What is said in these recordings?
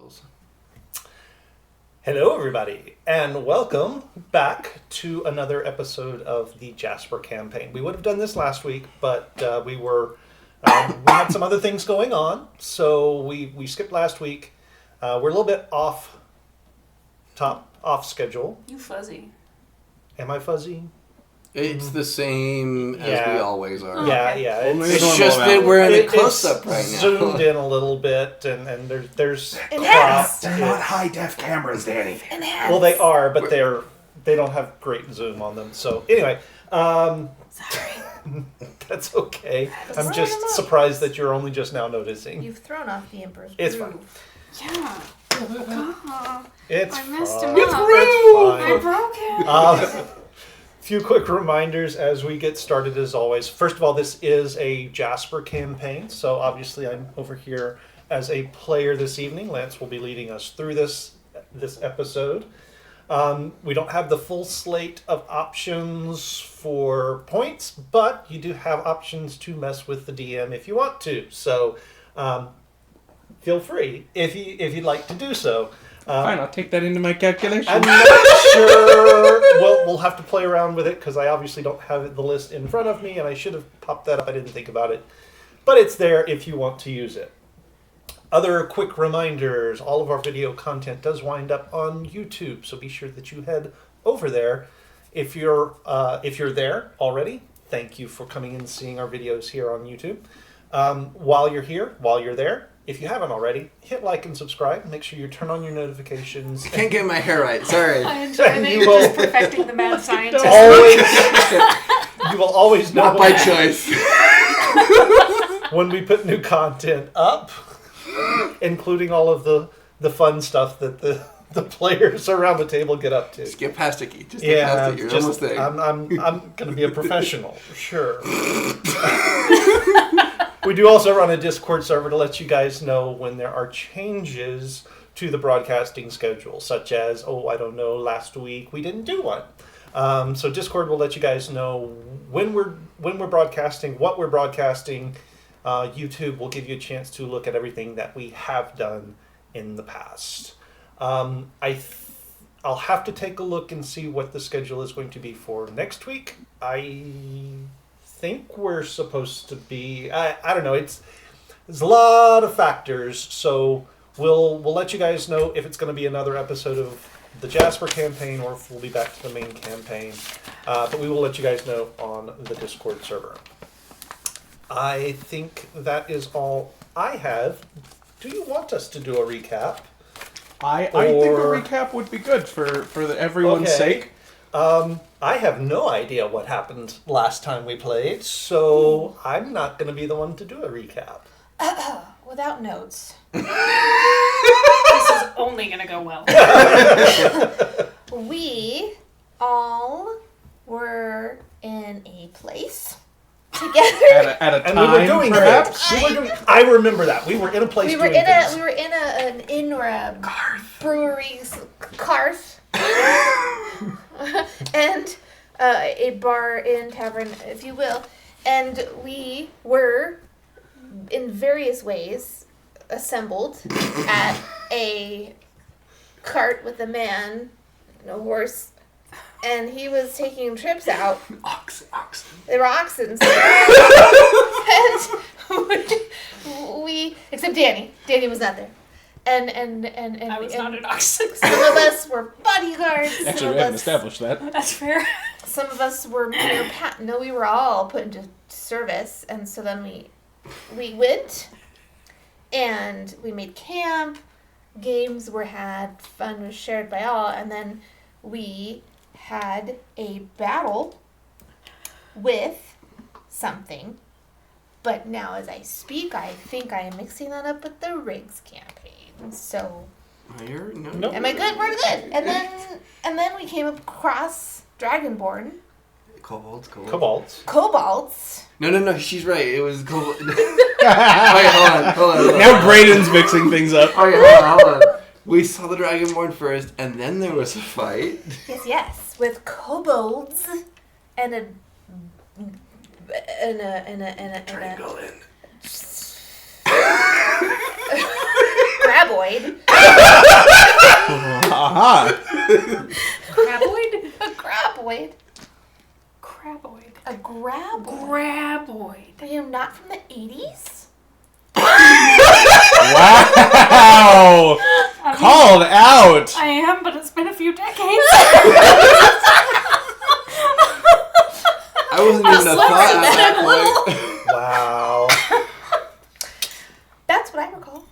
Wheels. Hello, everybody, and welcome back to another episode of the Jasper campaign. We would have done this last week, but we had some other things going on, so we skipped last week. We're a little bit off schedule. You fuzzy. Am I fuzzy? It's the same as we always are. Yeah. It's just that we're in a close-up right now. Zoomed in a little bit, and there's Enhance. They're not high-def cameras, Danny. Enhance. Well, they are, but they don't have great zoom on them. So anyway, Sorry. that's okay. I'm just surprised that you're only just now noticing. You've thrown off the Emperor's It's groove. fine. Yeah. It's I messed fine. him up. I broke him. Few quick reminders as we get started as always. First of all, this is a Jasper campaign, so obviously I'm over here as a player this evening. Lance will be leading us through this episode. We don't have the full slate of options for points, but you do have options to mess with the DM if you want to. So feel free if you'd like to do so. Fine, I'll take that into my calculation. I'm not sure. We'll have to play around with it because I obviously don't have the list in front of me, and I should have popped that up. I didn't think about it. But it's there if you want to use it. Other quick reminders, all of our video content does wind up on YouTube, so be sure that you head over there. If you're there already, thank you for coming and seeing our videos here on YouTube. While you're there, if you haven't already, hit like and subscribe. Make sure you turn on your notifications. I can't get my hair right. Sorry. I enjoy that you're just perfecting the mad scientist. You will always know Not by choice. when we put new content up, including all of the fun stuff that the players around the table get up to. Just get past it, Keith. Just get past it. You're almost there. I'm going to be a professional, for sure. We do also run a Discord server to let you guys know when there are changes to the broadcasting schedule, such as, last week we didn't do one. So Discord will let you guys know when we're broadcasting, what we're broadcasting. YouTube will give you a chance to look at everything that we have done in the past. I'll have to take a look and see what the schedule is going to be for next week. I think we're supposed to be, I don't know, there's a lot of factors, so we'll let you guys know if it's going to be another episode of the Jasper campaign or if we'll be back to the main campaign, but we will let you guys know on the Discord server. I think that is all I have. Do you want us to do a recap? I think a recap would be good for everyone's sake. I have no idea what happened last time we played, so I'm not going to be the one to do a recap. Without notes. This is only going to go well. We all were in a place together. At a time, And we were doing perhaps? I remember that. We were in a place We were doing things. in an in brewery Karth. And a bar in tavern, if you will, and we were in various ways assembled at a cart with a man and a horse, and he was taking trips out. Oxen. They were oxen. And we except Danny. Danny was not there. And I was not an oxen. some of us were bodyguards. Actually, we haven't established that. That's fair. Some of us were we were all put into service, and so then we went and we made camp. Games were had, fun was shared by all, and then we had a battle with something. But now, as I speak, I think I am mixing that up with the Riggs campaign. So, No. am I good? We're good. And then we came across Dragonborn. Kobolds. Kobolds. No, she's right. It was Kobold. Wait, hold on. Now Braden's mixing things up. Okay, hold on. We saw the Dragonborn first, and then there was a fight. Yes, with kobolds and a Pangolin. graboid. Aha! Craboid? A graboid. Craboid. A graboid. Graboid. Are you not from the 80s? Wow! Called out! I am, but it's been a few decades. I wasn't even a thought at that point. Wow. That's what I recall.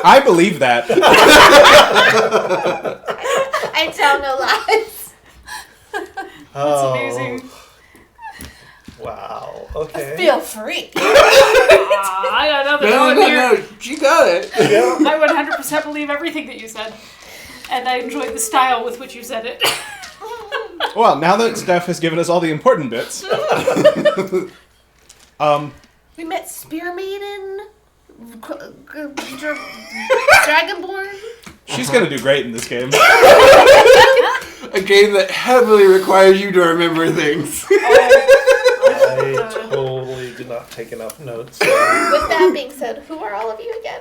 I believe that. I tell no lies. That's amazing. Wow. Okay. Feel free. I got nothing going here. No, you got it. I would 100% believe everything that you said. And I enjoyed the style with which you said it. Well, now that Steph has given us all the important bits. We met Spear Maiden, Dragonborn. She's gonna do great in this game. A game that heavily requires you to remember things. I totally did not take enough notes. With that being said, who are all of you again?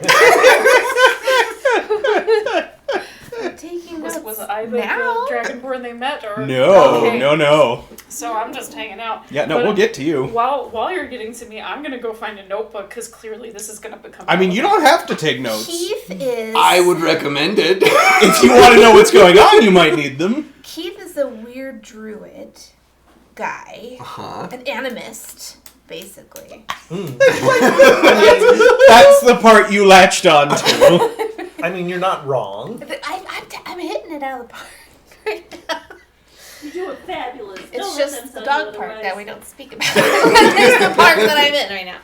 I'm taking notes Was I the now. Dragonborn they met? Or No, Okay. no. So I'm just hanging out. Yeah, no, But we'll get to you. While you're getting to me, I'm gonna go find a notebook because clearly this is gonna become. I mean, you don't have to take notes. Keith is. I would recommend it. If you want to know what's going on, you might need them. Keith is a weird druid guy, Uh-huh. an animist, basically. That's the part you latched on to. I mean, you're not wrong. I'm hitting it out of the park right now. You do it fabulous. It's Don't just let them the tell dog you park otherwise. that we don't speak about. It's the park that I'm in right now.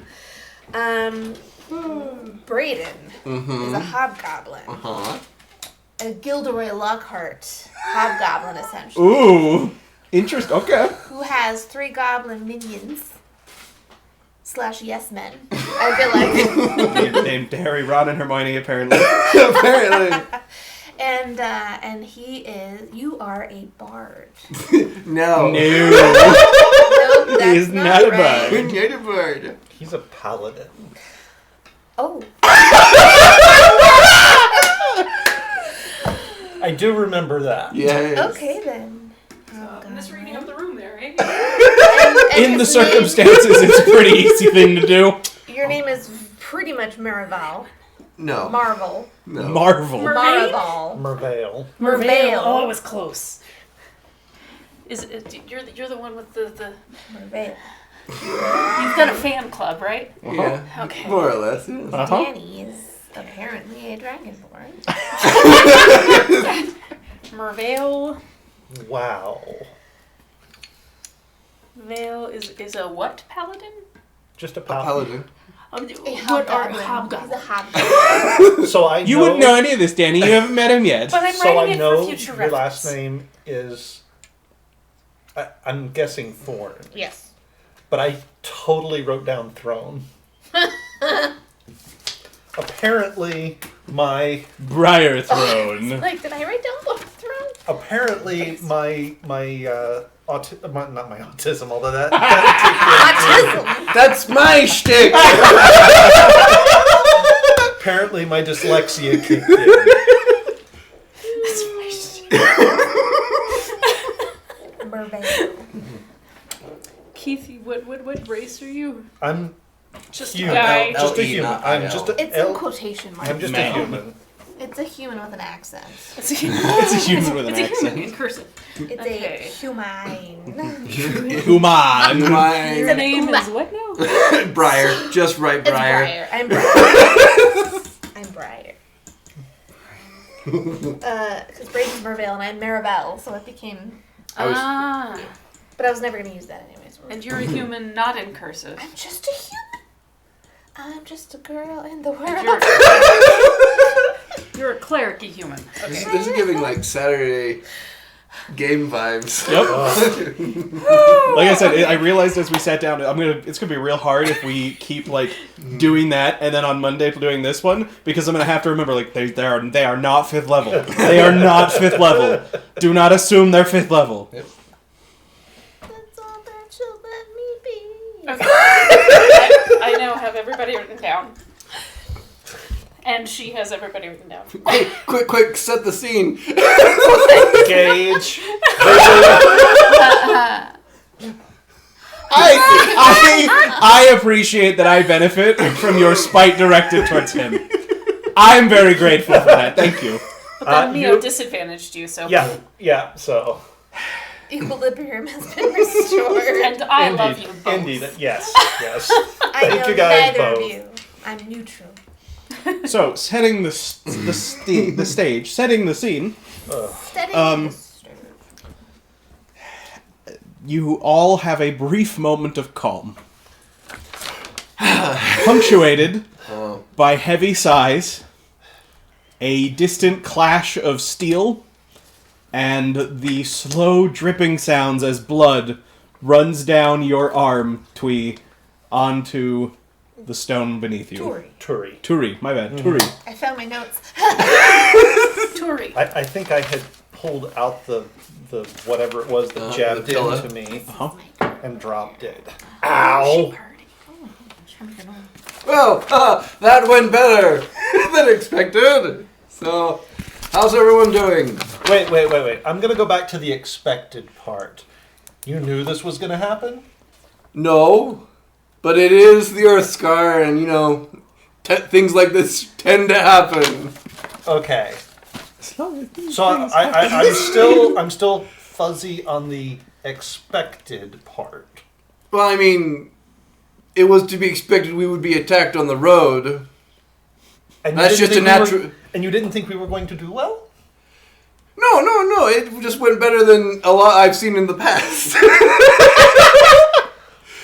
Braden is a hobgoblin. Uh-huh. A Gilderoy Lockhart hobgoblin, essentially. Ooh. Okay. Who has 3 goblin minions. / yes men. I feel like. Named Harry, Ron, and Hermione, apparently. Apparently. And he is. You are a bard. No. No. Nope, that's He is not a right. bard. You're the bird. He's a paladin. Oh. I do remember that. Yes. Okay then. misreading of the room there, eh? And In the his name- circumstances, it's a pretty easy thing to do. Your name is pretty much Miraval. No. Marvel. No. Marvel. Marvel. Mervale. Mervale. Oh, it was close. Is it, you're the one with the Mervale. you've got a fan club, right? Yeah. Okay. More or less. Yes. Uh-huh. Danny is apparently a dragonborn. Mervale. Wow. Vale is a what paladin? Just a A paladin. paladin. A What are hobgoblin. He's a hobgoblins? hobgoblin. So I You know, wouldn't know any of this, Danny. You haven't met him yet. But I'm So I writing it know for future your reference. last name is. I'm guessing Thorn, Yes. but I totally wrote down Throne. Apparently, my Briar Throne. Like, did I write down Book of Thrones? apparently my not my autism, although that Autism. That's my shtick. apparently my dyslexia kicked in. Mervale. Keith, what race are you? I'm Just human. a guy. Just a L-E, human. not I'm I-L. just a It's in quotation marks. I'm just a Man. human. It's a human with an accent. It's a It's a human with an it's a human in accent. cursive. It's Okay. a human. Come on. Your Mine. name is what now? Briar. Just right, It's Briar. Briar. I'm Briar. I'm Briar. Because Braden's Mervale and I'm Maribel, so it became. Ah, But I was never going to use that anyways. and you're a human, not in cursive. I'm just a human. I'm just a girl in the And world. you're a cleric-y human. This is giving like Saturday game vibes. Yep. Like I said, I realized as we sat down, it's gonna be real hard if we keep like doing that, and then on Monday doing this one, because I'm gonna have to remember like they are not 5th level. They are not 5th level. Do not assume they're 5th level. Yep. That's all that you'll let me be. Okay. I now have everybody written down. And she has everybody written down. Hey, quick, set the scene. Gage. I appreciate that I benefit from your spite directed towards him. I'm very grateful for that. Thank you. Then Neo disadvantaged you, so. Yeah, so. Equilibrium has been restored. And I love you both. Indeed, yes. I Thank know you guys neither both. of you. I'm neutral. So, setting the stage, setting the scene. Steady. You all have a brief moment of calm, punctuated by heavy sighs, a distant clash of steel, and the slow dripping sounds as blood runs down your arm, Twee, onto the stone beneath you. Turi, my bad. Turi. I found my notes. Tori. I think I had pulled out the whatever it was that jabbed the pillow. into me and dropped it. She Ow! party. Oh, Well, that went better than expected. So, how's everyone doing? Wait. I'm gonna go back to the expected part. You knew this was gonna happen? No, but it is the Earth Scar, and things like this tend to happen. Okay. So I'm still fuzzy on the expected part. Well, I mean, it was to be expected we would be attacked on the road. And That's just a natural. And you didn't think we were going to do well? No. It just went better than a lot I've seen in the past.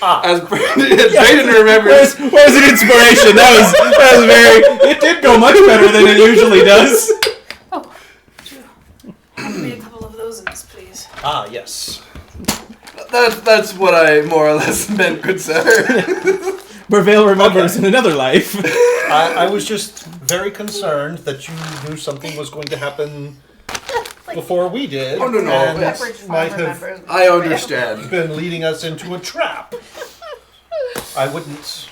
As Brayden remembers. Where's an inspiration? That was very. It did go much better than it usually does. Give me a couple of those in this, please. Ah, yes. That's what I more or less meant, good sir. Mervale remembers in another life. I was just very concerned that you knew something was going to happen before we did. Oh, no. And Yes. might have I understand. been leading us into a trap. I wouldn't.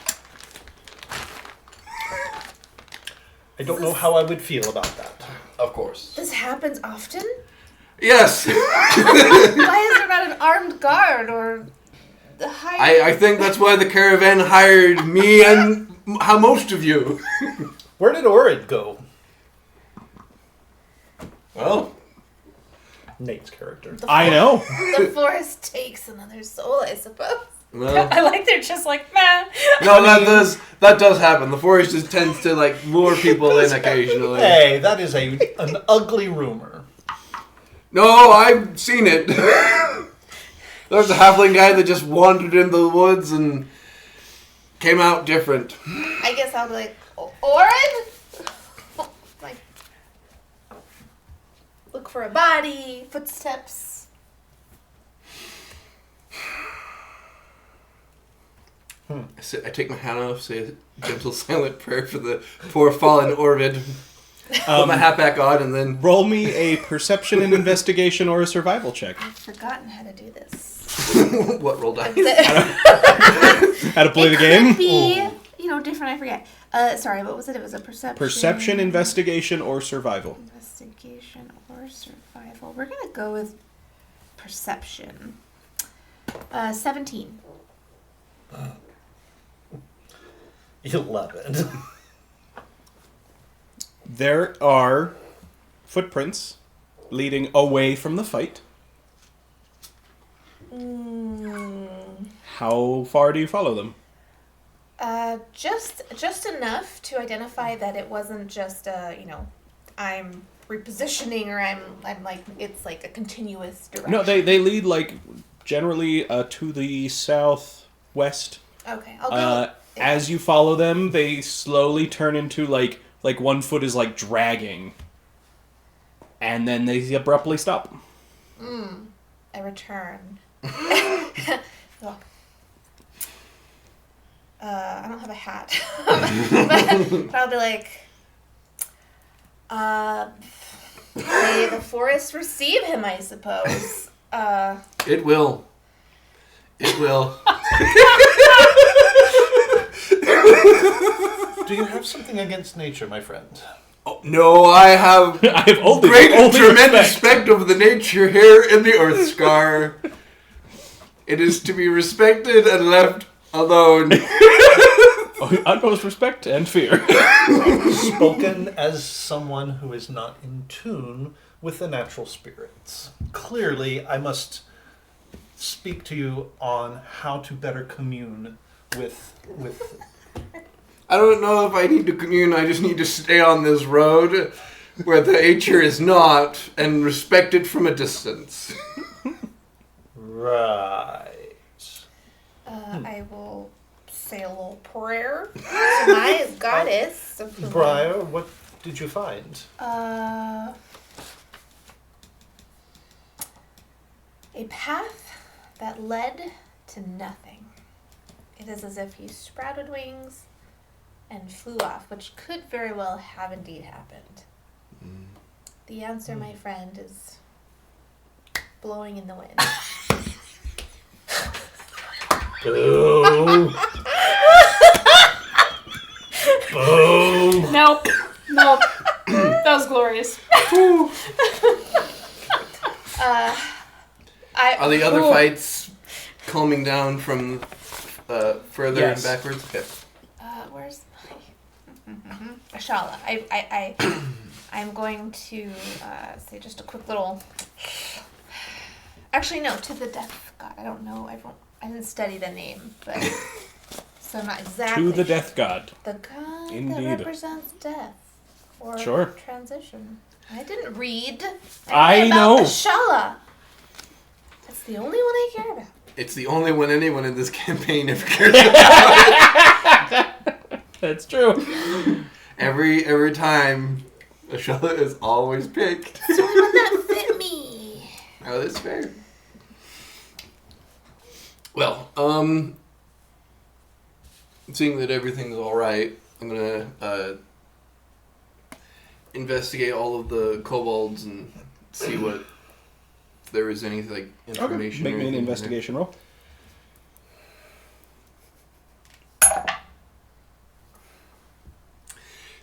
I don't know how I would feel about that. Of course. This happens often? Yes. Why is there not an armed guard or the high... I think that's why the caravan hired me and how most of you. Where did Orid go? Well, Nate's character. I know. The forest takes another soul, I suppose. well. I like they're just like, meh. No, that does happen. The forest just tends to lure people in occasionally. Hey, that is an ugly rumor. No, I've seen it. There was a halfling guy that just wandered into the woods and came out different. I guess I'll be like, Orin? Like, look for a body, footsteps. I take my hat off, say a gentle silent prayer for the poor fallen Orvid. Put my hat back on and then... Roll me a perception and investigation or a survival check. I've forgotten how to do this. What roll dice? How to play the game? Could be, different, I forget. Sorry, what was it? It was a perception. Perception, investigation, or survival. Investigation or survival. We're going to go with perception. 17. 11. There are footprints leading away from the fight. How far do you follow them? Just enough to identify that it wasn't just I'm repositioning or I'm like it's like a continuous direction. No, they lead generally to the southwest. Okay, I'll go. As you follow them, they slowly turn into like one foot is dragging, and then they abruptly stop. I return. Look. I don't have a hat. but I'll be like, may the forest receive him, I suppose. It will. It will. Do you have something against nature, my friend? Oh, no, I have I have only great and only tremendous respect of the nature here in the Earth Scar. It is to be respected and left alone. Utmost respect and fear. Spoken as someone who is not in tune with the natural spirits. Clearly, I must speak to you on how to better commune with I don't know if I need to commune, I just need to stay on this road where the nature is not and respect it from a distance. Right. I will say a little prayer to my goddess. of whom Briar, what did you find? A path that led to nothing. It is as if he sprouted wings and flew off, which could very well have indeed happened. The answer, my friend, is blowing in the wind. Boo. Boo. Nope. That was glorious. Are the other fights calming down from further Yes. and backwards? Okay. Where's my Ashala? I'm going to say just a quick little. Actually, no, to the death god. I don't know. I didn't study the name, but so I'm not exactly. To the death god. The god Indeed. that represents death or Sure. transition. I didn't read. I about know. Ashala. That's the only one I care about. It's the only one anyone in this campaign ever cares about. That's true. Every time, Ashella is always picked. It's the only one that fit me. Oh, that's fair. Well, seeing that everything's all right, I'm gonna investigate all of the kobolds and see what if there is any like information. Make or me an anything in there. investigation roll.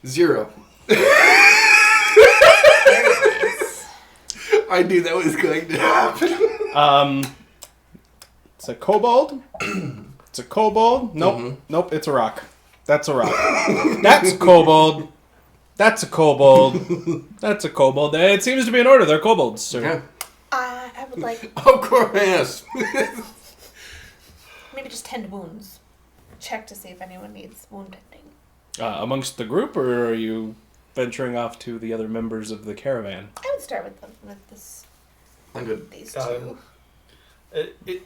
Zero. I knew that was going to happen. It's a kobold. It's a kobold. Nope. Mhm. Nope, it's a rock. That's a rock. That's a kobold. That's a kobold. That's a kobold. It seems to be in order. They're kobolds, sir. Yeah. I would like Of course, yes. maybe just tend wounds. Check to see if anyone needs wound tending. Amongst the group, or are you venturing off to the other members of the caravan? I would start with this. I'm good. These two.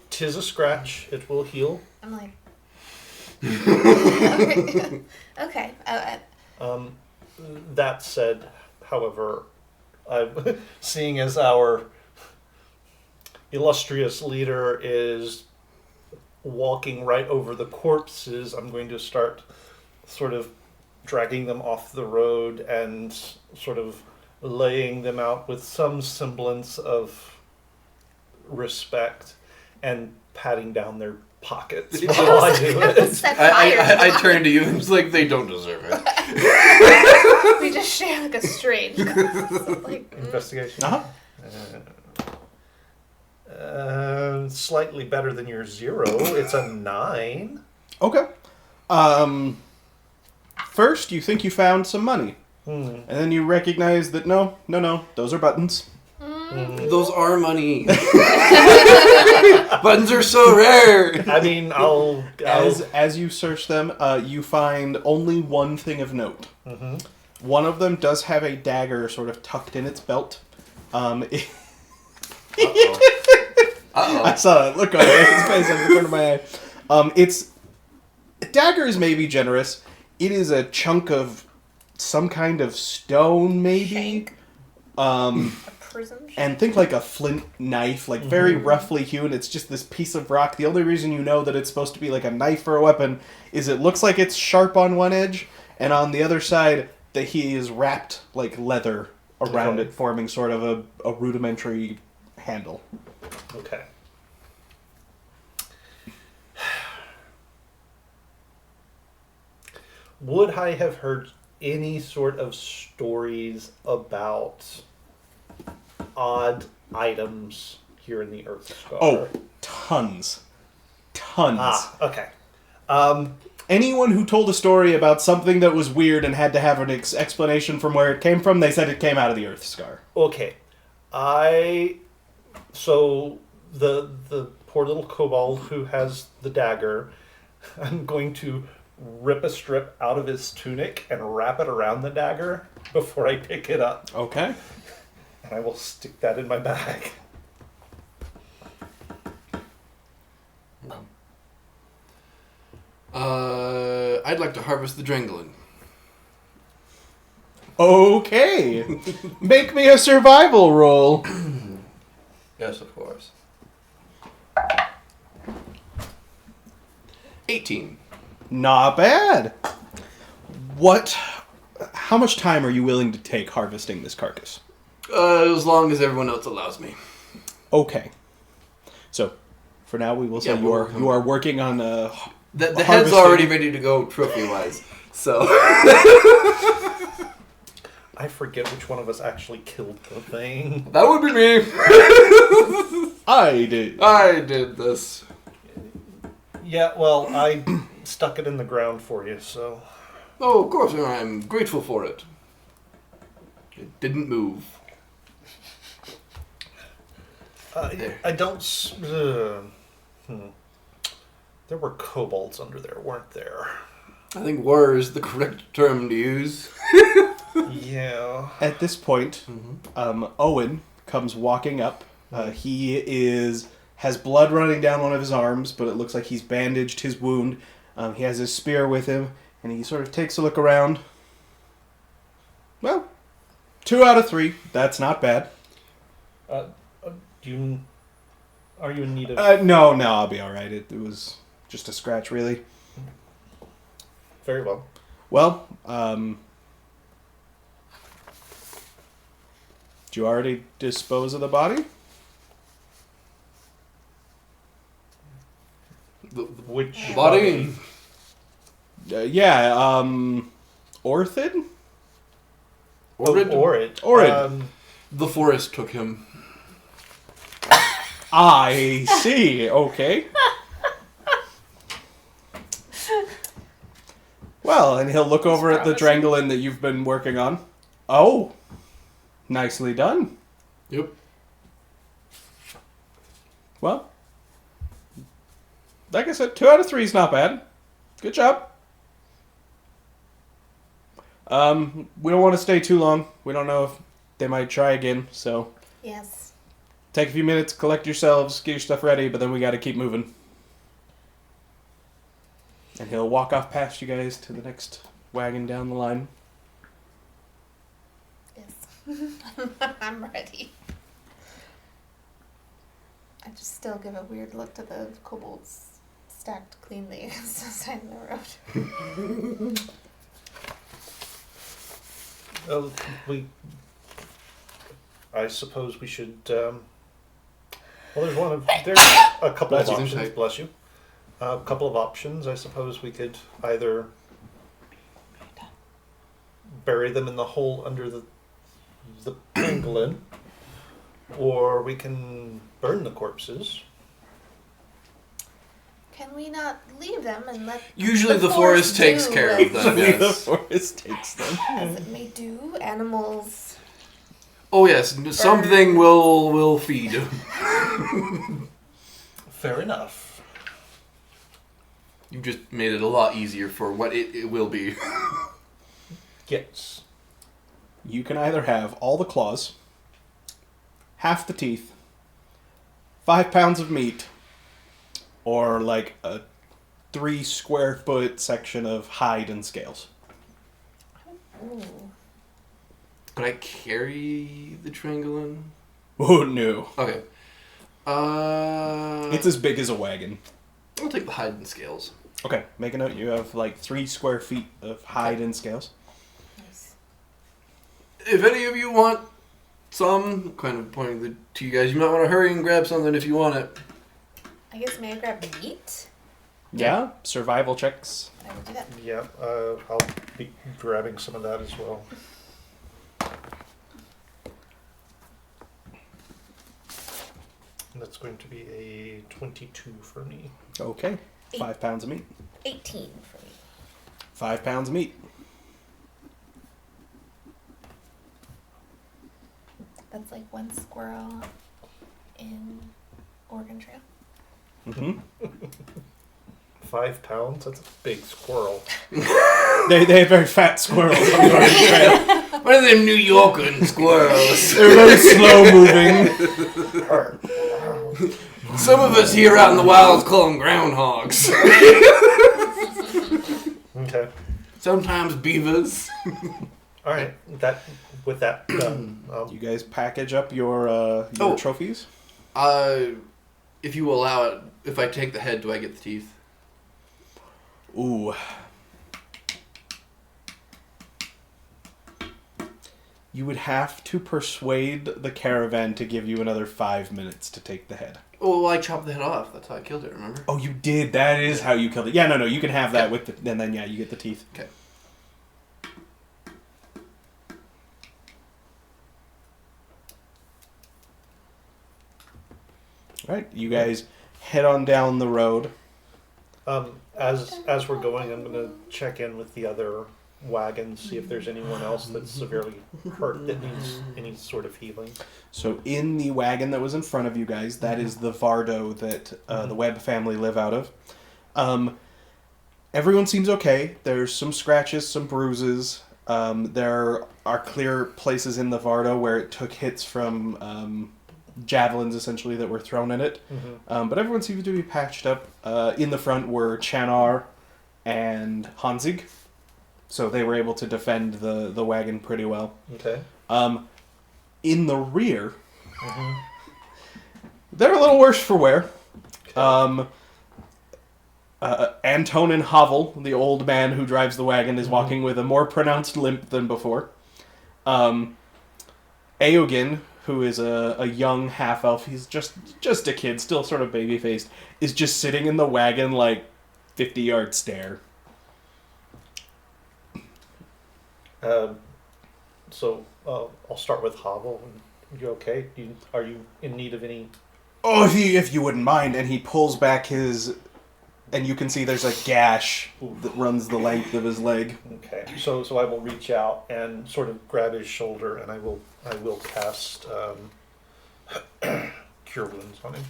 Tis a scratch. It will heal. I'm like. Okay. That said, however, seeing as our illustrious leader is walking right over the corpses, I'm going to start sort of dragging them off the road and sort of laying them out with some semblance of respect and patting down their pockets while I do it. Set fire to I them. turned to you and was like, they don't deserve it. We just share like a strange. Like, Investigation. Uh-huh. Slightly better than your 0. It's a 9. Okay. First, you think you found some money. And then you recognize that no, those are buttons. Those are money. Buttons are so rare. I mean, I'll As you search them, you find only one thing of note. One of them does have a dagger sort of tucked in its belt. I saw that look on his face on the corner of my eye. It's dagger is maybe generous. It is a chunk of some kind of stone, maybe. Shank. A prism. And think like a flint knife, like very roughly hewn. It's just this piece of rock. The only reason you know that it's supposed to be like a knife or a weapon is it looks like it's sharp on one edge, and on the other side that he is wrapped like leather around it, forming sort of a rudimentary handle. Okay. would I have heard any sort of stories about odd items here in the Earth Scar? Oh, tons. Okay. Anyone who told a story about something that was weird and had to have an explanation from where it came from, they said it came out of the Earth Scar. Okay. So the poor little kobold who has the dagger, I'm going to rip a strip out of his tunic and wrap it around the dagger before I pick it up. Okay. And I will stick that in my bag. I'd like to harvest the Drangolin. Okay. Make me a survival roll. Yes, of course. 18. Not bad. How much time are you willing to take harvesting this carcass? As long as everyone else allows me. Okay. So, for now, we will say you are working on The head's harvesting. already ready to go trophy-wise, so... I forget which one of us actually killed the thing. That would be me. I did. I did this. Yeah, well, I stuck it in the ground for you, so... Oh, of course, I'm grateful for it. It didn't move. I don't... There were kobolds under there, weren't there? I think "were" is the correct term to use. Yeah. At this point, Owen comes walking up. He has blood running down one of his arms, but it looks like he's bandaged his wound. He has his spear with him, and he sort of takes a look around. Well, 2 out of 3. That's not bad. Are you in need of... No, I'll be all right. It was just a scratch, really. Very well. Well, did you already dispose of the body? Which Body? Yeah, Orthid? Orid? Orid. The forest took him. I see. Okay. Well, and he'll look over at the Drangolin that you've been working on. Oh, nicely done. Yep. Well, like I said, 2 out of 3 is not bad. Good job. We don't want to stay too long. We don't know if they might try again, so Yes. take a few minutes, collect yourselves, get your stuff ready, but then we got to keep moving. And he'll walk off past you guys to the next wagon down the line. Yes. I'm ready. I just still give a weird look to the kobolds stacked cleanly against the side of the road. I suppose we should. Well, there's a couple of Bless you. options. Bless you. A couple of options. I suppose we could either bury them in the hole under the pangolin, or we can burn the corpses. Can we not leave them and let Usually the forest takes do care of them, The yes. forest takes them. as it may do? Animals. Oh yes, something will feed. Fair enough. You just made it a lot easier for what it will be. Yes. You can either have all the claws, half the teeth, 5 pounds of meat, or like a 3 square foot section of hide and scales. Ooh. Could I carry the Drangolin? Oh no. Okay. It's as big as a wagon. I'll take the hide and scales. Okay, make a note. You have like 3 square feet of hide and scales. Nice. If any of you want some, kind of pointing to you guys, you might want to hurry and grab something if you want it. I guess may I grab meat? Yeah, survival checks. I will do that. Yeah, I'll be grabbing some of that as well. That's going to be a 22 for me. Okay. 5 pounds of meat. 18 for me. 5 pounds of meat. That's like 1 squirrel in Oregon Trail. Mm-hmm. 5 pounds? That's a big squirrel. They have very fat squirrels on the Oregon Trail. What are them New Yorker squirrels? They're very slow moving. Some of us here out in the wilds call them groundhogs. Okay. Sometimes beavers. All right. With that done, You guys package up your trophies? If you allow it, if I take the head, do I get the teeth? Ooh. You would have to persuade the caravan to give you another 5 minutes to take the head. Oh, well, I chopped the head off. That's how I killed it, remember? Oh, you did. That is how you killed it. Yeah, no, you can have that with the... And then, yeah, you get the teeth. Okay. All right, you guys head on down the road. as we're going, I'm going to check in with the other wagons, see if there's anyone else that's severely hurt that needs any sort of healing. So in the wagon that was in front of you guys, that is the Vardo that the Webb family live out of. Everyone seems okay. There's some scratches, some bruises. There are clear places in the Vardo where it took hits from javelins, essentially, that were thrown at it. But everyone seems to be patched up. In the front were Chanar and Hanzig. So they were able to defend the wagon pretty well. Okay. In the rear, they're a little worse for wear. Okay. Antonin Havel, the old man who drives the wagon, is walking with a more pronounced limp than before. Eogin, who is a young half-elf, he's just a kid, still sort of baby-faced, is just sitting in the wagon like 50-yard stare. So I'll start with Havel. You okay? Are you in need of any? Oh, if you wouldn't mind. And he pulls back his, and you can see there's a gash that runs the length of his leg. Okay. So I will reach out and sort of grab his shoulder, and I will cast Cure Wounds on him.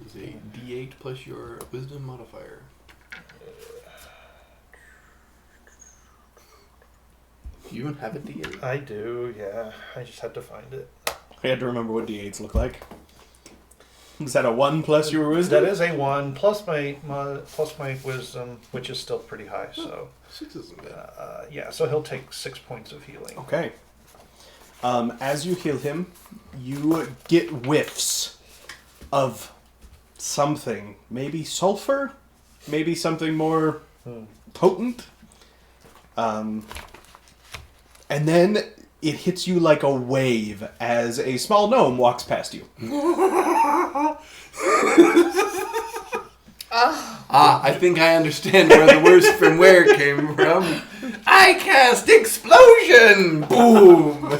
It's a D8 plus your wisdom modifier. You even have a D8? I do, yeah. I just had to find it. I had to remember what D8s look like. Is that a 1 plus your wisdom? That is a 1 plus my wisdom, which is still pretty high. So 6 isn't bad. yeah. So he'll take 6 points of healing. Okay. As you heal him, you get whiffs of something. Maybe sulfur? Maybe something more potent? And then it hits you like a wave as a small gnome walks past you. I think I understand where the worst from where came from. I cast explosion! Boom!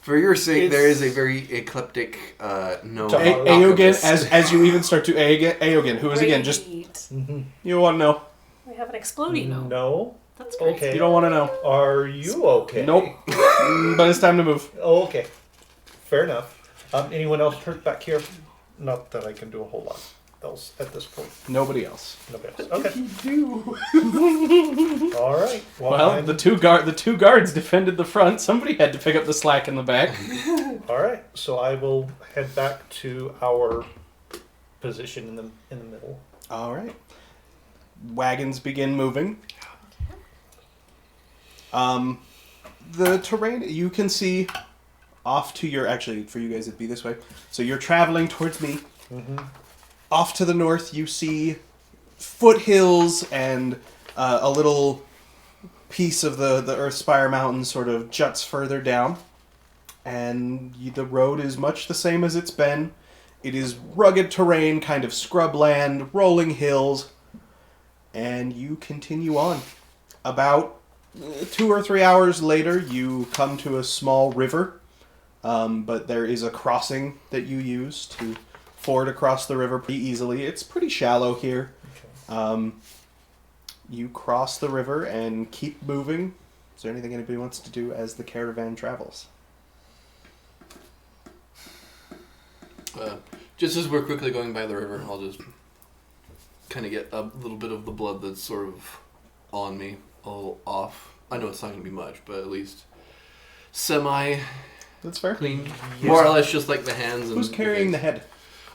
For your sake, there is a very eclectic gnome. Eogin, as you even start to Eogin, who is again just you want to know. We have an exploding gnome. No. That's great. Okay. You don't want to know. Are you okay? Nope. But it's time to move. Oh, okay. Fair enough. Anyone else hurt back here? Not that I can do a whole lot else at this point. Nobody else. Nobody else. Okay. All right. Well, the two guards defended the front. Somebody had to pick up the slack in the back. All right. So I will head back to our position in the middle. All right. Wagons begin moving. The terrain, you can see off to your, actually for you guys it'd be this way. So you're traveling towards me. Off to the north you see foothills and a little piece of the Earthspire Mountain sort of juts further down. and the road is much the same as it's been. It is rugged terrain, kind of scrubland, rolling hills, and you continue on. About 2 or 3 hours later, you come to a small river, but there is a crossing that you use to ford across the river pretty easily. It's pretty shallow here. Okay. You cross the river and keep moving. Is there anything anybody wants to do as the caravan travels? Just as we're quickly going by the river, I'll just kind of get a little bit of the blood that's sort of on me, a little off. I know it's not going to be much, but at least semi That's fair. clean. More or less just like the hands. Who's carrying the head?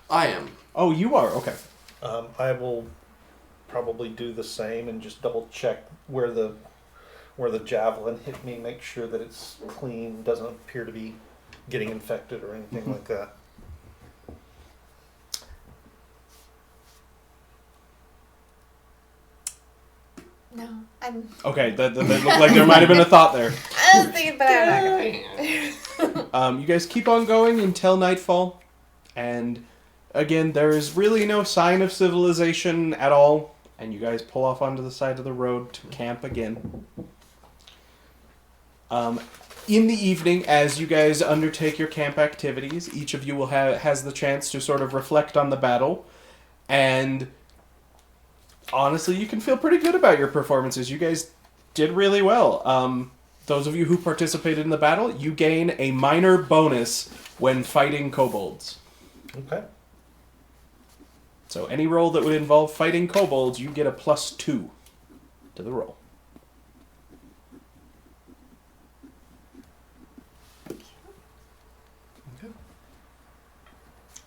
I am. Oh, you are? Okay. I will probably do the same and just double check where the javelin hit me, make sure that it's clean, doesn't appear to be getting infected or anything like that. No, I'm. Okay, that looked like there might have been a thought there. I was thinking, but I'm not gonna. You guys keep on going until nightfall, and again, there is really no sign of civilization at all, and you guys pull off onto the side of the road to camp again. In the evening, as you guys undertake your camp activities, each of you will has the chance to sort of reflect on the battle, and honestly, you can feel pretty good about your performances. You guys did really well. Those of you who participated in the battle, you gain a minor bonus when fighting kobolds. Okay. So any roll that would involve fighting kobolds, you get a +2 to the roll.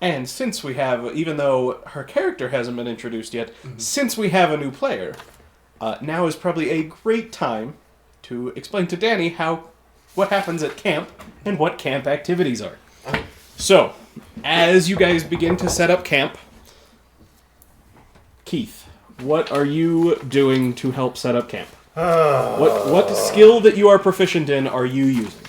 And since we have, even though her character hasn't been introduced yet, since we have a new player, now is probably a great time to explain to Danny what happens at camp and what camp activities are. So, as you guys begin to set up camp, Keith, what are you doing to help set up camp? What skill that you are proficient in are you using?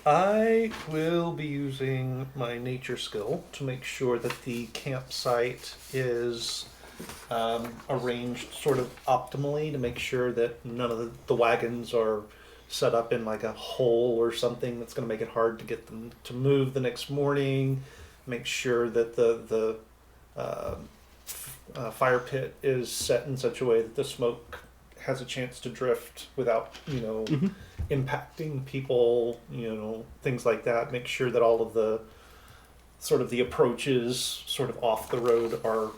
I will be using my nature skill to make sure that the campsite is arranged sort of optimally, to make sure that none of the wagons are set up in like a hole or something that's going to make it hard to get them to move the next morning. Make sure that the fire pit is set in such a way that the smoke has a chance to drift without, impacting people, things like that. Make sure that all of the sort of the approaches sort of off the road are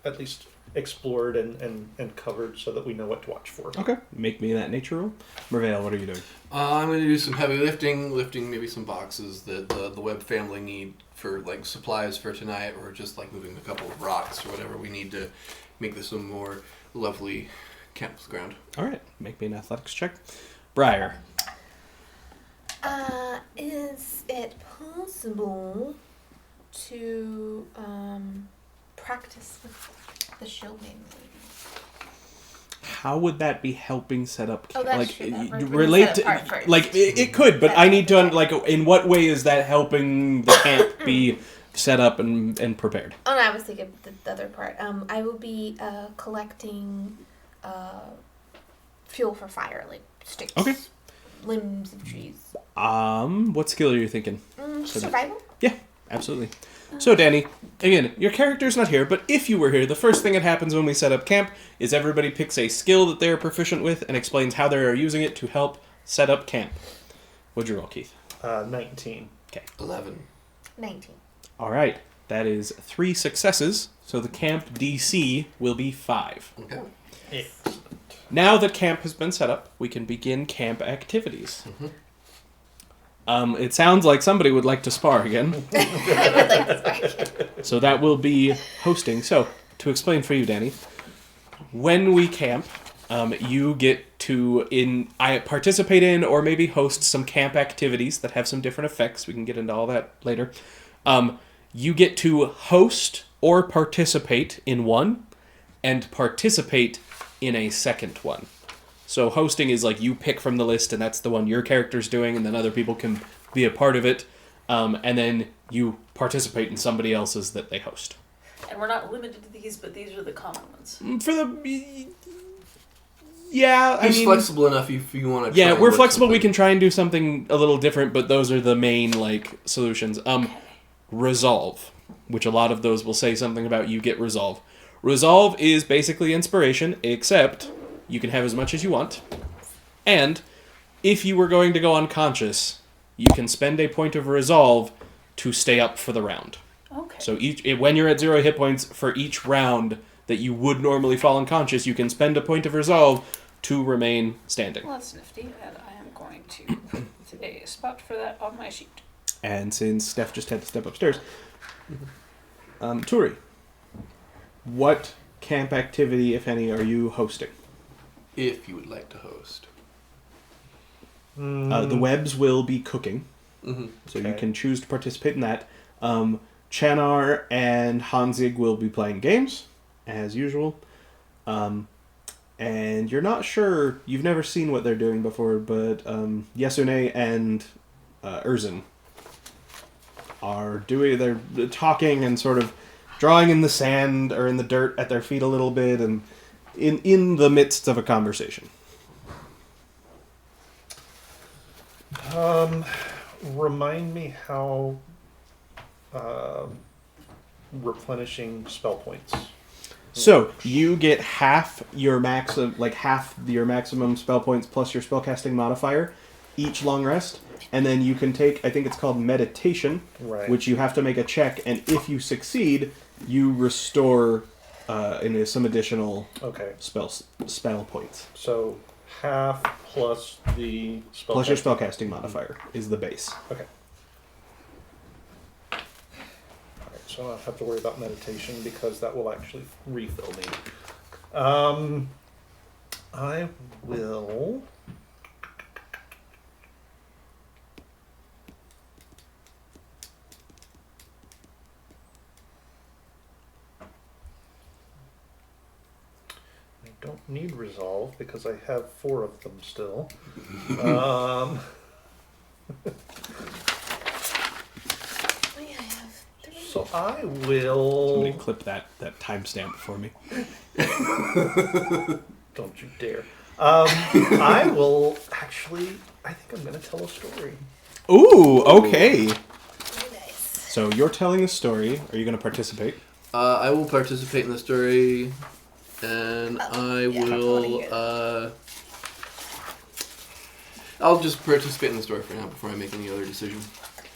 at least explored and covered so that we know what to watch for. Okay. Make me that nature roll. Merveil, what are you doing? I'm going to do some heavy lifting maybe some boxes that the Webb family need for like supplies for tonight, or just like moving a couple of rocks or whatever we need to make this a more lovely campground. All right. Make me an athletics check. Briar. Is it possible to practice with the showman lady? How would that be helping set up camp? Oh, that's like true. That we're relate gonna set to apart first. like it could, but I need to in what way is that helping the camp be set up and prepared? Oh no, I was thinking the other part. I will be collecting fuel for fire, like sticks, Okay. limbs of trees. What skill are you thinking? Survival. Yeah, absolutely. So, Danny, again, your character's not here, but if you were here, the first thing that happens when we set up camp is everybody picks a skill that they're proficient with and explains how they're using it to help set up camp. What'd you roll, Keith? 19. Okay. 11. 19. All right. That is 3 successes, so the camp DC will be 5. Okay. Excellent. Now that camp has been set up, we can begin camp activities. It sounds like somebody would like to spar again. I would like this back. So that will be hosting. So, to explain for you, Danny, when we camp, you get to participate in or maybe host some camp activities that have some different effects. We can get into all that later. You get to host or participate in one and participate in a second one. So hosting is like you pick from the list, and that's the one your character's doing, and then other people can be a part of it, and then you participate in somebody else's that they host. And we're not limited to these, but these are the common ones. For the... Yeah, I He's mean... flexible enough if you want to. Yeah, we're flexible. We can try and do something a little different, but those are the main solutions. Resolve, which a lot of those will say something about you get resolve. Resolve is basically inspiration, except you can have as much as you want. And if you were going to go unconscious, you can spend a point of resolve to stay up for the round. Okay. So when you're at 0 hit points for each round that you would normally fall unconscious, you can spend a point of resolve to remain standing. Well, that's nifty, and I am going to put a spot for that on my sheet. And since Steph just had to step upstairs, Turi, what camp activity, if any, are you hosting? If you would like to host. The webs will be cooking, so you can choose to participate in that. Chanar and Hanzig will be playing games, as usual. And you're not sure, you've never seen what they're doing before, but Yasune and Erzin are they're talking and sort of drawing in the sand or in the dirt at their feet a little bit, and in the midst of a conversation. Remind me how replenishing spell points. So you get half your maximum spell points plus your spellcasting modifier each long rest, and then you can take, I think it's called meditation, Right. which you have to make a check, and if you succeed, you restore some additional spell points. So half plus the spell. Plus your spellcasting modifier is the base. Okay. Alright, so I don't have to worry about meditation because that will actually refill me. I will. I don't need resolve because I have 4 of them still. So I will. Somebody clip that timestamp for me. Don't you dare. I will actually. I think I'm going to tell a story. Ooh, okay. Very nice. So you're telling a story. Are you going to participate? I will participate in the story, and I will. I'll just participate in the story for now before I make any other decision.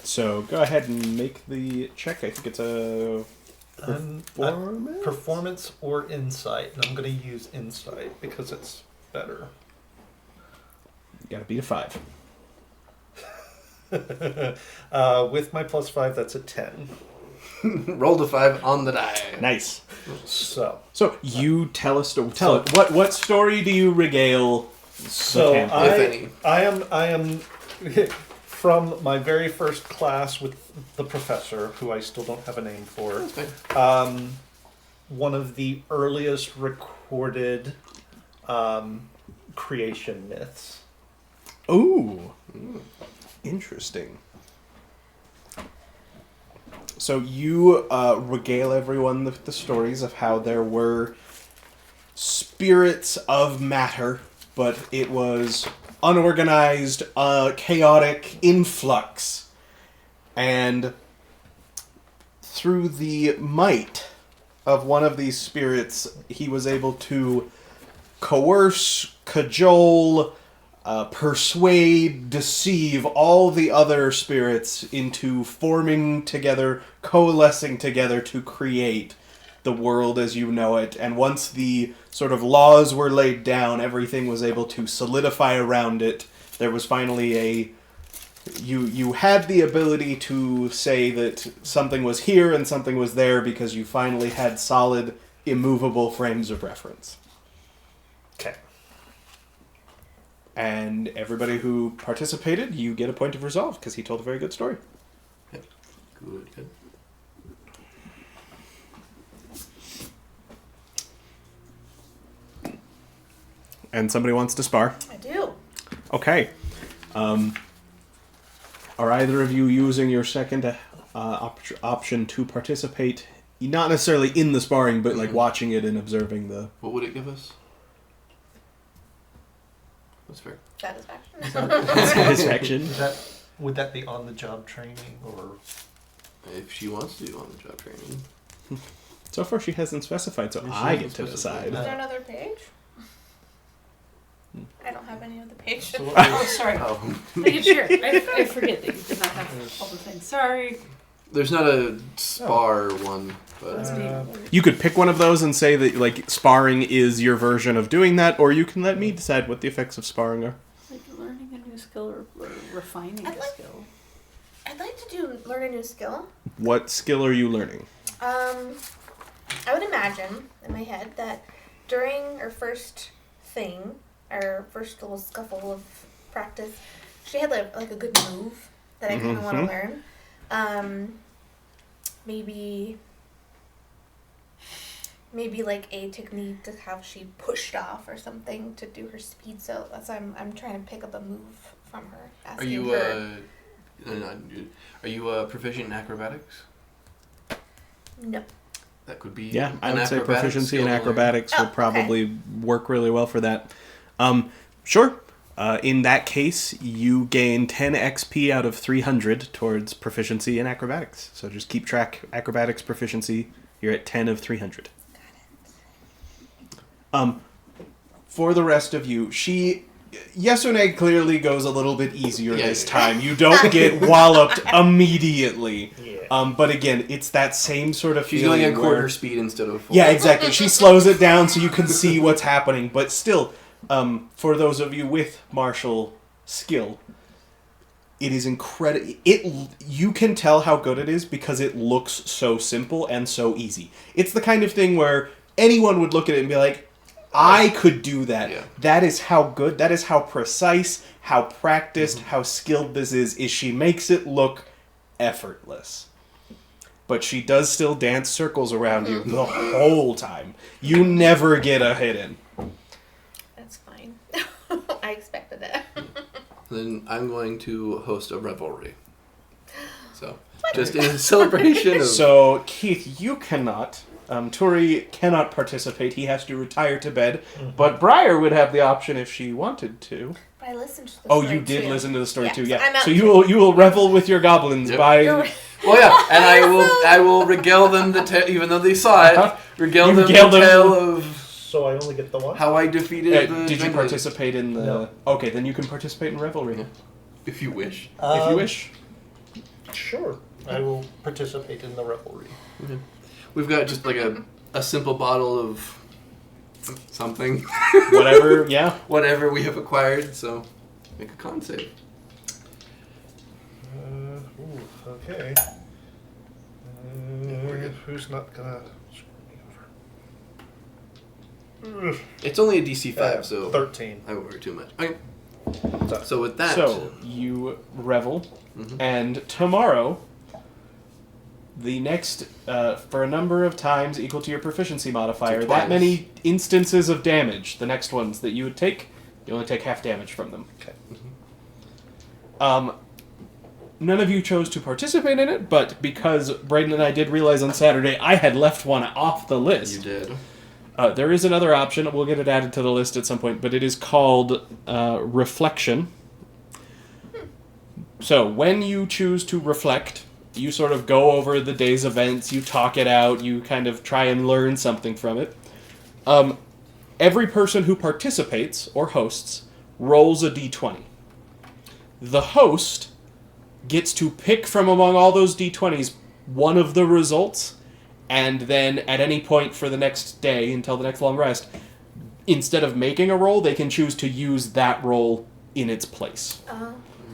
So go ahead and make the check. I think it's a Performance or insight. And I'm going to use insight because it's better. You gotta beat a 5. With my +5, that's a 10. Rolled a 5 on the die. Nice. So you tell a story. Tell it. What story do you regale? So camp? I am from my very first class with the professor, who I still don't have a name for. That's fine. One of the earliest recorded creation myths. Ooh. Interesting. So you regale everyone with the stories of how there were spirits of matter, but it was unorganized, chaotic influx. And through the might of one of these spirits, he was able to coerce, cajole, persuade, deceive all the other spirits into forming together, coalescing together to create the world as you know it. And once the sort of laws were laid down, everything was able to solidify around it. There was finally you had the ability to say that something was here and something was there because you finally had solid, immovable frames of reference. Okay. And everybody who participated, you get a point of resolve because he told a very good story. Yep. Good. And somebody wants to spar. I do. Okay. Are either of you using your second option to participate, not necessarily in the sparring, but like watching it and observing the... What would it give us? That's fair. Satisfaction. satisfaction? Would that be on the job training or? If she wants to do on-the-job training. So far she hasn't specified, so She I hasn't get to specified. decide. Is there another page? I don't have any of the pages. So what Oh, sorry. Oh. Making sure. I forget that you did not have all the things. Sorry. There's not a spar one, That's but me. You could pick one of those and say that like sparring is your version of doing that, or you can let me decide what the effects of sparring are. Like learning a new skill or refining a skill. I'd like to learn a new skill. What skill are you learning? I would imagine in my head that during our first thing, our first little scuffle of practice, she had like a good move that I kind of want to learn. Maybe like a technique to how she pushed off or something to do her speed. So that's why I'm trying to pick up a move from her. are Asking you her. proficient in acrobatics? No. That could be. Yeah, I an would say acrobatics proficiency in skill to learn. acrobatics Oh, would probably work really well for that. Sure. In that case, you gain 10 XP out of 300 towards proficiency in acrobatics. So just keep track. Acrobatics proficiency, you're at 10 of 300. For the rest of you, Yasune clearly goes a little bit easier this time. You don't get walloped immediately. Yeah. But again, it's that same sort of She's feeling going at quarter where- speed instead of full. Yeah, exactly. She slows it down so you can see what's happening. But still, for those of you with martial skill, it is incredible. You can tell how good it is because it looks so simple and so easy. It's the kind of thing where anyone would look at it and be like, I could do that. Yeah. That is how good, that is how precise, how practiced, how skilled this is she makes it look effortless. But she does still dance circles around you the whole time. You never get a hit in. That's fine. I expected that. Then I'm going to host a revelry. So, just in celebration of... So, Keith, you cannot. Tori cannot participate. He has to retire to bed. But Briar would have the option if she wanted to. But I listened to the Oh, story you did too. listen to the story Yeah, too, so yeah. I'm out So too. you will revel with your goblins Yep. by... You're- Well, yeah, and I will regale them even though they saw it, regale You them regale the them. tale of So I only get the one? how I defeated the did you Vendors. participate in the... No. Okay, then you can participate in revelry. Yeah. If you wish. If you wish. Sure. I will participate in the revelry. We've got just like a simple bottle of something. Whatever, yeah. Whatever we have acquired, so make a con save. Okay. Who's not gonna screw me over? It's only a DC 5, so 13. I won't worry too much. Okay. So- So with that, So, you revel, Mhm. and tomorrow, the next, for a number of times equal to your proficiency modifier, So that twice. many instances of damage, the next ones that you would take, you only take half damage from them. Okay. None of you chose to participate in it, but because Braden and I did realize on Saturday I had left one off the list. you did. There is another option. We'll get it added to the list at some point, but it is called reflection. So when you choose to reflect, you sort of go over the day's events, you talk it out, you kind of try and learn something from it. Every person who participates or hosts rolls a d20. The host gets to pick from among all those d20s one of the results, and then at any point for the next day until the next long rest, instead of making a roll, they can choose to use that roll in its place.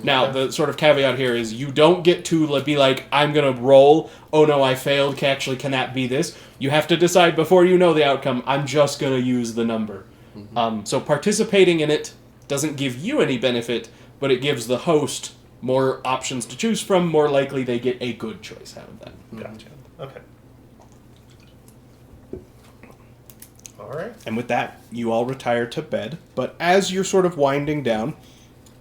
Now, the sort of caveat here is you don't get to be like, I'm going to roll, oh no, I failed, actually, can that be this? You have to decide before you know the outcome, I'm just going to use the number. So participating in it doesn't give you any benefit, but it gives the host more options to choose from, more likely they get a good choice out of that. Gotcha. Okay. All right. And with that, you all retire to bed. But as you're sort of winding down,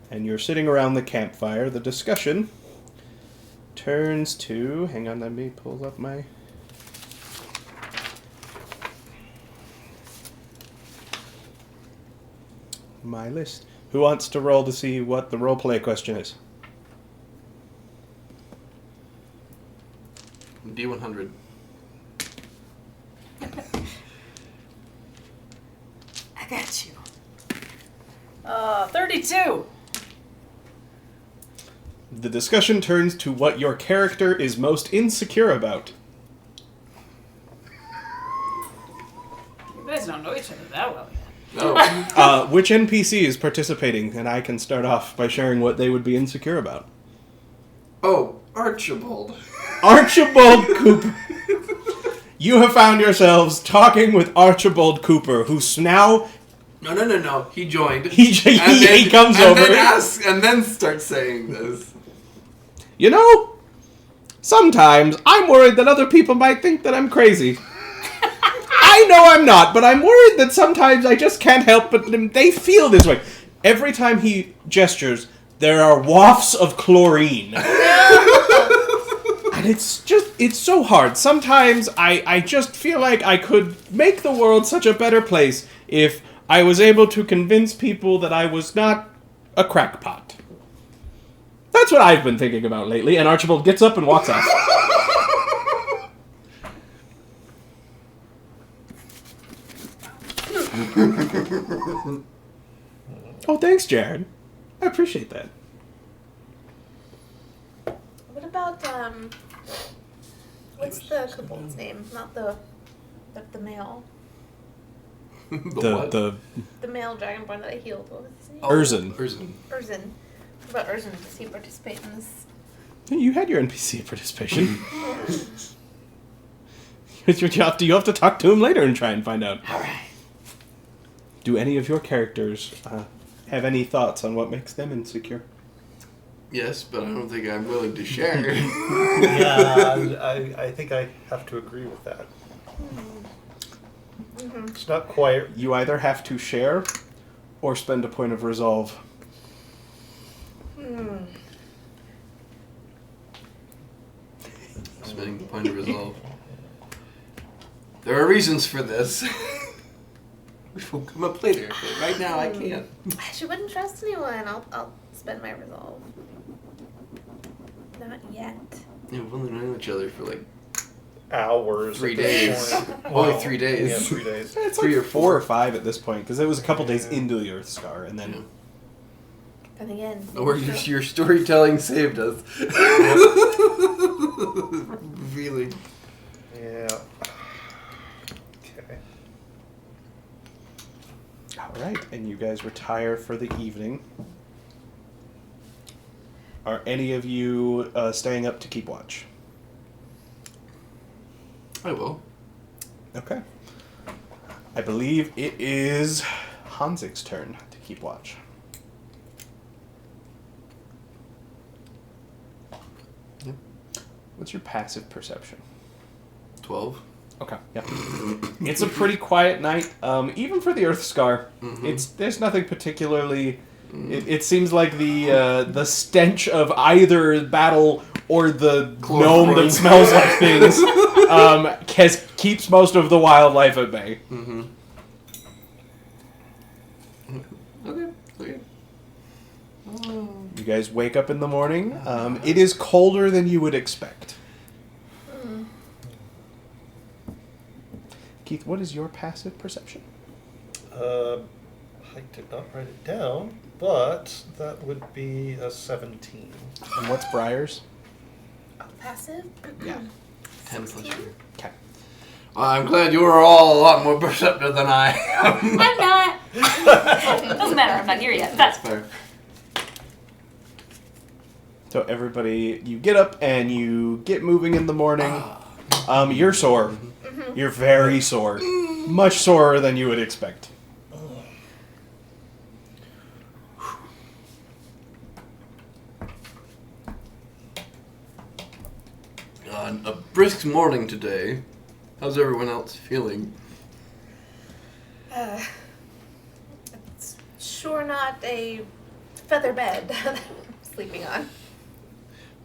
and you're sitting around the campfire, the discussion turns to... Hang on, let me pull up my... my list. Who wants to roll to see what the roleplay question is? D100. I got you. 32. The discussion turns to what your character is most insecure about. You guys don't know each other that well yet. No. Which NPC is participating? And I can start off by sharing what they would be insecure about. Oh, Archibald. Archibald Cooper. You have found yourselves talking with Archibald Cooper, who's now... No. He joined. He comes over. And then starts saying this. You know, sometimes I'm worried that other people might think that I'm crazy. I know I'm not, but I'm worried that sometimes I just can't help but they feel this way. Every time he gestures, there are wafts of chlorine. And it's so hard. Sometimes I just feel like I could make the world such a better place if I was able to convince people that I was not a crackpot. That's what I've been thinking about lately, and Archibald gets up and walks off. Oh, thanks, Jared. I appreciate that. What about what's the kobold's name? Not the male. The The male dragonborn that I healed. What was his name? Urzin. Urzin. What about Urzin? Does he participate in this? You had your NPC participation. It's your job. You have to talk to him later and try and find out. All right. Do any of your characters have any thoughts on what makes them insecure? Yes, but I don't think I'm willing to share. Yeah, I think I have to agree with that. Mm-hmm. It's not quite. You either have to share or spend a point of resolve. Spending the point of resolve. There are reasons for this. Which will come up later, but right now I can't. She wouldn't trust anyone. I'll spend my resolve. Not yet. Yeah, we've only known each other for like Hours. 3 at this days. point. Only 3 days. Yeah, 3 days. It's 3 like or 4 or 5 at this point, because it was a couple days into the Earth Scar, and then... And again. Or your storytelling saved us. Really. Yeah. Okay. Alright, and you guys retire for the evening. Are any of you staying up to keep watch? I will. Okay. I believe it is Hansig's turn to keep watch. Yep. What's your passive perception? 12. Okay. Yeah. It's a pretty quiet night, even for the Earth Scar. Mhm. There's nothing particularly. It seems like the stench of either battle or the gnome that smells like things keeps most of the wildlife at bay. Mm-hmm. Okay. You guys wake up in the morning. It is colder than you would expect. Keith, what is your passive perception? I did not write it down, but that would be a 17. And what's Briar's? Passive? Yeah. 10 plus 3. Okay. I'm glad you are all a lot more perceptive than I am. I'm not. Doesn't matter. I'm not here yet. That's Fair. So everybody, you get up and you get moving in the morning. You're sore. You're very sore. Much sorer than you would expect. A brisk morning today. How's everyone else feeling? It's sure not a feather bed that I'm sleeping on.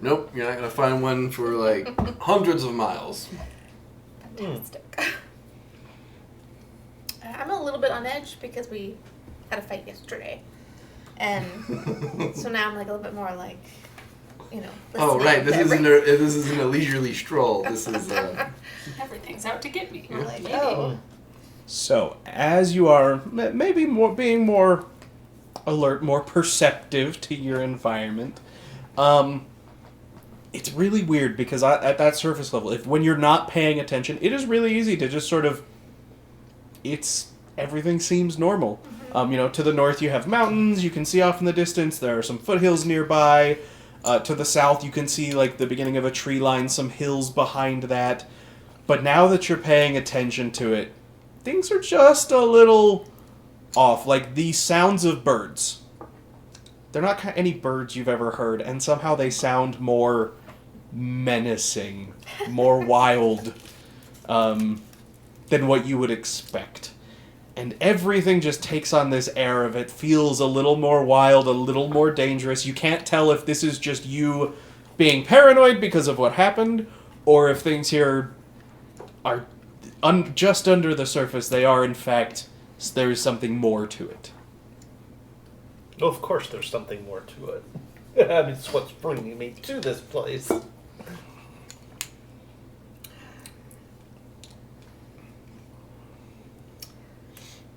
Nope, you're not gonna find one for like hundreds of miles. Fantastic. I'm a little bit on edge because we had a fight yesterday. And so now I'm like a little bit more like, you know. Oh right, this isn't a leisurely stroll. This is Everything's out to get me. Yeah. like, oh. So, as you are maybe being more alert, more perceptive to your environment, it's really weird because at that surface level, when you're not paying attention, it is really easy to just sort of, everything seems normal. To the north you have mountains, you can see off in the distance, there are some foothills nearby. To the south you can see like the beginning of a tree line, some hills behind that. But now that you're paying attention to it, things are just a little off. Like the sounds of birds. They're not any birds you've ever heard, and somehow they sound more menacing, more wild than what you would expect. And everything just takes on this air of it feels a little more wild, a little more dangerous. You can't tell if this is just you being paranoid because of what happened, or if things here are just under the surface. They are, in fact, there is something more to it. Oh, of course there's something more to it. It's what's bringing me to this place.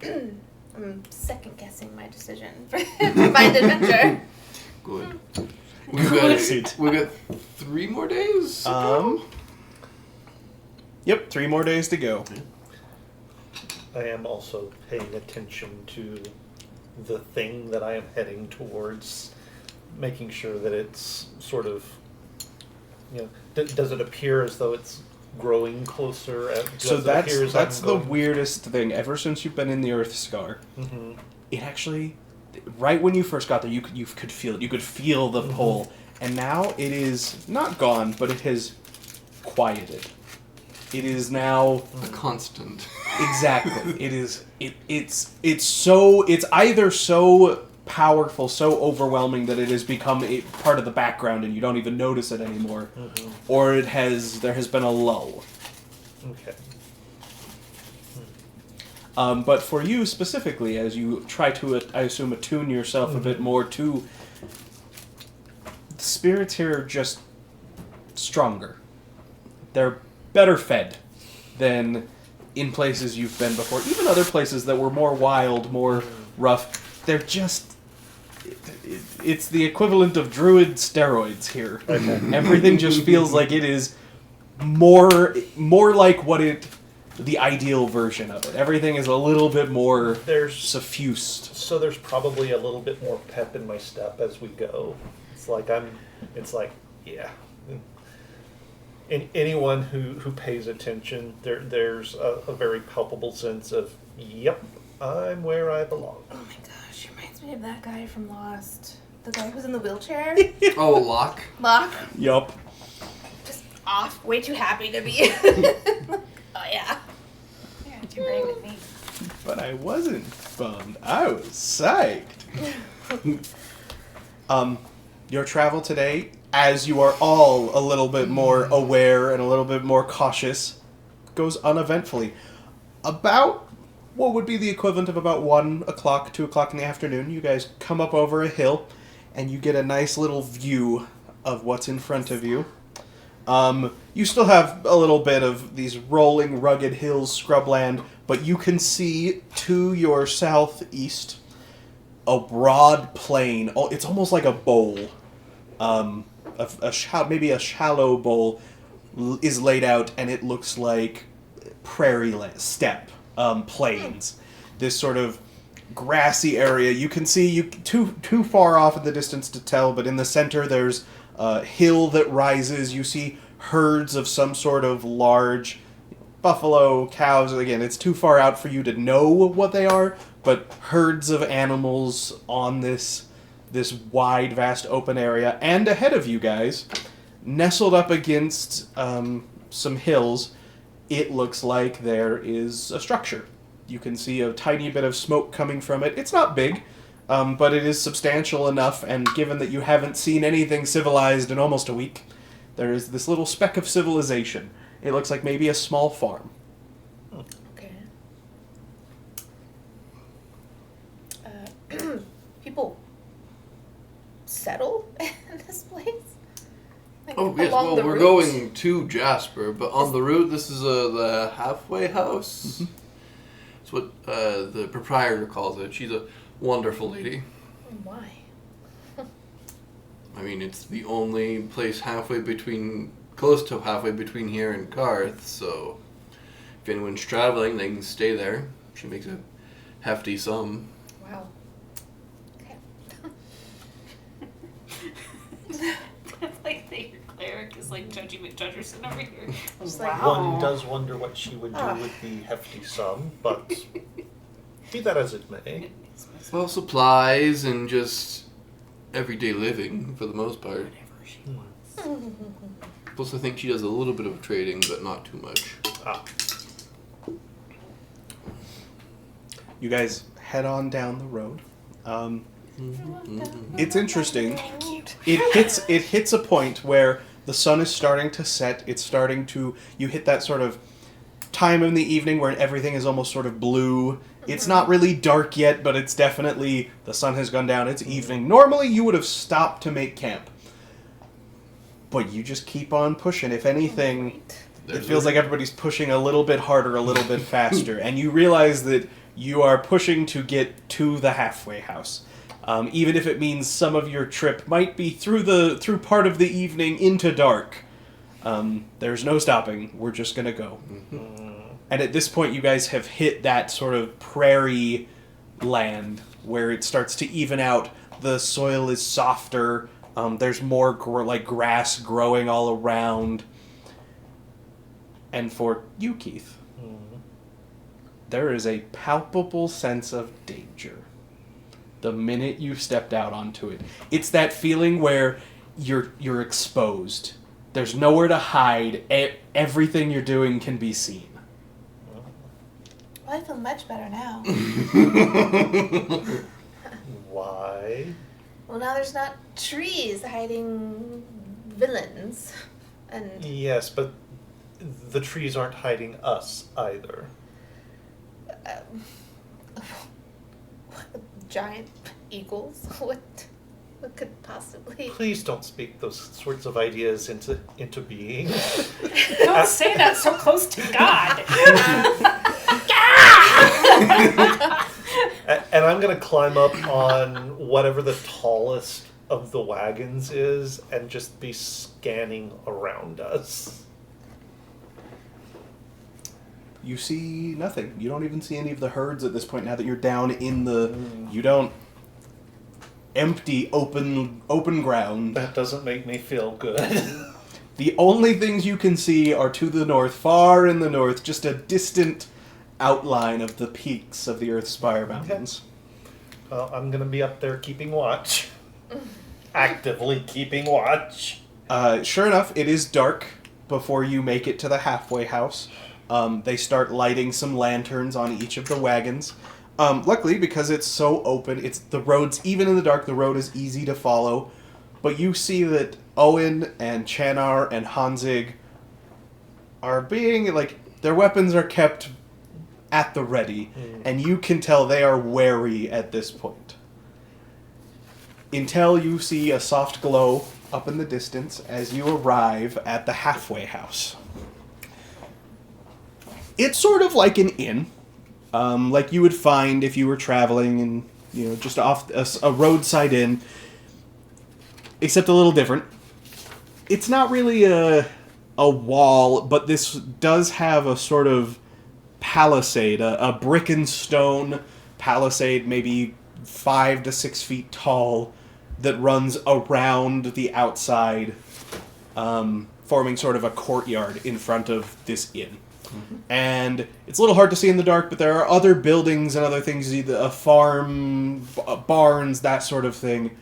I'm second guessing my decision for Find Adventure. good. We got 3 more days. Yep, 3 more days to go. I am also paying attention to the thing that I am heading towards, making sure that it's sort of, does it appear as though it's growing closer? So that's the weirdest thing. Ever since you've been in the Earth Scar, it actually, right when you first got there, you could feel it. You could feel the pull, and now it is not gone, but it has quieted. It is now a constant. Exactly. It is. It's either so powerful, so overwhelming that it has become a part of the background and you don't even notice it anymore, or there has been a lull. Okay. But for you specifically, as you try to, I assume, attune yourself a bit more to the spirits here, are just stronger. They're better fed than in places you've been before. Even other places that were more wild, more rough. They're just... It's the equivalent of druid steroids here. Okay. Everything just feels like it is more like the ideal version of it. Everything is a little bit more suffused. So there's probably a little bit more pep in my step as we go. Anyone who pays attention, there's a very palpable sense of, yep, I'm where I belong. Oh my gosh, reminds me of that guy from Lost. The guy who's in the wheelchair. Oh, Locke? Locke? Yup. Just off, way too happy to be. Oh yeah. Yeah, too brave with me. But I wasn't bummed. I was psyched. Your travel today, as you are all a little bit more aware and a little bit more cautious, goes uneventfully. About what would be the equivalent of about 1 o'clock, 2 o'clock in the afternoon, you guys come up over a hill, and you get a nice little view of what's in front of you. You still have a little bit of these rolling, rugged hills, scrubland, but you can see to your southeast a broad plain. It's almost like a bowl. Maybe a shallow bowl is laid out, and it looks like prairie steppe plains. This sort of grassy area. You can see too far off in the distance to tell, but in the center there's a hill that rises. You see herds of some sort of large buffalo, cows. Again, it's too far out for you to know what they are, but herds of animals on this wide, vast open area. And ahead of you guys, nestled up against some hills, it looks like there is a structure. You can see a tiny bit of smoke coming from it. It's not big, but it is substantial enough, and given that you haven't seen anything civilized in almost a week, there is this little speck of civilization. It looks like maybe a small farm. Okay. People settle in this place? Like, Oh yes, along well the we're route? going to Jasper, but on the route this is the halfway house. It's what the proprietor calls it. She's a wonderful lady. Why? I mean, it's the only place close to halfway between here and Karth, so if anyone's traveling, they can stay there. She makes a hefty sum. Wow. Okay. It's like that your cleric is like Judgy McJudgerson over here. Just like, One does wonder what she would do with the hefty sum, but be that as it may. Well, supplies and just everyday living for the most part. Plus, I think she does a little bit of trading, but not too much. Ah, You guys head on down the road. It's interesting. It hits a point where the sun is starting to set. You hit that sort of time in the evening where everything is almost sort of blue. It's not really dark yet, but it's definitely, the sun has gone down. It's evening. Normally you would have stopped to make camp. But you just keep on pushing. If anything, it feels like everybody's pushing a little bit harder, a little bit faster. And you realize that you are pushing to get to the halfway house. Even if it means some of your trip might be through part of the evening into dark. There's no stopping. We're just going to go. And at this point, you guys have hit that sort of prairie land where it starts to even out. The soil is softer. There's more grass growing all around. And for you, Keith, there is a palpable sense of danger the minute you stepped out onto it. It's that feeling where you're exposed. There's nowhere to hide. Everything you're doing can be seen. Well, I feel much better now. why? Well, now there's not trees hiding villains. And Yes, but the trees aren't hiding us either. giant eagles. What could possibly? Please don't speak those sorts of ideas into being. Don't say that so close to God. And I'm going to climb up on whatever the tallest of the wagons is and just be scanning around us. You see nothing. You don't even see any of the herds at this point now that you're down in the... You don't... Empty, open ground. That doesn't make me feel good. The only things you can see are to the north, far in the north, just a distant outline of the peaks of the Earthspire Mountains. Well, I'm going to be up there keeping watch. Actively keeping watch. Sure enough, it is dark before you make it to the halfway house. They start lighting some lanterns on each of the wagons. Luckily, because it's so open, the road's, even in the dark, the road is easy to follow. But you see that Owen and Chanar and Hanzig are being, their weapons are kept at the ready. And you can tell they are wary at this point. Until you see a soft glow up in the distance as you arrive at the halfway house. It's sort of like an inn. Like you would find if you were traveling and, just off a roadside inn, except a little different. It's not really a wall, but this does have a sort of palisade, a brick and stone palisade, maybe 5 to 6 feet tall, that runs around the outside, forming sort of a courtyard in front of this inn. And it's a little hard to see in the dark, but there are other buildings and other things, a farm, barns, that sort of thing.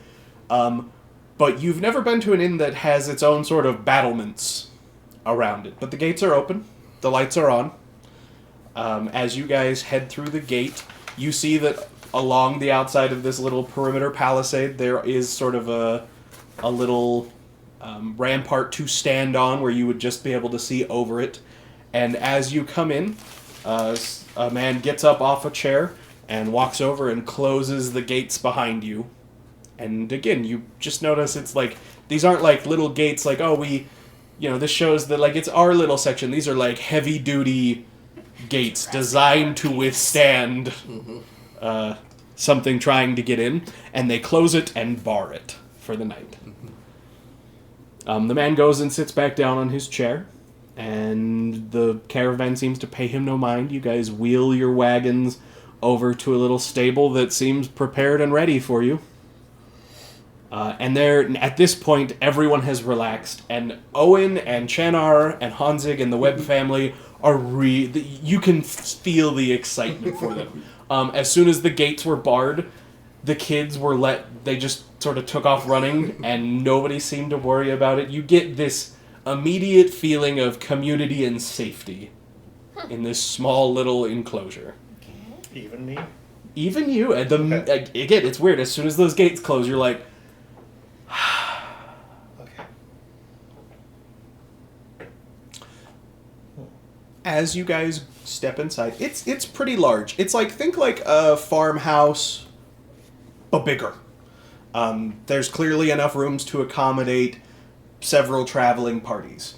But you've never been to an inn that has its own sort of battlements around it. But the gates are open, the lights are on. As you guys head through the gate, you see that along the outside of this little perimeter palisade, there is sort of a little rampart to stand on where you would just be able to see over it. And as you come in, a man gets up off a chair and walks over and closes the gates behind you. And again, you just notice it's like, these aren't like little gates like, oh, this shows that like it's our little section. These are like heavy duty gates designed to withstand something trying to get in. And they close it and bar it for the night. The man goes and sits back down on his chair. And the caravan seems to pay him no mind. You guys wheel your wagons over to a little stable that seems prepared and ready for you. And there, at this point, everyone has relaxed, and Owen and Chanar and Hanzig and the Webb family are you can feel the excitement for them. As soon as the gates were barred, the kids were they just sort of took off running, and nobody seemed to worry about it. You get this immediate feeling of community and safety in this small little enclosure. Even me? Even you. Again, it's weird. As soon as those gates close, you're like, Okay. as you guys step inside, it's pretty large. It's like, think like a farmhouse, but bigger. There's clearly enough rooms to accommodate several traveling parties.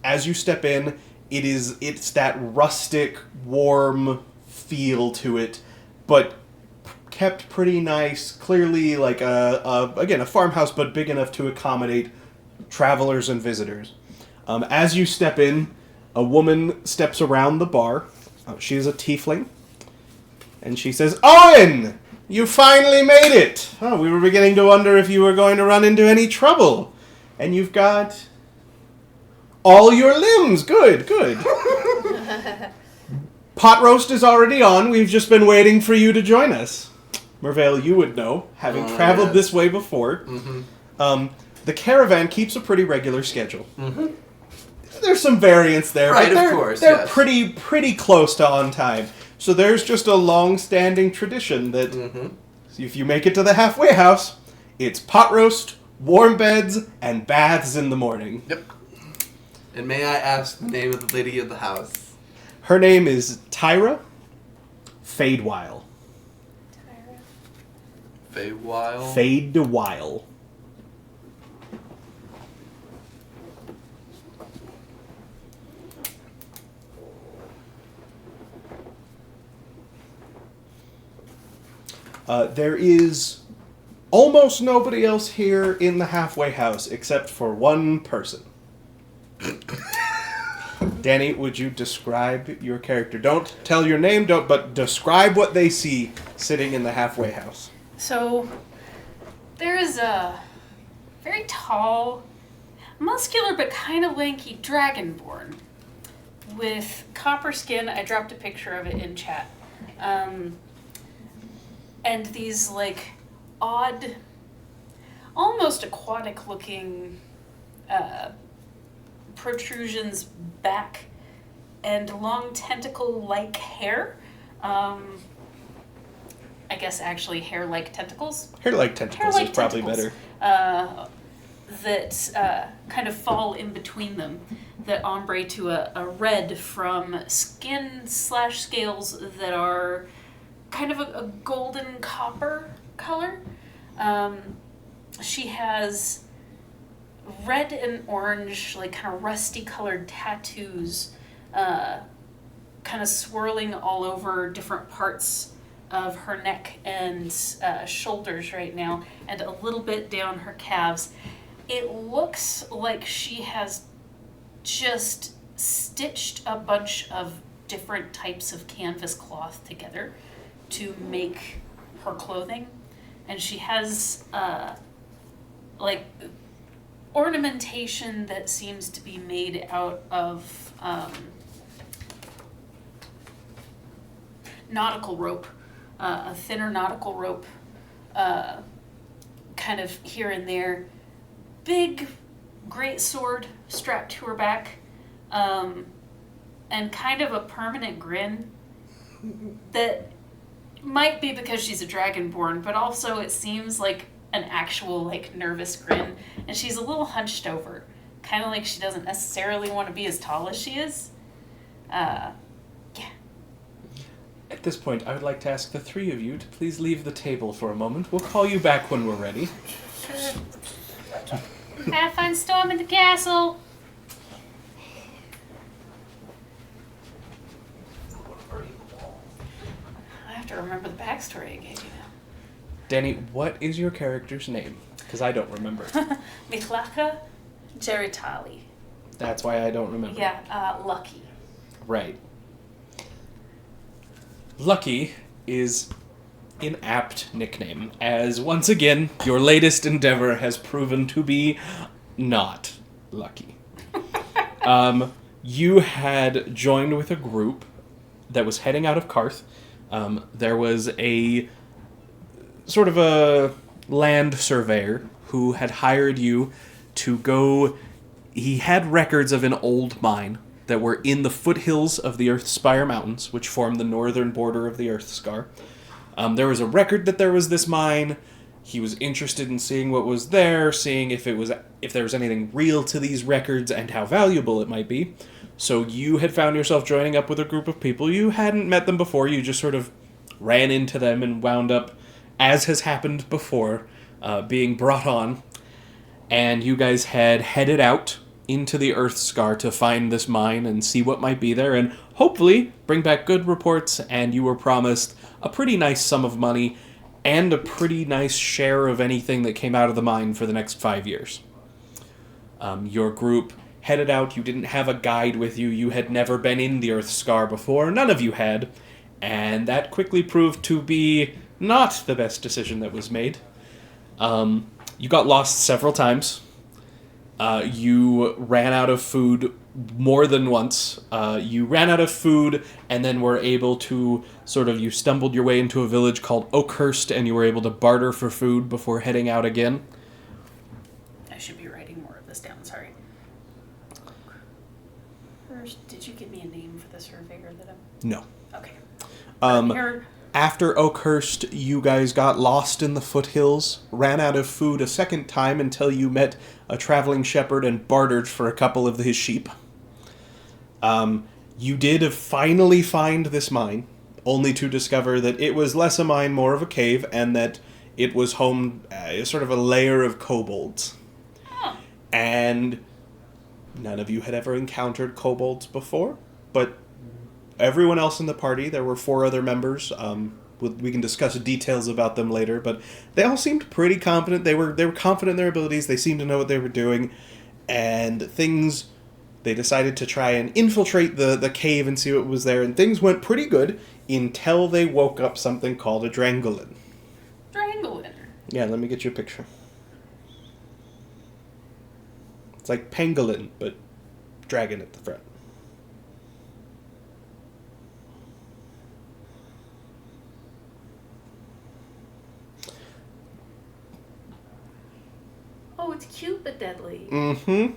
As you step in, it's that rustic, warm feel to it, but kept pretty nice. Clearly like a farmhouse, but big enough to accommodate travelers and visitors. As you step in, a woman steps around the bar. She is a tiefling. And she says, "Owen! You finally made it! Oh, we were beginning to wonder if you were going to run into any trouble. And you've got all your limbs. Good. Pot roast is already on. We've just been waiting for you to join us." Mervale, you would know, having traveled this way before. Mm-hmm. The caravan keeps a pretty regular schedule. Mm-hmm. There's some variance there, right, but of course, they're yes. pretty close to on time. So there's just a long-standing tradition that if you make it to the halfway house, it's pot roast, warm beds, and baths in the morning. Yep. And may I ask the name of the lady of the house? Her name is Tyra Fadewile. Fadewile? Fadewile. There is almost nobody else here in the halfway house except for one person. Danny, would you describe your character? Don't tell your name, but describe what they see sitting in the halfway house. So, there is a very tall, muscular but kind of lanky dragonborn with copper skin. I dropped a picture of it in chat. And these, like, odd, almost aquatic-looking protrusions back and long tentacle-like hair. I guess actually hair-like tentacles. Hair-like tentacles Hair-like is probably tentacles, better. That kind of fall in between them, that ombre to a red from skin/scales that are kind of a golden copper color. She has red and orange, like kind of rusty colored tattoos, kind of swirling all over different parts of her neck and shoulders right now, and a little bit down her calves. It looks like she has just stitched a bunch of different types of canvas cloth together to make her clothing, and she has like ornamentation that seems to be made out of nautical rope, a thinner nautical rope, kind of here and there. Big great sword strapped to her back, and kind of a permanent grin that might be because she's a dragonborn, but also it seems like an actual like nervous grin, and she's a little hunched over, kind of like she doesn't necessarily want to be as tall as she is. Yeah. At this point, I would like to ask the three of you to please leave the table for a moment. We'll call you back when we're ready. Have fun storming the castle. I have to remember the backstory I gave you now. Danny, what is your character's name? Because I don't remember. Mithlaka Geritali. That's why I don't remember. Yeah, Lucky. Right. Lucky is an apt nickname, as once again, your latest endeavor has proven to be not lucky. You had joined with a group that was heading out of Karth. There was a sort of a land surveyor who had hired you to go. He had records of an old mine that were in the foothills of the Earthspire Mountains, which form the northern border of the Earthscar. There was a record that there was this mine. He was interested in seeing what was there, seeing if there was anything real to these records and how valuable it might be. So you had found yourself joining up with a group of people. You hadn't met them before. You just sort of ran into them and wound up, as has happened before, being brought on. And you guys had headed out into the Earthscar to find this mine and see what might be there, and hopefully bring back good reports, and you were promised a pretty nice sum of money and a pretty nice share of anything that came out of the mine for the next 5 years. Your group headed out. You didn't have a guide with you. You had never been in the Earthscar before. None of you had, and that quickly proved to be not the best decision that was made. You got lost several times. You ran out of food more than once. You ran out of food and then were able to you stumbled your way into a village called Oakhurst, and you were able to barter for food before heading out again. I should be writing more of this down, sorry. First, did you give me a name for the surveyor that I'm... No. Okay. Here... After Oakhurst, you guys got lost in the foothills, ran out of food a second time until you met a traveling shepherd and bartered for a couple of his sheep. You did finally find this mine, only to discover that it was less a mine, more of a cave, and that it was home, sort of a lair of kobolds. Oh. And none of you had ever encountered kobolds before, but everyone else in the party, there were 4 other members. We can discuss details about them later, but they all seemed pretty competent. They were confident in their abilities. They seemed to know what they were doing, and they decided to try and infiltrate the cave and see what was there, and things went pretty good until they woke up something called a Drangolin. Drangolin? Yeah, let me get you a picture. It's like pangolin, but dragon at the front. Oh, it's cute but deadly. Mm-hmm.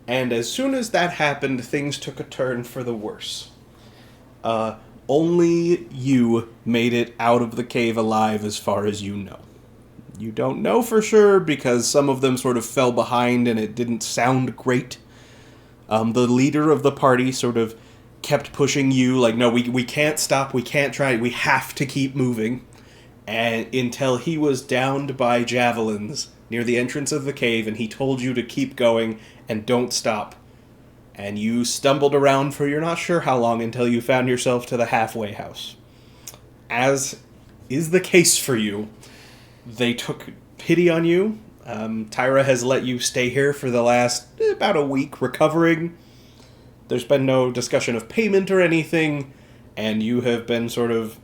And as soon as that happened, things took a turn for the worse. Only you made it out of the cave alive as far as you know. You don't know for sure because some of them sort of fell behind and it didn't sound great. The leader of the party sort of kept pushing you, like, no, we can't stop, we can't try, we have to keep moving. And until he was downed by javelins near the entrance of the cave, and he told you to keep going and don't stop. And you stumbled around for you're not sure how long until you found yourself to the halfway house. As is the case for you, they took pity on you. Tyra has let you stay here for the last about a week recovering. There's been no discussion of payment or anything, and you have been sort of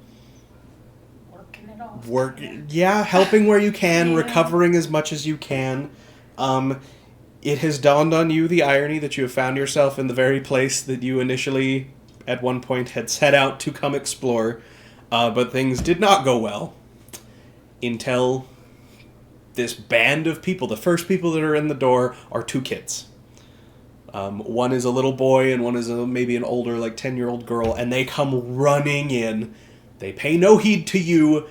helping where you can, recovering as much as you can. It has dawned on you the irony that you have found yourself in the very place that you initially, at one point, had set out to come explore, but things did not go well until this band of people, the first people that are in the door, are 2 kids. One is a little boy and one is maybe an older, like 10-year-old girl, and they come running in. They pay no heed to you.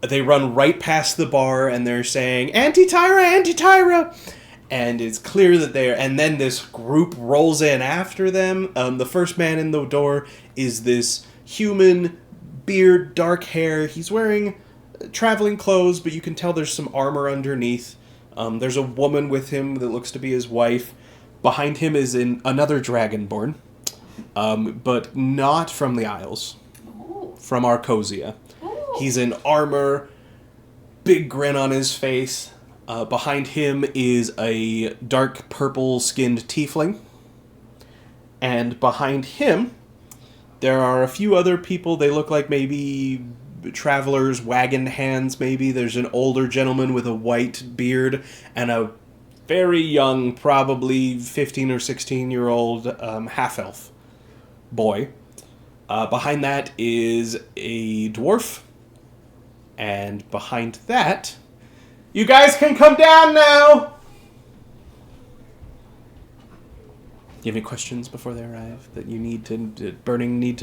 They run right past the bar and they're saying, "Auntie Tyra, Auntie Tyra!" And it's clear that they're... And then this group rolls in after them. The first man in the door is this human, beard, dark hair. He's wearing traveling clothes, but you can tell there's some armor underneath. There's a woman with him that looks to be his wife. Behind him is another Dragonborn, but not from the Isles. Ooh. From Arcosia. Ooh. He's in armor, big grin on his face. Behind him is a dark purple-skinned tiefling. And behind him, there are a few other people. They look like maybe travelers, wagon hands maybe. There's an older gentleman with a white beard and a very young, probably 15 or 16-year-old half-elf boy. Behind that is a dwarf. And behind that... You guys can come down now! You have any questions before they arrive that you need to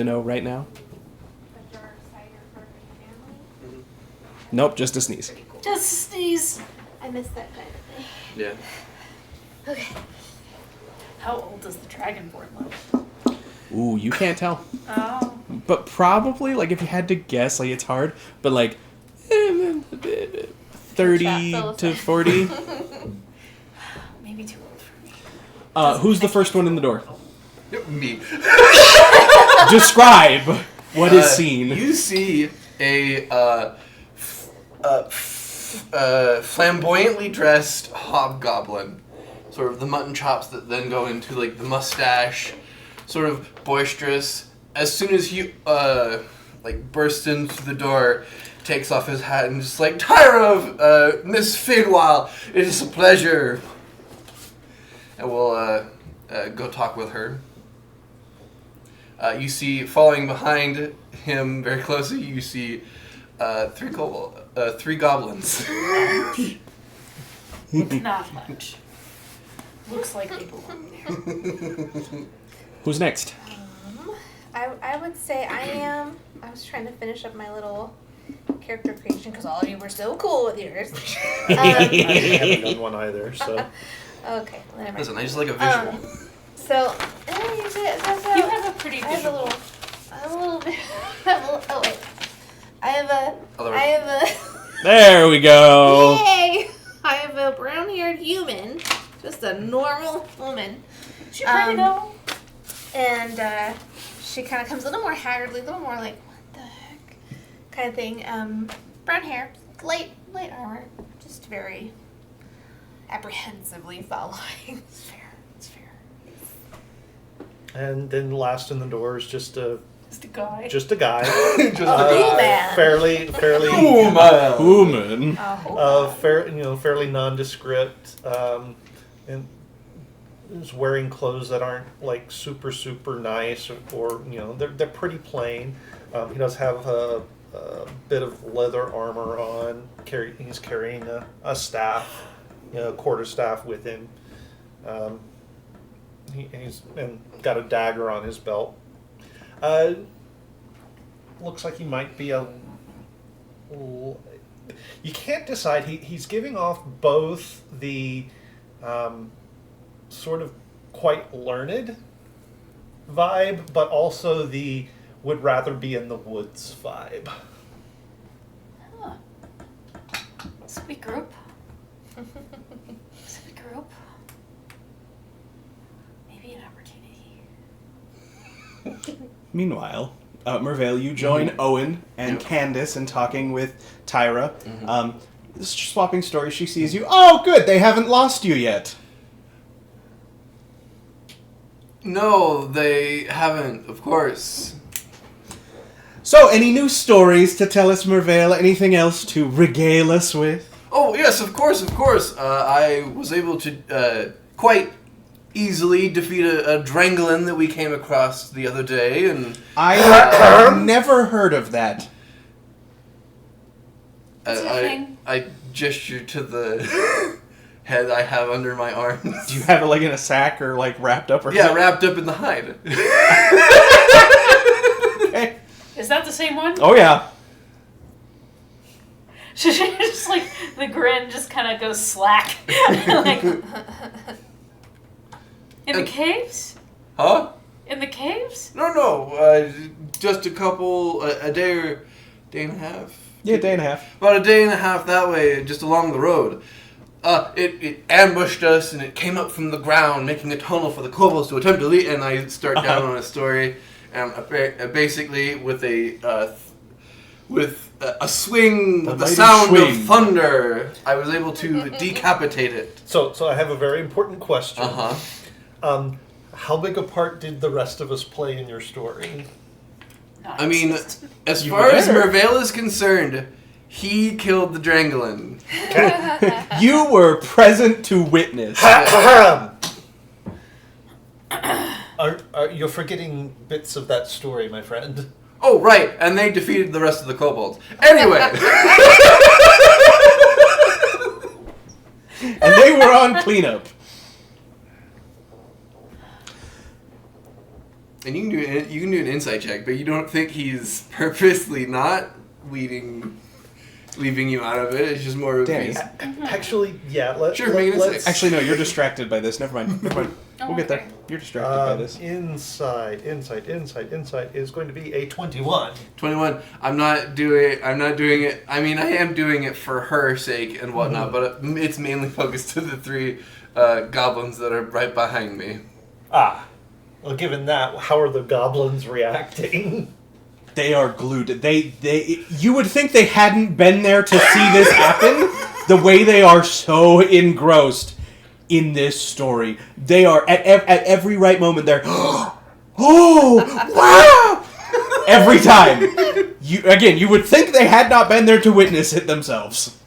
know right now? Nope, just a sneeze. Just sneeze. I missed that kind of thing. Yeah. Okay. How old does the Dragonborn look? Ooh, you can't tell. Oh. But probably, like, if you had to guess, like, it's hard, but, like, 30 to 40. Maybe too old for me. Who's the first one in the door? Me. Describe what is seen. You see a flamboyantly dressed hobgoblin. Sort of the mutton chops that then go into, like, the mustache. Sort of boisterous. As soon as he, bursts into the door, takes off his hat and just like, "Tyra, Miss Fidwell, it is a pleasure." And we'll go talk with her. You see, following behind him very closely, you see three goblins. Not much. Looks like they belong there. Who's next? I would say I was trying to finish up my little character creation because all of you were so cool with yours. I haven't done one either, so. Okay, whatever. Listen, I just like a visual. So, You have a pretty I have visual. a little bit. Oh wait, I have a. There we go. Yay! I have a brown-haired human, just a normal woman. She pretty know. And she kind of comes a little more haggardly, a little more like, what the heck, kind of thing. Brown hair, light armor, just very apprehensively following. It's fair. And then last in the door is just a guy. guy. Just man. Fairly Human. fairly nondescript, and is wearing clothes that aren't like super nice, or they're pretty plain. He does have a bit of leather armor on. He's carrying a staff, a quarterstaff with him. He's got a dagger on his belt. Looks like he might be you can't decide. He's giving off both the sort of quite learned vibe, but also the would rather be in the woods vibe. Huh. Sweet group. Maybe an opportunity. Meanwhile, Mervale, you join Owen and Candace in talking with Tyra. Swapping stories, she sees you. Oh, good, they haven't lost you yet. No, they haven't, of course. So, any new stories to tell us, Mervale? Anything else to regale us with? Oh, yes, of course. I was able to quite easily defeat a Dranglin that we came across the other day, and I never heard of that. What's your thing? I gestured to the head I have under my arms. Do you have it like in a sack or like wrapped up or Yeah, something? wrapped up in the hide. Okay. Is that the same one? Oh yeah. Just like the grin just kind of goes slack. Like, in the caves? Huh? In the caves? No. Just a couple, a day or day and a half. Yeah, day and a half. About a day and a half that way, just along the road. It ambushed us and it came up from the ground, making a tunnel for the kobolds to attempt to leave. And I start down on a story, and basically with a swing, with the mighty sound swing. of thunder, I was able to decapitate it. So I have a very important question. Uh-huh. How big a part did the rest of us play in your story? Not I mean, existent. as You far were as there. Mervale is concerned, he killed the Drangolin. You were present to witness. You're forgetting bits of that story, my friend. Oh, right, and they defeated the rest of the kobolds. Anyway. And they were on cleanup. And you can do an insight check, but you don't think he's purposely not leaving you out of it. It's just more of Danny. he's- Actually, yeah. Sure, make it a let's. six. Actually, no, you're distracted by this. Never mind. We'll get there. okay. You're distracted by this. Insight is going to be a 21. 21. I'm not doing it. I mean, I am doing it for her sake and whatnot, but it's mainly focused to the three goblins that are right behind me. Well, given that, how are the goblins reacting? They are glued. You would think they hadn't been there to see this happen. The way they are so engrossed in this story, they are at every right moment. They're, oh wow! Every time. You would think they had not been there to witness it themselves.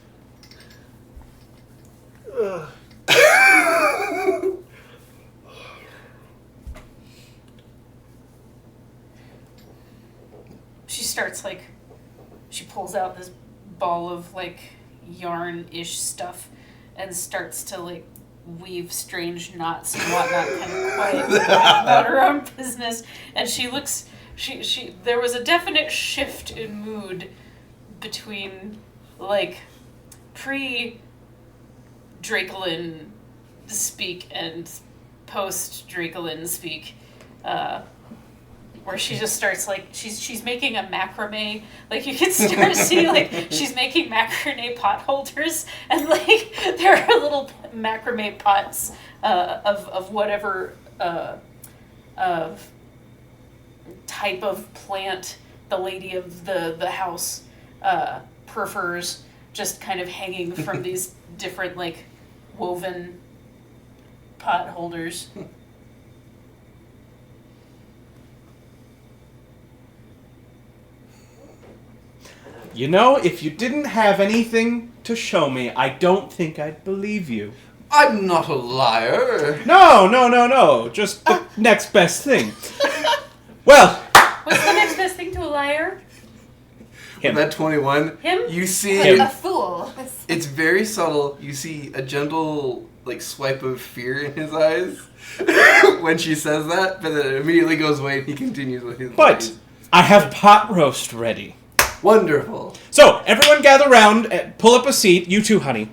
She starts like, she pulls out this ball of like yarn-ish stuff and starts to like weave strange knots and whatnot, kind of quiet about her own business. And she looks, there was a definite shift in mood between like pre-Dracolin speak and post-Dracolin speak. Where she just starts like she's making a macrame, like you can start to see like she's making macrame pot holders, and like there are little macrame pots of whatever of type of plant the lady of the house prefers, just kind of hanging from these different like woven pot holders. You know, if you didn't have anything to show me, I don't think I'd believe you. I'm not a liar. No. Just the next best thing. Well, What's the next best thing to a liar? him. That 21. Him? You see, Him. A fool. it's very subtle. You see a gentle like swipe of fear in his eyes when she says that, but then it immediately goes away and he continues with his. But I have pot roast ready. Wonderful. So, everyone gather round, pull up a seat. You too, honey.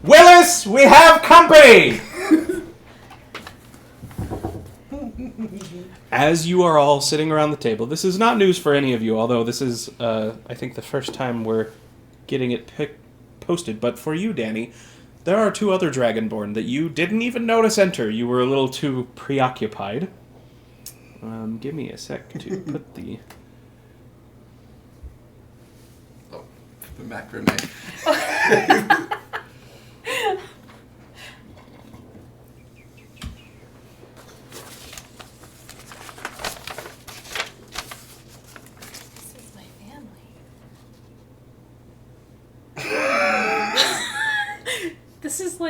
Willis, we have company! As you are all sitting around the table, this is not news for any of you, although this is, I think, the first time we're getting it posted. But for you, Danny, there are two other Dragonborn that you didn't even notice enter. You were a little too preoccupied. Give me a sec to put the... The macrame. This is my family. This is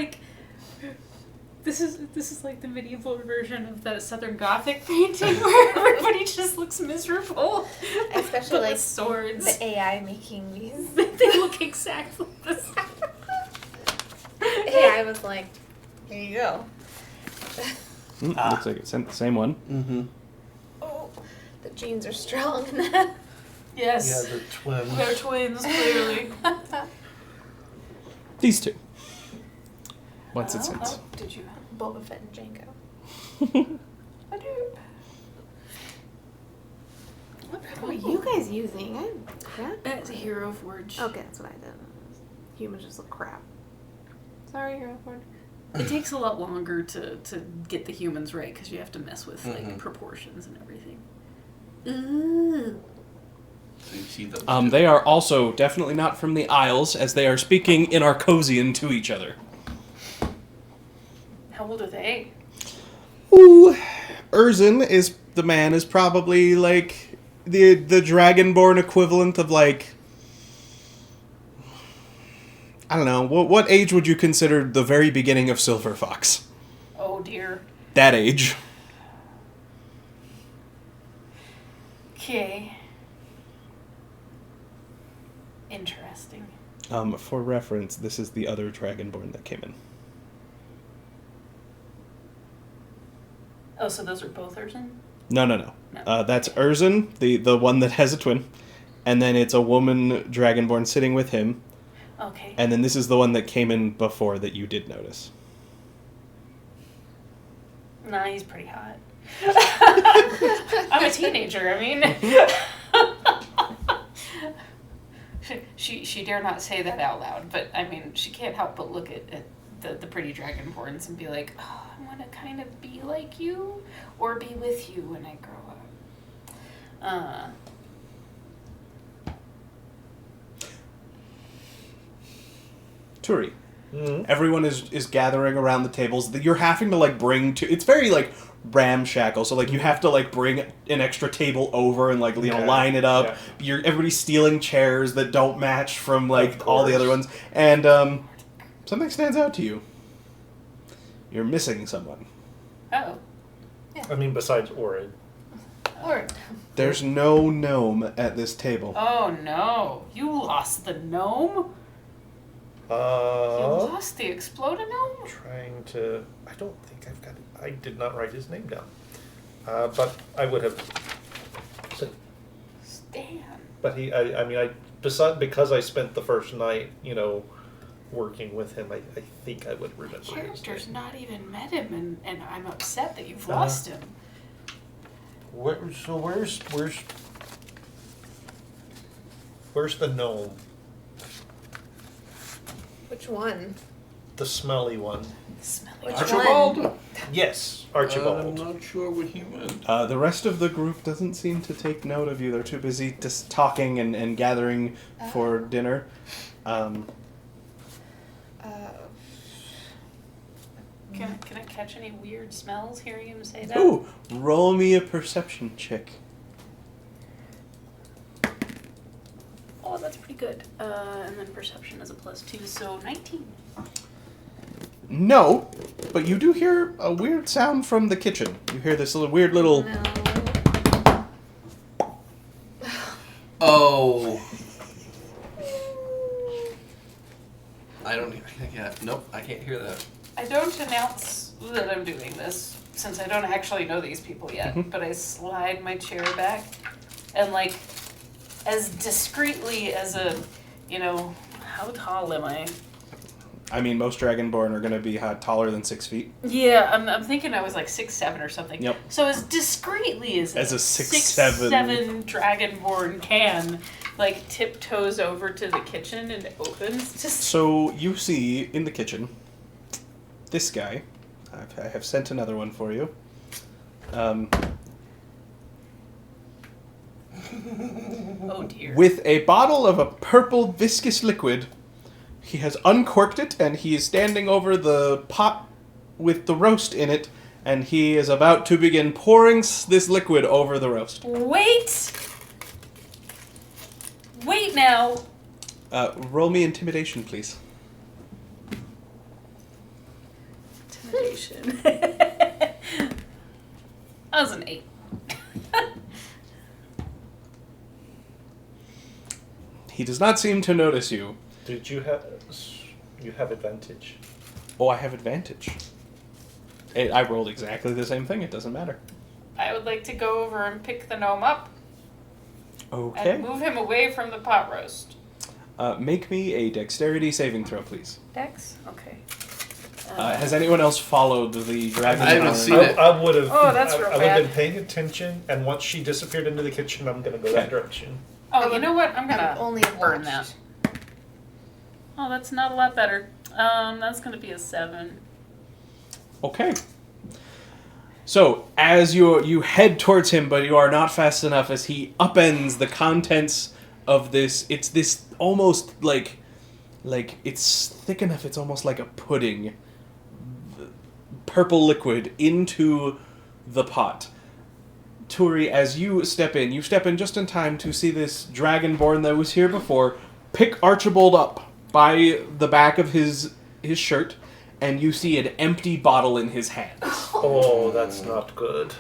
like the medieval version of that Southern Gothic painting where everybody just looks miserable. Especially but like with swords. the AI making these. They look exactly the same. Yeah, I was like, here you go. Looks like it's sent the same one. Mm-hmm. Oh, the genes are strong. Yes. Yeah, the twins. They're twins, clearly. These two. Once it's sent. Oh, did you? Boba Fett and Django. I do. What are you guys using? I'm crap. It's a Hero Forge. Okay, that's what I did. Humans just look crap. Sorry, Hero Forge. It takes a lot longer to get the humans right because you have to mess with like proportions and everything. Ooh. So you see those. They are also definitely not from the Isles, as they are speaking in Arcosian to each other. How old are they? Ooh, Urzin is the man is probably like the Dragonborn equivalent of like, I don't know, what age would you consider the very beginning of Silver Fox? Oh dear. That age. Okay. Interesting. For reference, this is the other Dragonborn that came in. Oh, so those are both Urson? No. No. That's Urzin, the one that has a twin, and then it's a woman Dragonborn sitting with him, Okay. and then this is the one that came in before that you did notice. Nah, he's pretty hot. I'm a teenager, I mean. She dare not say that out loud, but I mean, she can't help but look at the pretty Dragonborns and be like, oh, I want to kind of be like you or be with you when I grow up. Turi. Everyone is gathering around the tables. You're having to like bring to. It's very like ramshackle. So like you have to like bring an extra table over and like line it up. Yeah. Everybody's stealing chairs that don't match from like all the other ones. And something stands out to you. You're missing someone. Oh. I mean, besides Orid. Or There's no gnome at this table. Oh no. You lost the gnome? You lost the exploded gnome? Trying to. I don't think I've got it. I did not write his name down. But I would have. Stan. But I mean, because I spent the first night, working with him, I think I would remember his Character's name. not even met him, and I'm upset that you've lost him. Where's the gnome? which one? The smelly one. Smelly. Which Archibald? one? Yes, I'm Archibald. not sure what he meant. The rest of the group doesn't seem to take note of you. They're too busy just talking and gathering for dinner. Can I catch any weird smells hearing him say that? Ooh, roll me a perception check. Oh, that's pretty good. And then perception is a +2, so 19. No, but you do hear a weird sound from the kitchen. You hear this weird little... No. Oh. I don't. Yeah. Nope. I can't hear that. I don't announce that I'm doing this, since I don't actually know these people yet, but I slide my chair back, and like, as discreetly as how tall am I? I mean, most Dragonborn are going to be taller than 6 feet. Yeah, I'm thinking I was like 6'7" or something. Yep. So as discreetly as As a 6'7" Dragonborn can, like tiptoes over to the kitchen and opens. Just So you see in the kitchen, this guy. I have sent another one for you. oh dear. With a bottle of a purple viscous liquid. He has uncorked it, and he is standing over the pot with the roast in it, and he is about to begin pouring this liquid over the roast. Wait now. Roll me intimidation, please. Intimidation. That was an 8. He does not seem to notice you. Did you have advantage? Oh, I have advantage. I rolled exactly the same thing. It doesn't matter. I would like to go over and pick the gnome up Okay. and move him away from the pot roast. Make me a dexterity saving throw, please. Dex? Okay. Has anyone else followed the dragon? I haven't Island? seen it. I would have. Oh, that's real I would have bad. been paying attention, and once she disappeared into the kitchen, I'm gonna go that Okay. direction. Oh, you know what? I'm I've gonna only burn watched. that. Oh, that's not a lot better. That's gonna be a 7. Okay. So, as you head towards him, but you are not fast enough as he upends the contents of this. It's this almost like it's thick enough. It's almost like a pudding. Purple liquid into the pot. Turi, as you step in just in time to see this dragonborn that was here before pick Archibald up by the back of his shirt, and you see an empty bottle in his hands. Oh, that's not good.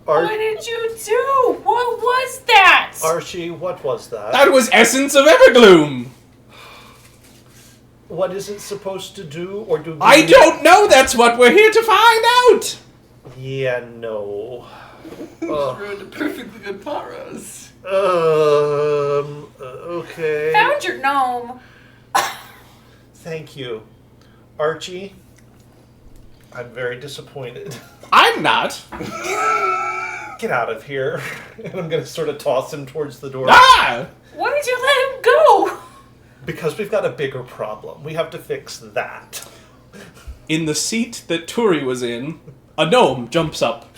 What did you do? What was that? Archie, what was that? That was essence of Evergloom! What is it supposed to do, or do we... I don't know, that's what we're here to find out! Yeah, no. Ruined a perfectly good pot roast. Okay. Found your gnome. Thank you. Archie, I'm very disappointed. I'm not. Get out of here. And I'm going to sort of toss him towards the door. Ah! Why did you let him go? Because we've got a bigger problem. We have to fix that. In the seat that Turi was in, a gnome jumps up,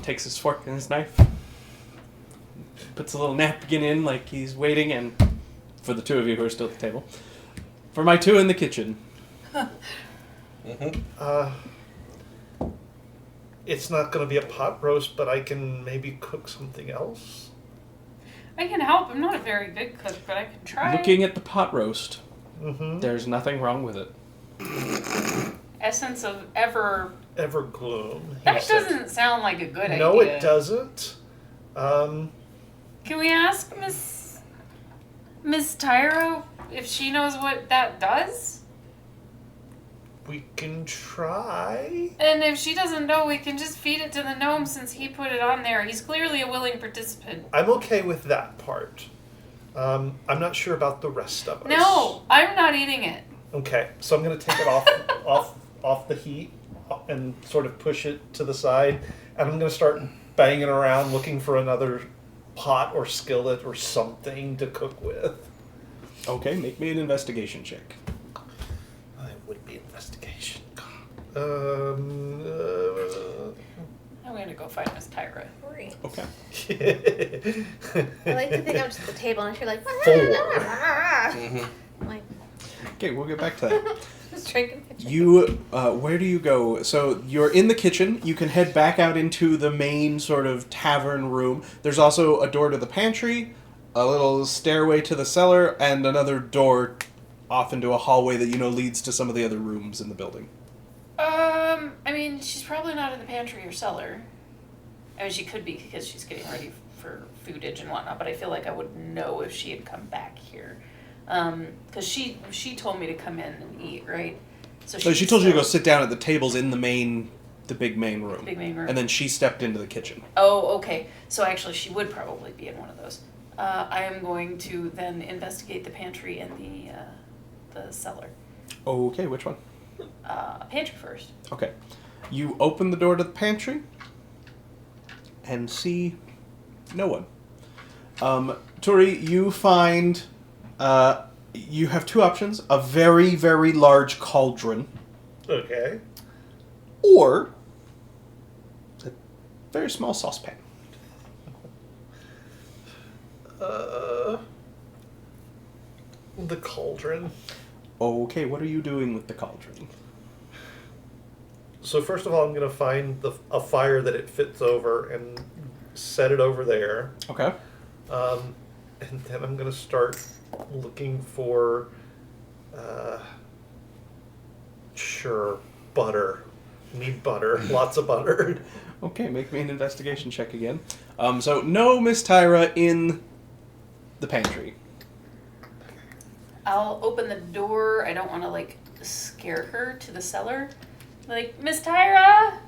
takes his fork and his knife, puts a little napkin in like he's waiting, and for the two of you who are still at the table, for my two in the kitchen. It's not going to be a pot roast, but I can maybe cook something else. I can help. I'm not a very good cook, but I can try. Looking at the pot roast, Mm-hmm. there's nothing wrong with it. Essence of ever. Evergloom. he That said. doesn't sound like a good idea. No, it doesn't. Can we ask Miss Tyro if she knows what that does? We can try. And if she doesn't know, we can just feed it to the gnome since he put it on there. He's clearly a willing participant. I'm okay with that part. I'm not sure about the rest of us. No, I'm not eating it. Okay, so I'm going to take it off the heat and sort of push it to the side, and I'm going to start banging around looking for another pot or skillet or something to cook with. Okay, make me an investigation check. I would be investigation. I'm gonna go find Miss Tyra. Great. Okay. I like to think I'm just at the table and you're like, 4. I'm like, Okay, we'll get back to that. just drinking. You, where do you go? So you're in the kitchen. You can head back out into the main sort of tavern room. There's also a door to the pantry, a little stairway to the cellar, and another door off into a hallway that you know leads to some of the other rooms in the building. I mean, she's probably not in the pantry or cellar. I mean, she could be because she's getting ready for foodage and whatnot, but I feel like I would know if she had come back here. Because she told me to come in and eat, right? So she told you to go sit down at the tables in the big main room. Big main room. And then she stepped into the kitchen. Oh, okay. So actually, she would probably be in one of those. I am going to then investigate the pantry and the cellar. Okay, which one? Pantry first. Okay. You open the door to the pantry and see no one. Turi, you find you have two options: a very, very large cauldron, Okay. or a very small saucepan. The cauldron. Okay, what are you doing with the cauldron? So first of all, I'm going to find a fire that it fits over and set it over there. Okay. And then I'm going to start looking for, butter. Need butter. Lots of butter. Okay, make me an investigation check again. So no Miss Tyra in the pantry. I'll open the door. I don't want to like scare her to the cellar. Like, Miss Tyra.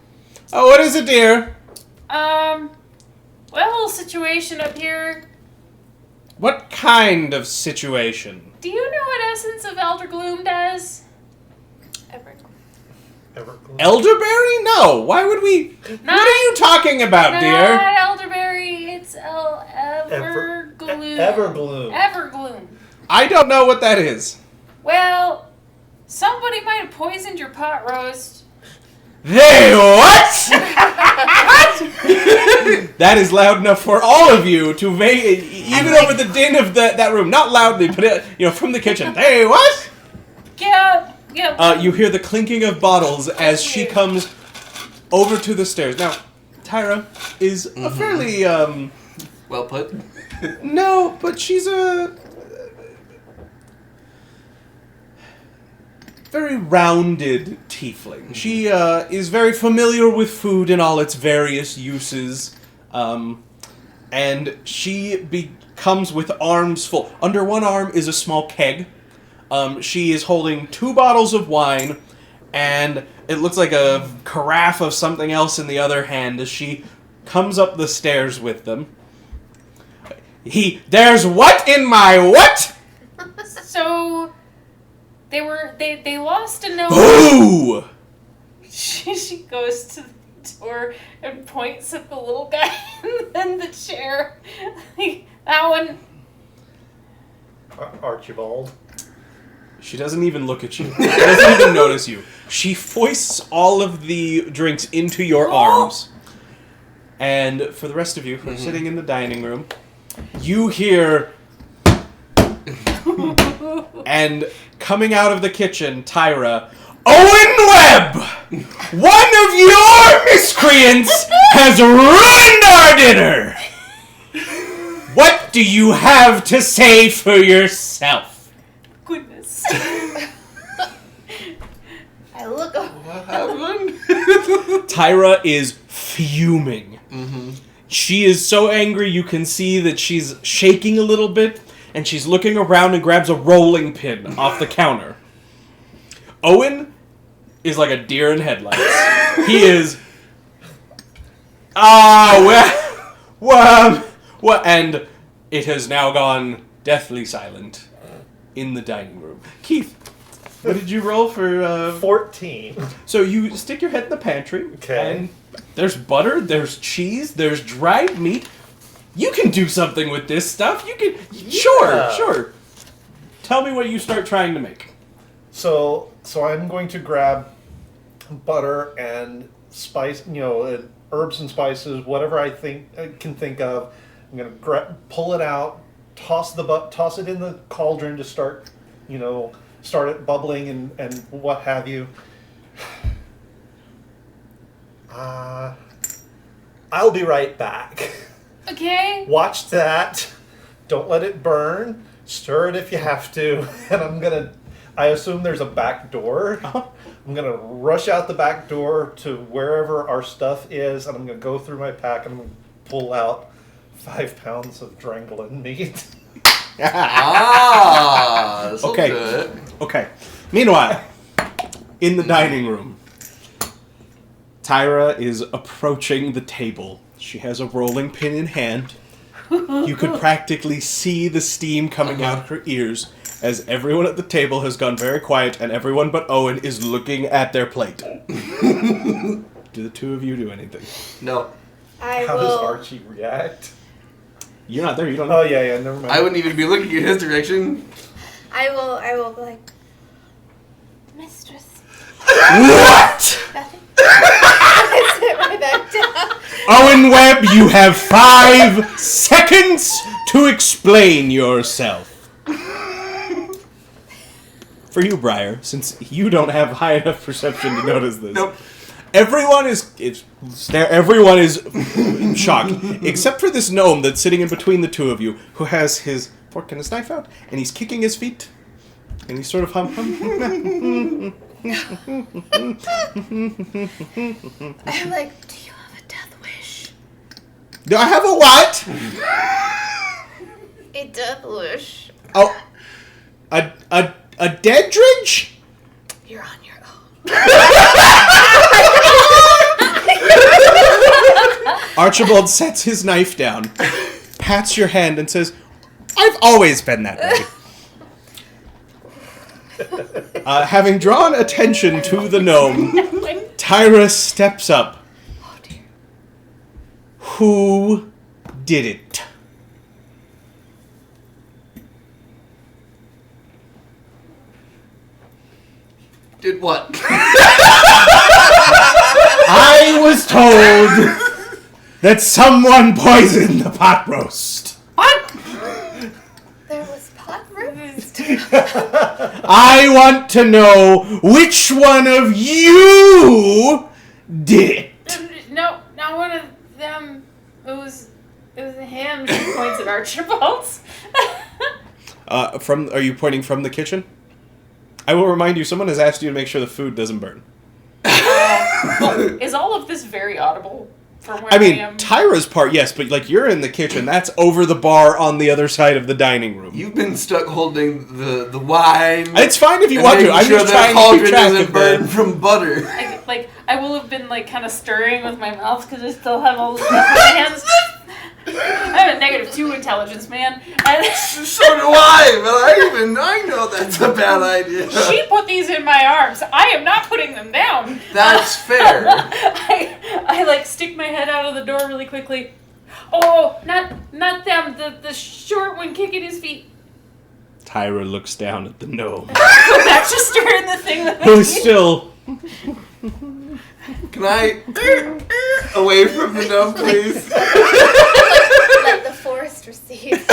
Oh, what is it, dear? Well, little situation up here. What kind of situation? Do you know what Essence of Elder Gloom does? Everglow. Elderberry? No. Why would we? Not, What are you talking about, dear? Not elderberry. It's Evergloom. Evergloom. Evergloom. I don't know what that is. Well, somebody might have poisoned your pot roast. They what? That is loud enough for all of you to even over the din of that room. Not loudly, but from the kitchen. They what? Yeah. You hear the clinking of bottles as she comes over to the stairs. Now, Tyra is a fairly Well put. no, but she's a very rounded tiefling. She is very familiar with food in all its various uses, and she comes with arms full. Under one arm is a small keg. She is holding 2 bottles of wine, and it looks like a carafe of something else in the other hand as she comes up the stairs with them. There's what in my what? So they lost a note. Ooh! She goes to the door and points at the little guy in the chair. That one. Archibald. She doesn't even look at you. She doesn't even notice you. She foists all of the drinks into your arms. And for the rest of you who are sitting in the dining room, you hear... and coming out of the kitchen, Tyra, Owen Webb! One of your miscreants has ruined our dinner! What do you have to say for yourself? Goodness. I look over. What happened? Tyra is fuming. Mm-hmm. She is so angry you can see that she's shaking a little bit, and she's looking around and grabs a rolling pin off the counter. Owen is like a deer in headlights. He is... and it has now gone deathly silent in the dining room. Keith, what did you roll for... 14. So you stick your head in the pantry, Okay. and there's butter, there's cheese, there's dried meat. You can do something with this stuff. You can... Yeah. Sure. Tell me what you start trying to make. So I'm going to grab butter and spice, herbs and spices, whatever I can think of. I'm going to pull it out, toss it in the cauldron to start it bubbling and what have you. I'll be right back. Okay. Watch that. Don't let it burn. Stir it if you have to. And I assume there's a back door. I'm going to rush out the back door to wherever our stuff is, and I'm going to go through my pack and I'm going to pull out 5 pounds of Drangolin meat. That's Okay. good. Okay. Meanwhile, in the dining room, Tyra is approaching the table. She has a rolling pin in hand. You could practically see the steam coming out of her ears as everyone at the table has gone very quiet and everyone but Owen is looking at their plate. Do the two of you do anything? No. How does Archie react? You're not there, you don't know. Oh, yeah, never mind. I wouldn't even be looking in his direction. I will be like, Mistress. What? Nothing. I sit right back down. Owen Webb, you have 5 seconds to explain yourself. For you, Briar, since you don't have high enough perception to notice this. Nope. Everyone is shocked, except for this gnome that's sitting in between the two of you, who has his fork and his knife out, and he's kicking his feet, and he's sort of I'm like, do you have a death wish? Do I have a what? A death wish. Oh, a A Dedridge? You're on your own. Archibald sets his knife down, pats your hand, and says, I've always been that way. Having drawn attention to the gnome, Tyra steps up. Oh dear. Who did it? Did what? I was told that someone poisoned the pot roast. What? There was pot roast. I want to know which one of you did it. No, not one of them. It was him. She points at Archibald. Are you pointing from the kitchen? I will remind you, someone has asked you to make sure the food doesn't burn. Well, is all of this very audible from where I mean, am? Tyra's part, yes, but like you're in the kitchen. That's over the bar on the other side of the dining room. You've been stuck holding the wine. It's fine if you and want to. making I'm sure just that trying to keep cauldron track isn't of burned the... from butter. I will have been like kind of stirring with my mouth because I still have all the stuff in my hands. I have a -2 intelligence, man. And So do I, but I know that's a bad idea. she put these in my arms. I am not putting them down. That's fair. I like stick my head out of the door really quickly. Oh, not them. The short one kicking his feet. Tyra looks down at the gnome, Go back to stirring the thing with who's still... Can I away from the gnome, please? Let the forest receive.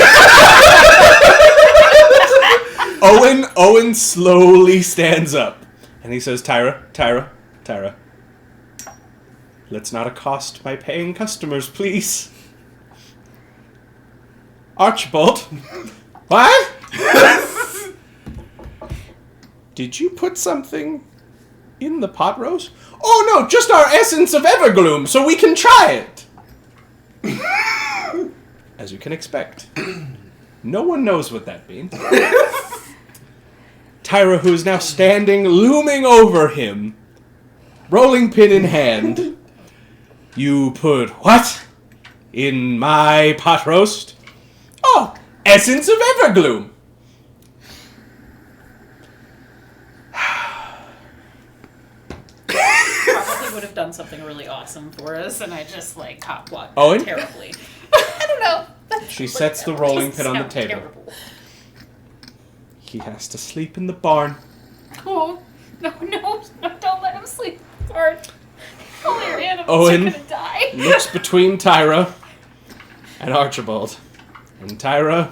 Owen slowly stands up, and he says, Tyra, let's not accost my paying customers, please. Archibald, what? Did you put something in the pot roast? Oh no, just our essence of Evergloom, so we can try it. As you can expect, no one knows what that means. Tyra, who is now standing, looming over him, rolling pin in hand. You put what in my pot roast? Oh, essence of Evergloom. Probably would have done something really awesome for us, and I just like cop blocked Owen? terribly. I don't know. She sets the rolling pin on the Sound table. terrible. He has to sleep in the barn. Oh, no, don't let him sleep hard. All your animals Owen are gonna die. looks between Tyra and Archibald. And Tyra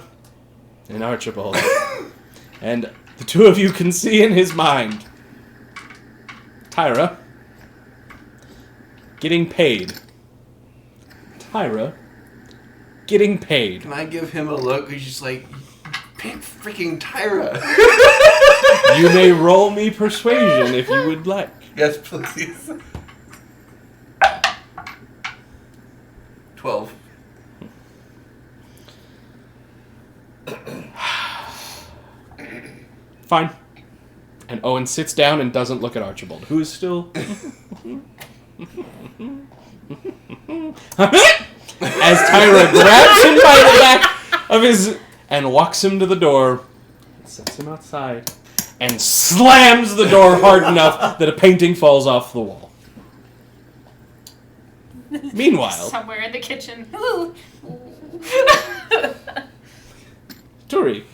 and Archibald. And the two of you can see in his mind Tyra getting paid. Tyra getting paid. Can I give him a look? He's just like, pick freaking Tyra. You may roll me persuasion if you would like. Yes, please. 12. Fine. And Owen sits down and doesn't look at Archibald, who is still... As Tyra grabs him by the back of his... and walks him to the door, sets him outside, and slams the door hard enough that a painting falls off the wall. Meanwhile, Somewhere in the kitchen. Turi,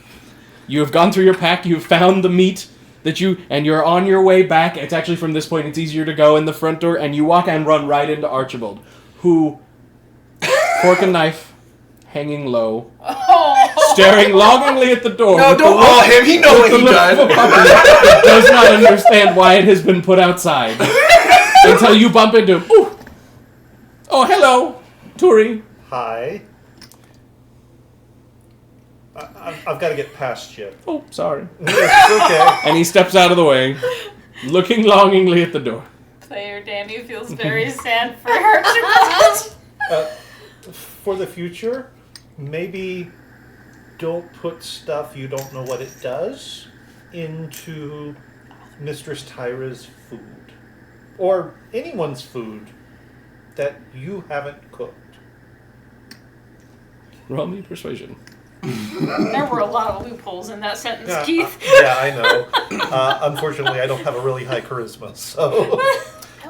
you have gone through your pack, you have found the meat and you're on your way back. It's actually from this point, it's easier to go in the front door, and you walk and run right into Archibald, who, fork and knife, hanging low, staring longingly at the door. No, with don't the call look- him. He knows with what the he look of a done. puppy that does not understand why it has been put outside. Until you bump into him. Ooh. Oh, hello, Turi. Hi. I've got to get past you. Oh, sorry. It's okay. And he steps out of the way, looking longingly at the door. Player Danny feels very sad for Archibald. For the future, maybe don't put stuff you don't know what it does into Mistress Tyra's food, or anyone's food that you haven't cooked. Roll me persuasion. There were a lot of loopholes in that sentence, Yeah, Keith. I know. Unfortunately, I don't have a really high charisma, so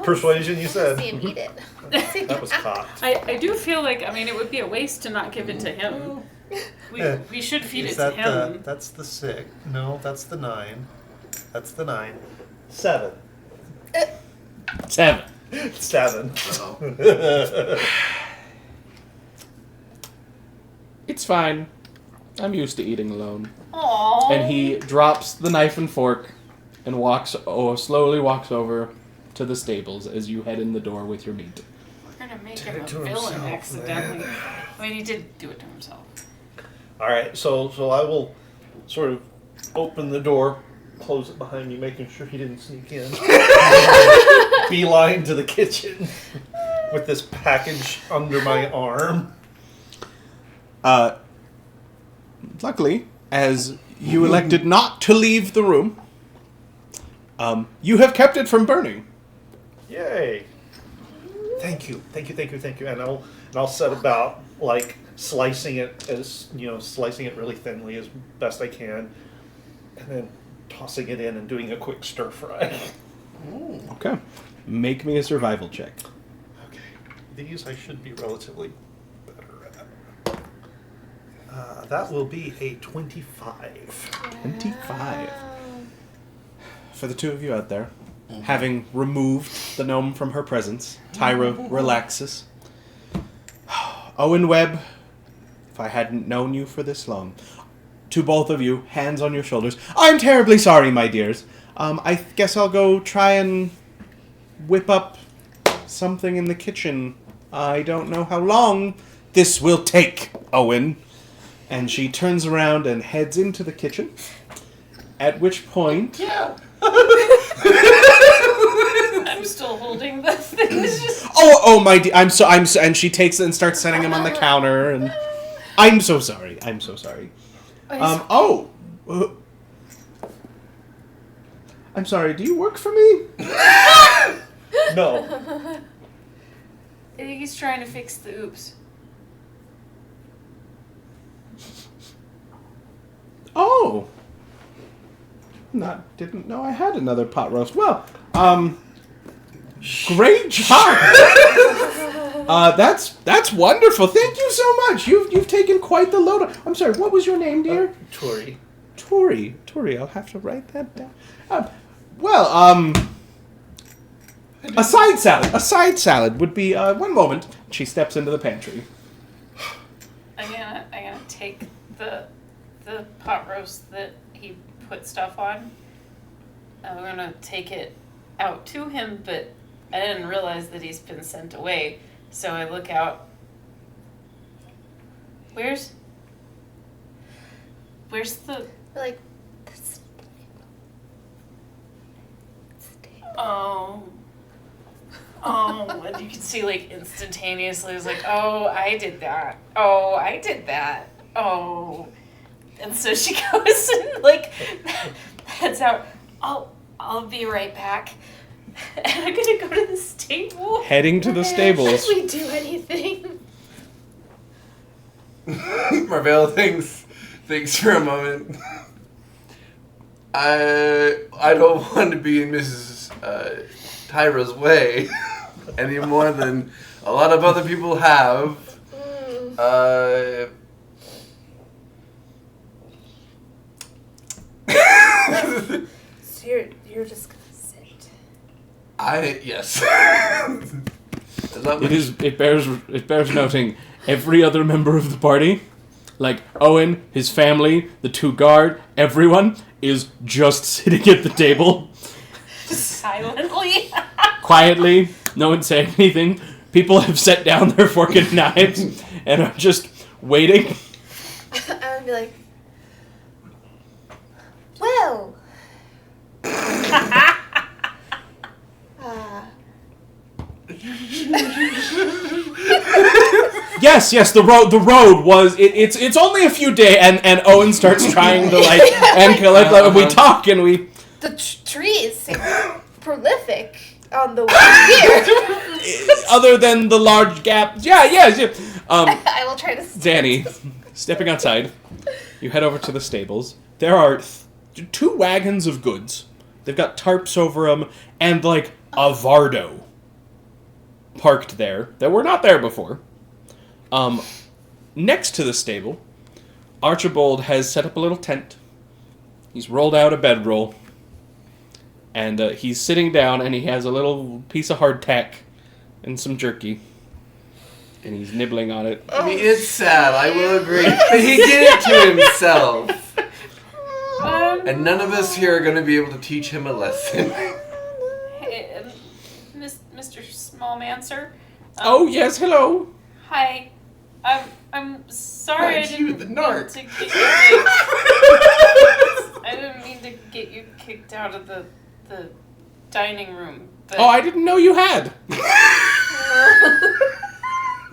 persuasion. You said See him eat it. that was hot. I do feel like, I mean, it would be a waste to not give it to him. We should feed Is it to that him. that's the 6? No, that's the 9. That's the 9. 7. 7. 7. It's fine. I'm used to eating alone. Aww. And he drops the knife and fork and slowly walks over to the stables as you head in the door with your meat. We're gonna make Did him it a to villain himself, accidentally. I mean, he did do it to himself. All right, so I will sort of open the door, close it behind me, making sure he didn't sneak in. Beeline to the kitchen with this package under my arm. Luckily, as you elected not to leave the room, you have kept it from burning. Yay! Thank you. And I'll set about like slicing it really thinly as best I can, and then tossing it in and doing a quick stir fry. Okay. Make me a survival check. Okay, these I should be relatively better at. That will be a 25. 25. For the two of you out there, having removed the gnome from her presence, Tyra relaxes. Owen Webb, if I hadn't known you for this long, to both of you, hands on your shoulders, I'm terribly sorry, my dears. I guess I'll go try and whip up something in the kitchen. I don't know how long this will take, Owen. And she turns around and heads into the kitchen, at which point... Yeah. I'm still holding the thing. It's just... Oh, my dear, I'm so, and she takes it and starts setting him on the counter, and I'm so sorry. I'm sorry, do you work for me? No. I think he's trying to fix the oops. Oh. Didn't know I had another pot roast. Well, great job. That's wonderful. Thank you so much. You've taken quite the load. I'm sorry, what was your name, dear? Tori. Tori, I'll have to write that down. A side salad would be, one moment. She steps into the pantry. I'm gonna take the pot roast that he put stuff on. I'm gonna take it out to him, but I didn't realize that he's been sent away. So I look out. Where's the... Like, Oh, and you can see like instantaneously it's like, oh, I did that. Oh, and so she goes and like heads out. I'll be right back. And I'm gonna go to the stable. Heading to the stables. Should we do anything? Marvell thinks for a moment. I don't want to be in Mrs. Tyra's way any more than a lot of other people have. So you're just gonna sit. Yes. It bears noting every other member of the party, like Owen, his family, the two guard, everyone is just sitting at the table. Silently. Quietly, no one saying anything. People have set down their fork and knives and are just waiting. I would be like, well. Yes, the road was it's only a few days, and Owen starts trying to we talk and we The trees seem prolific on the way here. other than the large gap. Yeah. I will try to. Danny, stepping outside, you head over to the stables. There are 2 wagons of goods. They've got tarps over them and like a Vardo parked there that were not there before. Next to the stable, Archibald has set up a little tent. He's rolled out a bedroll. And he's sitting down and he has a little piece of hardtack and some jerky. And he's nibbling on it. I mean, it's sad, I will agree. But he did it to himself. And none of us here are going to be able to teach him a lesson. Hey, Mr. Smallmancer. Oh, yes, hello. Hi. I'm sorry Aren't I you didn't the narc? mean to get you I didn't mean to get you kicked out of the dining room. But, Oh, I didn't know you had.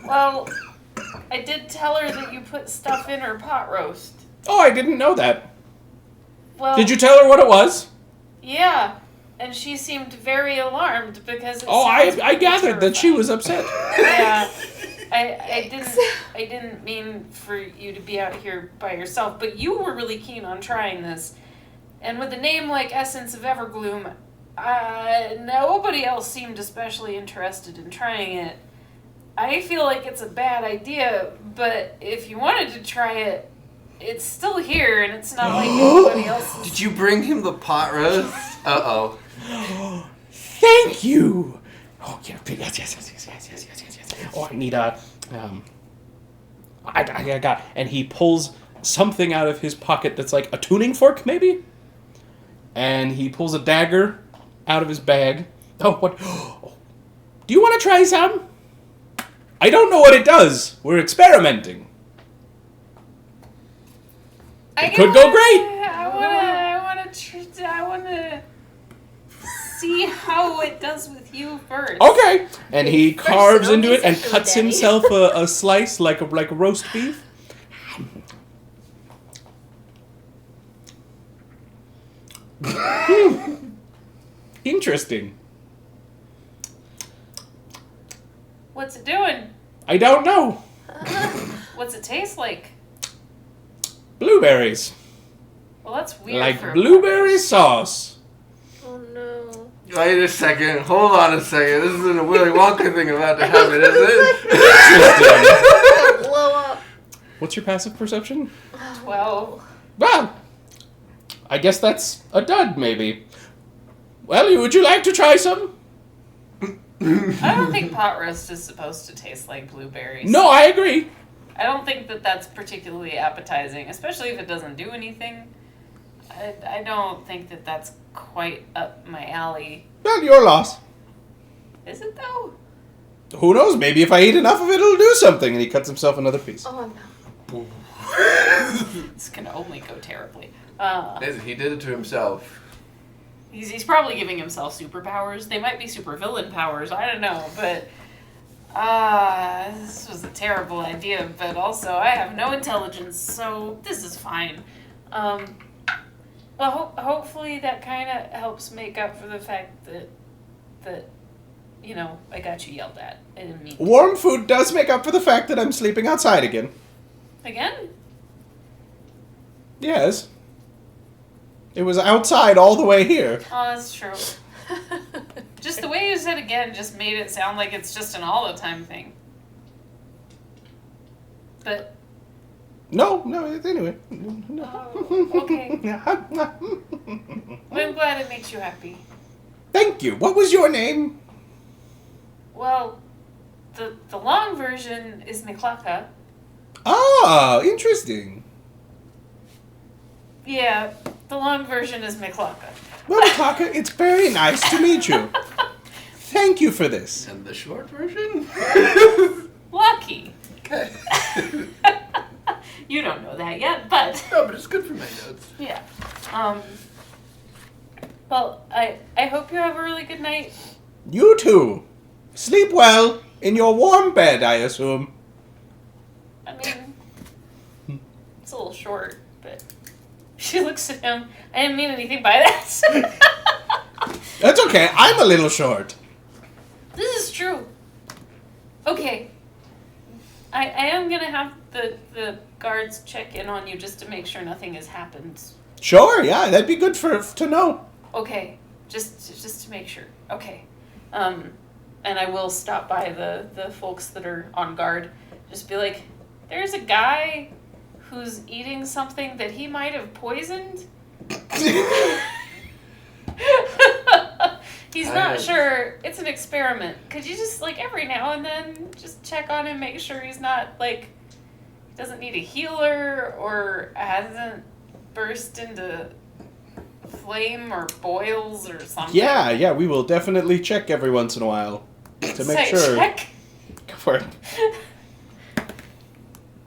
well, I did tell her that you put stuff in her pot roast. Oh, I didn't know that. Well, Did you tell her what it was? Yeah, and she seemed very alarmed because it Oh, sounds I pretty gathered that she terrifying. was upset. Yeah. I didn't mean for you to be out here by yourself, but you were really keen on trying this. And with a name like Essence of Evergloom, nobody else seemed especially interested in trying it. I feel like it's a bad idea, but if you wanted to try it, it's still here, and it's not like anybody else's. Did you bring him the pot roast? Uh-oh. Thank you. Oh, yeah, yes. Oh, I need a, I got, and he pulls something out of his pocket that's like a tuning fork, maybe? And he pulls a dagger out of his bag. Oh, what? Oh, do you want to try some? I don't know what it does. We're experimenting. It could go great. I want to see how it does with you first. Okay. And he carves no into it and music, cuts Danny. himself a slice like a roast beef. Interesting. What's it doing? I don't know. What's it taste like? Blueberries. Well, that's weird. Like for a blueberry sauce. Oh no. Wait a second. Hold on a second. This isn't a Willy Wonka thing about to happen, is it? Interesting. Blow up. What's your passive perception? 12. Well, I guess that's a dud, maybe. Well, would you like to try some? I don't think pot roast is supposed to taste like blueberries. No, I agree. I don't think that that's particularly appetizing, especially if it doesn't do anything. I don't think that that's quite up my alley. Well, your loss. Is it though? Who knows? Maybe if I eat enough of it, it'll do something. And he cuts himself another piece. Oh no. This can only go terribly. He did it to himself. He's probably giving himself superpowers. They might be supervillain powers. I don't know, but this was a terrible idea. But also, I have no intelligence, so this is fine. Well, hopefully that kind of helps make up for the fact that you know I got you yelled at. I didn't mean to. Warm food does make up for the fact that I'm sleeping outside again. Again. Yes. It was outside all the way here. Oh, that's true. Just the way you said again just made it sound like it's just an all the time thing. But No, anyway. No. oh, okay. I'm glad it makes you happy. Thank you. What was your name? Well, the long version is Miklaka. Ah, interesting. Yeah, the long version is Miklaka. Well, Taka, it's very nice to meet you. Thank you for this. And the short version? Lucky. Okay. You don't know that yet, but No, but it's good for my notes. yeah. Well, I hope you have a really good night. You too. Sleep well in your warm bed, I assume. short, but she looks at him. I didn't mean anything by that. That's okay. I'm a little short. This is true. Okay. I am gonna have the guards check in on you just to make sure nothing has happened. Sure, yeah, that'd be good to know. Okay. Just to make sure. Okay. And I will stop by the folks that are on guard. Just be like, there's a guy who's eating something that he might have poisoned. He's not sure. It's an experiment. Could you just, like, every now and then just check on him, make sure he's not, like, he doesn't need a healer or hasn't burst into flame or boils or something? Yeah, we will definitely check every once in a while to make sure. Check. Go for it.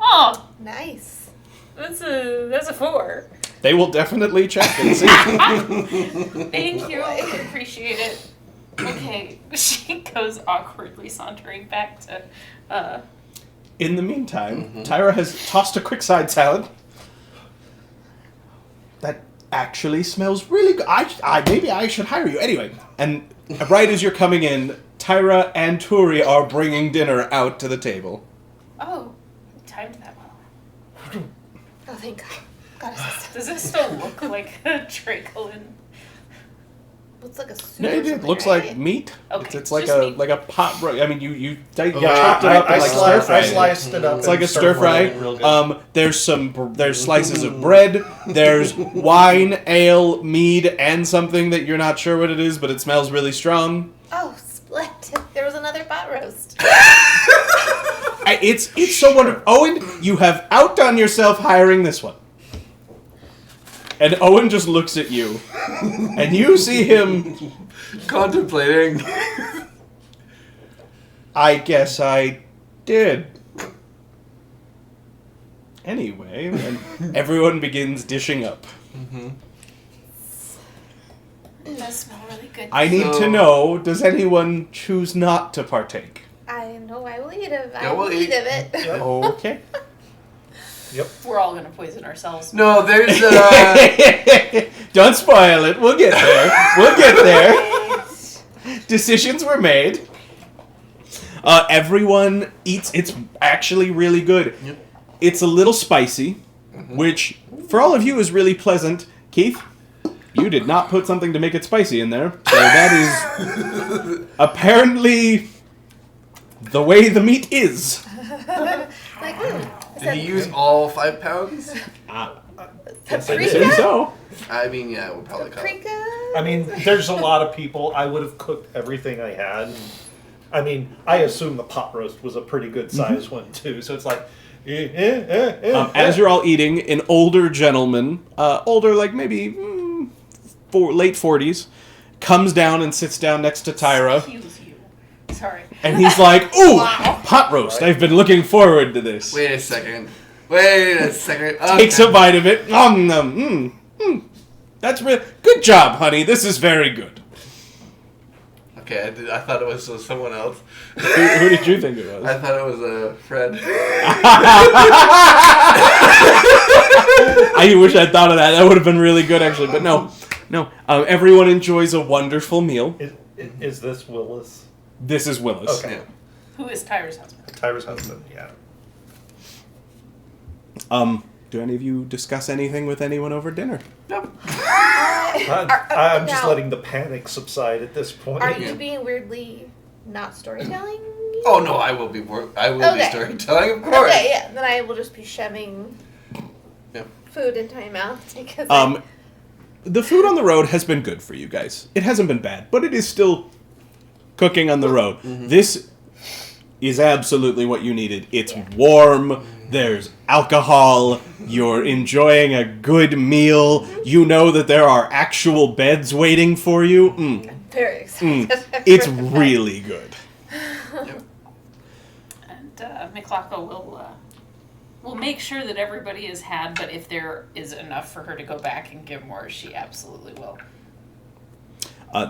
Oh, Nice. that's a 4. They will definitely check and see. Thank you. I appreciate it. Okay. She goes awkwardly sauntering back to In the meantime, Tyra has tossed a quick side salad. That actually smells really good. Maybe I should hire you. Anyway, and right as you're coming in, Tyra and Turi are bringing dinner out to the table. Oh, you timed that well. Oh, thank God. God assist. Does it still look like a Dracolin? Looks like a soup. No, or it something, looks right? like meat. Okay, it's like just a meat. like a pot. I mean, you chopped it I, up and like stir I fried. sliced it up. It's and like a stir fry. it real good. There's slices of bread. There's wine, ale, mead, and something that you're not sure what it is, but it smells really strong. Oh, splendid. There was another pot roast. It's so wonderful. Owen, you have outdone yourself hiring this one. And Owen just looks at you, and you see him. Contemplating. I guess I did. Anyway, and everyone begins dishing up. It does smell really good. I need to know, does anyone choose not to partake? I know I will eat of it. Yeah, I will we'll eat eat. of it. Okay. We're all gonna poison ourselves. No, there's Don't spoil it. We'll get there. We'll get there. Decisions were made. Everyone eats. It's actually really good. Yep. It's a little spicy, which for all of you is really pleasant. Keith, you did not put something to make it spicy in there, so that is apparently the way the meat is. Like, ooh. Did he use all 5 pounds? I Paprika? assume so. I mean, yeah, we'll probably call it. Paprika? I mean, there's a lot of people. I would have cooked everything I had. I mean, I assume the pot roast was a pretty good size one too. So it's like, As you're all eating, an older gentleman, older like maybe late 40s, comes down and sits down next to Tyra. Excuse you. Sorry. And he's like, ooh, pot roast. I've been looking forward to this. Wait a second. Okay. Takes a bite of it. That's real. Good job, honey. This is very good. Okay, I thought it was someone else. Who did you think it was? I thought it was Fred. I wish I'd thought of that. That would have been really good, actually. But no. Everyone enjoys a wonderful meal. is this Willis? This is Willis. Okay. Yeah. Who is Tyra's husband? Tyra's husband, yeah. Do any of you discuss anything with anyone over dinner? Nope. I'm just now, letting the panic subside at this point. Are you being weirdly not storytelling? Oh no, I will be. I will be Okay. storytelling, of course. Okay, yeah. Then I will just be shoving Yep. food into my mouth because The food on the road has been good for you guys. It hasn't been bad, but it is still cooking on the road. This is absolutely what you needed. It's warm. There's alcohol. You're enjoying a good meal. You know that there are actual beds waiting for you. I'm very excited. It's really good. And McLaughlin will make sure that everybody has had, but if there is enough for her to go back and give more, she absolutely will.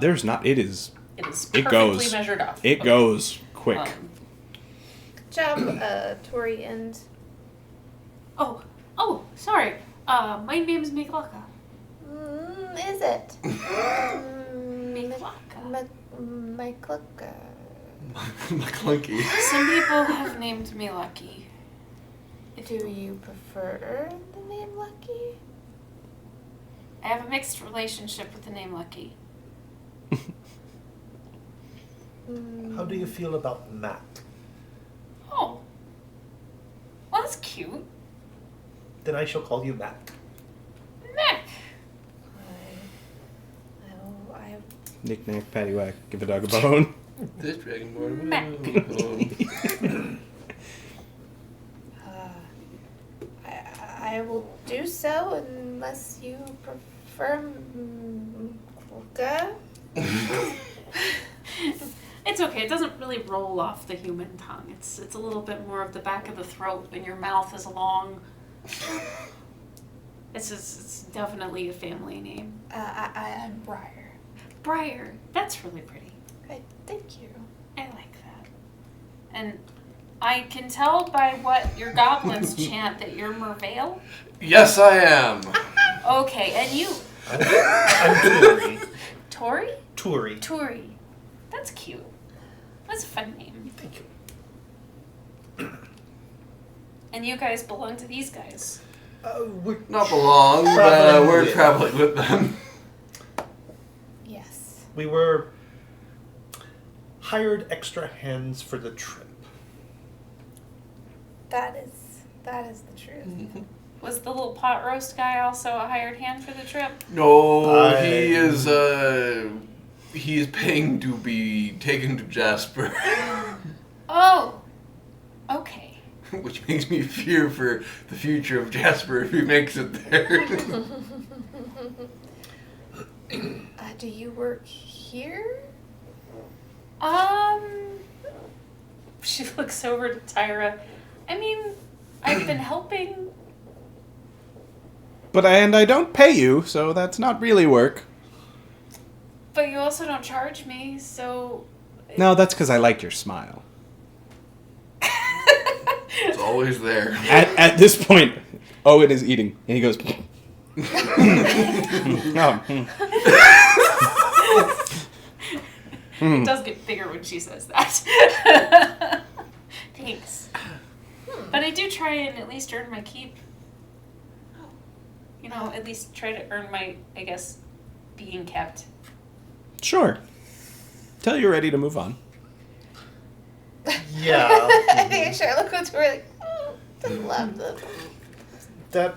There's not. It is. It is It perfectly goes. measured off. It goes quick. Good job, Tori and... Oh, Oh, sorry. My name is Miklaka. Is it? Miklaka. Miklaka. McClunky. Some people have named me Lucky. Do you prefer the name Lucky? I have a mixed relationship with the name Lucky. How do you feel about Matt? Oh. Well, that's cute. Then I shall call you Matt. Mac. I Knick-knack, paddywhack, give a dog a bone. This dragonborn. Mac. I will do so unless you prefer Klunka. It's okay. It doesn't really roll off the human tongue. It's a little bit more of the back of the throat, and your mouth is long. It's definitely a family name. I'm Briar. Briar. That's really pretty. Okay, thank you. I like that. And I can tell by what your goblins chant that you're Mervale. Yes, I am. Okay, and you, I'm Turi. Tori? Turi. Tori. That's cute. That's a fun name. Thank you. And you guys belong to these guys. We're Not belong, but Traveling we're with- traveling with them. Yes. We were hired extra hands for the trip. That is the truth. Was the little pot roast guy also a hired hand for the trip? No, he is. He is paying to be taken to Jasper, Oh. Okay. which makes me fear for the future of Jasper if he makes it there. Do you work here? She looks over to Tyra. I mean, I've been helping. But I don't pay you, so that's not really work. But you also don't charge me, so... No, that's because I like your smile. It's always there. At this point, Owen is eating, and he goes... It does get bigger when she says that. Thanks. But I do try and at least earn my keep. You know, at least try to earn my, I guess, being kept. Sure. Till you're ready to move on. Yeah. I think Charlotte goes to her like, doesn't love them. That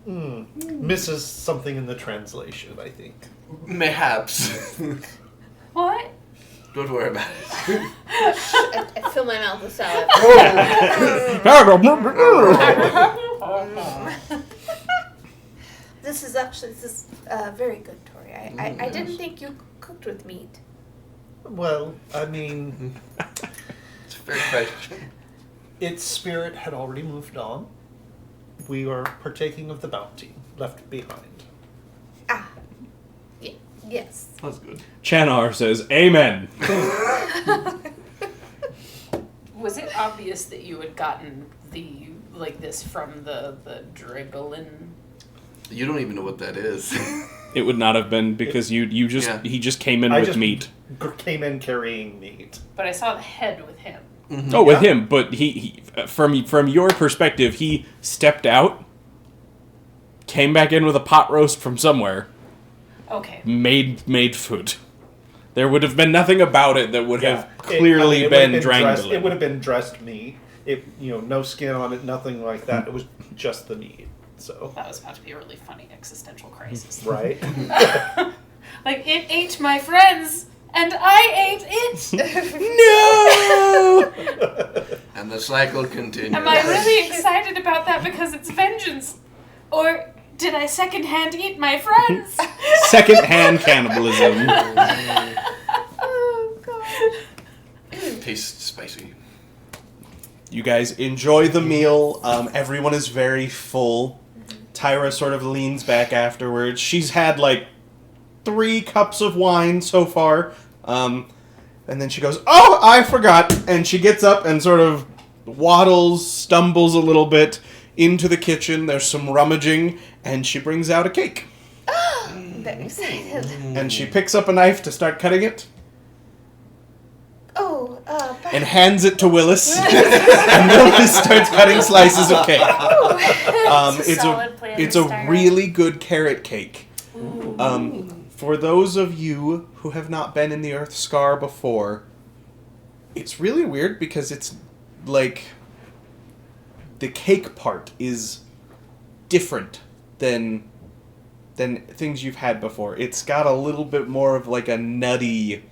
misses something in the translation, I think. Mayhaps. What? Don't worry about it. I fill my mouth with salad. This is very good, Tori. I didn't think you cooked with meat. Well, I mean, It's a fair question. its spirit had already moved on. We are partaking of the bounty left behind. Ah, yes. That's good. Chanar says, Amen. Was it obvious that you had gotten this from the Driggling? You don't even know what that is. It would not have been because he just came in I with just meat. came in carrying meat. But I saw the head with him. Oh, with Yeah. him, but he from your perspective, he stepped out, came back in with a pot roast from somewhere, Okay. made food. There would have been nothing about it that would have It clearly would been have Drangolin. It would have been dressed meat. No skin on it, nothing like that. It was just the meat. So, That was about to be a really funny existential crisis. right? Like, it ate my friends, and I ate it! No! And the cycle continues. Am I really excited about that because it's vengeance? Or did I secondhand eat my friends? Second-hand cannibalism. Oh god. Tastes spicy. You guys enjoy the meal. Everyone is very full. Tyra sort of leans back afterwards. She's had 3 cups of wine so far. And then she goes, "Oh, I forgot." And she gets up and sort of waddles, stumbles a little bit into the kitchen. There's some rummaging, and she brings out a cake. I'm very excited. And she picks up a knife to start cutting it, Oh, and hands it to Willis. And Willis starts cutting slices of cake. Solid plan It's to a start really good carrot cake. For those of you who have not been in the Earth Scar before, it's really weird because it's like the cake part is different than things you've had before. It's got a little bit more of like a nutty,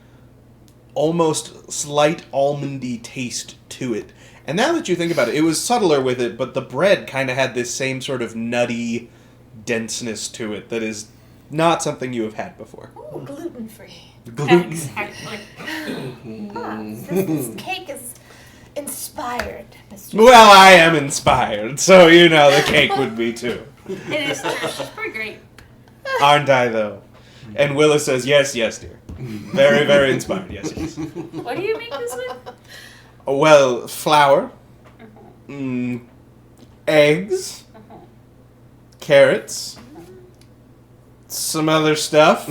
almost slight almondy taste to it. And now that you think about it, it was subtler with it, but the bread kind of had this same sort of nutty denseness to it that is not something you have had before. ooh, gluten-free. Exactly. This cake is inspired, Mr. Well, I am inspired, so you know the cake would be too. It is true. She's pretty great. Aren't I, though? And Willis says, yes, yes, dear. Very, very inspired, yes, yes. What do you make this with? Well, flour, eggs, carrots, some other stuff,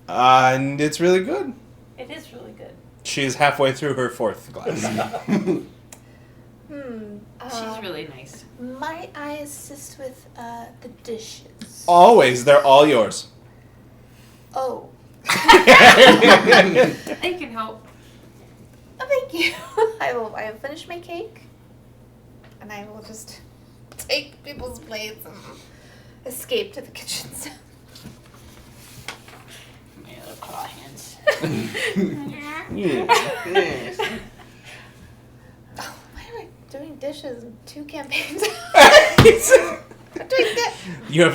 and it's really good. It is really good. She's halfway through her fourth glass. She's really nice. Might I assist with the dishes? Always, they're all yours. Oh, I can help. thank you. I will finish my cake, and I will just take people's plates and escape to the kitchens. My little claw hands. Yes. Oh, why am I doing dishes in 2 campaigns? I'm doing that. You have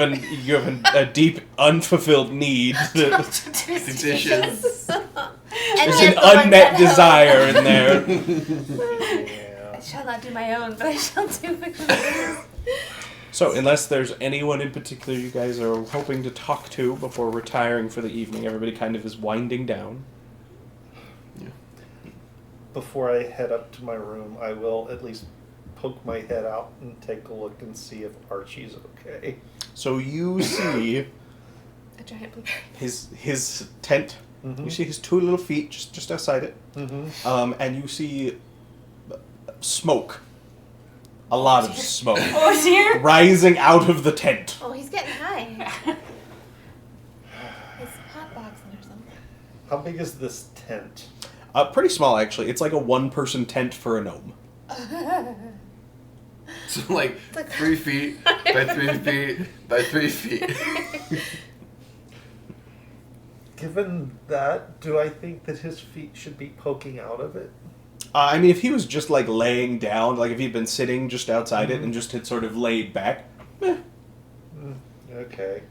a deep unfulfilled need. The dishes. There's an unmet desire in there. I shall not do my own, but I shall do the So, unless there's anyone in particular you guys are hoping to talk to before retiring for the evening, everybody kind of is winding down. Before I head up to my room, I will at least poke my head out and take a look and see if Archie's okay. So you see a giant blueberry. his tent. Mm-hmm. You see his 2 little feet just outside it. Mm-hmm. And you see smoke. A lot of smoke. Oh, dear. Rising out of the tent. Oh, he's getting high. He's hotboxing or something. How big is this tent? Pretty small, actually. It's like a 1-person tent for a gnome. So like 3 feet by 3 feet by 3 feet. Given that, do I think that his feet should be poking out of it? I mean, if he was just like laying down, like if he'd been sitting just outside it and just had sort of laid back, Okay.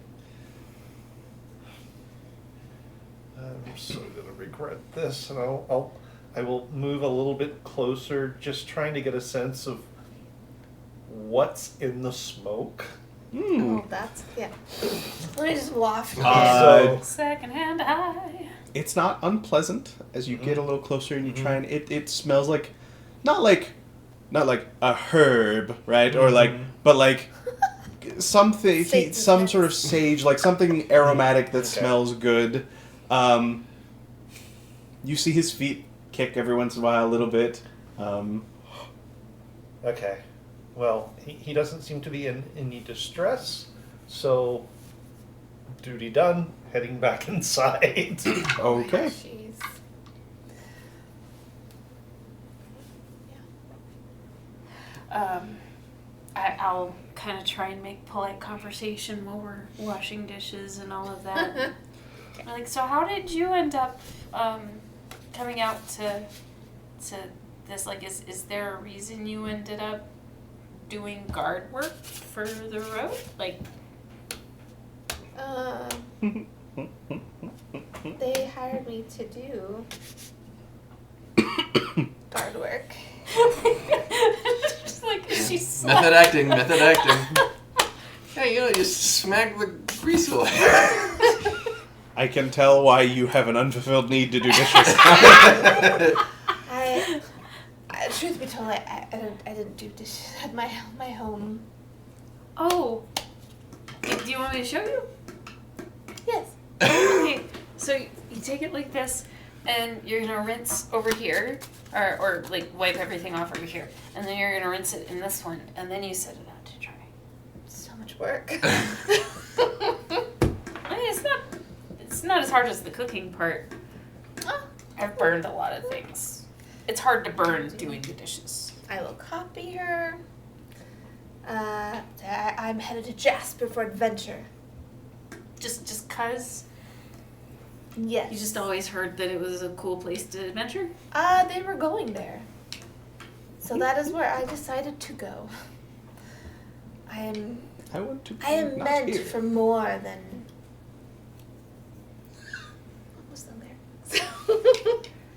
I'm so gonna regret this, and I will move a little bit closer, just trying to get a sense of what's in the smoke. Oh, that's, yeah. Let me just waft Uh, Secondhand eye. it's not unpleasant as you get a little closer and you try and it smells like not like a herb, right? Or like but like something Sage some sort of mix. sage, like something aromatic that Okay. smells good. You see his feet kick every once in a while a little bit. Okay. Well, he doesn't seem to be in any distress, so duty done, heading back inside. Okay. Jeez. I'll kind of try and make polite conversation while we're washing dishes and all of that. Like, so how did you end up coming out to this? Like, is there a reason you ended up doing guard work for the road? Like, They hired me to do guard work. just like she's Method acting. Hey, you know, just smack the grease away. I can tell why you have an unfulfilled need to do dishes. I truth be totally. I didn't do dishes at my home. Oh. Do you want me to show you? Yes. Okay. So you take it like this, and you're gonna rinse over here, or like wipe everything off over here, and then you're gonna rinse it in this one, and then you set it out to dry. So much work. I mean, it's not as hard as the cooking part. Oh, I've burned a lot of things. It's hard to burn doing the dishes. I will copy her. I'm headed to Jasper for adventure. Just cause Yes. you just always heard that it was a cool place to adventure. They were going there. So that is where I decided to go. I am want to. meant here. for more than. What was in there?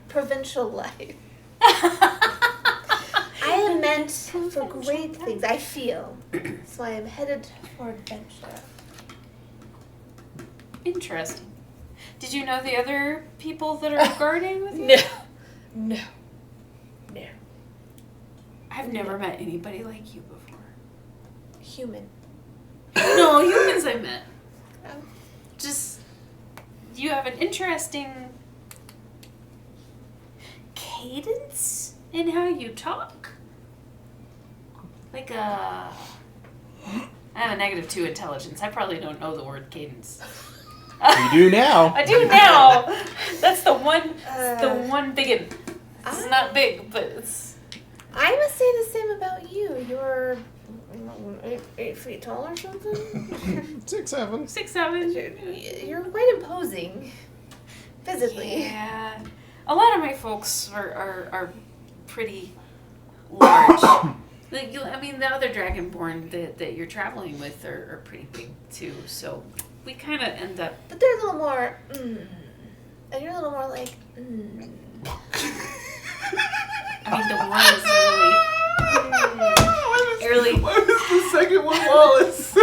Provincial life. I am meant for great things, I feel. So I am headed for adventure. Interesting. Did you know the other people that are guarding with you? No. I've never met anybody like you before. Human. No, humans I met. Oh. Just, you have an interesting cadence in how you talk. Like I have a -2 intelligence. I probably don't know the word cadence. You do now. I do now. That's the one big. It's not big, but it's. I must say the same about you. You're 8 feet tall or something. 6'7". 6'7". You're quite imposing. Physically. Yeah. A lot of my folks are pretty large. Like, I mean, the other Dragonborn that you're traveling with are pretty big too. So we kind of end up. But they're a little more, and you're a little more like, I mean, the one is really. Why was the second one Wallace?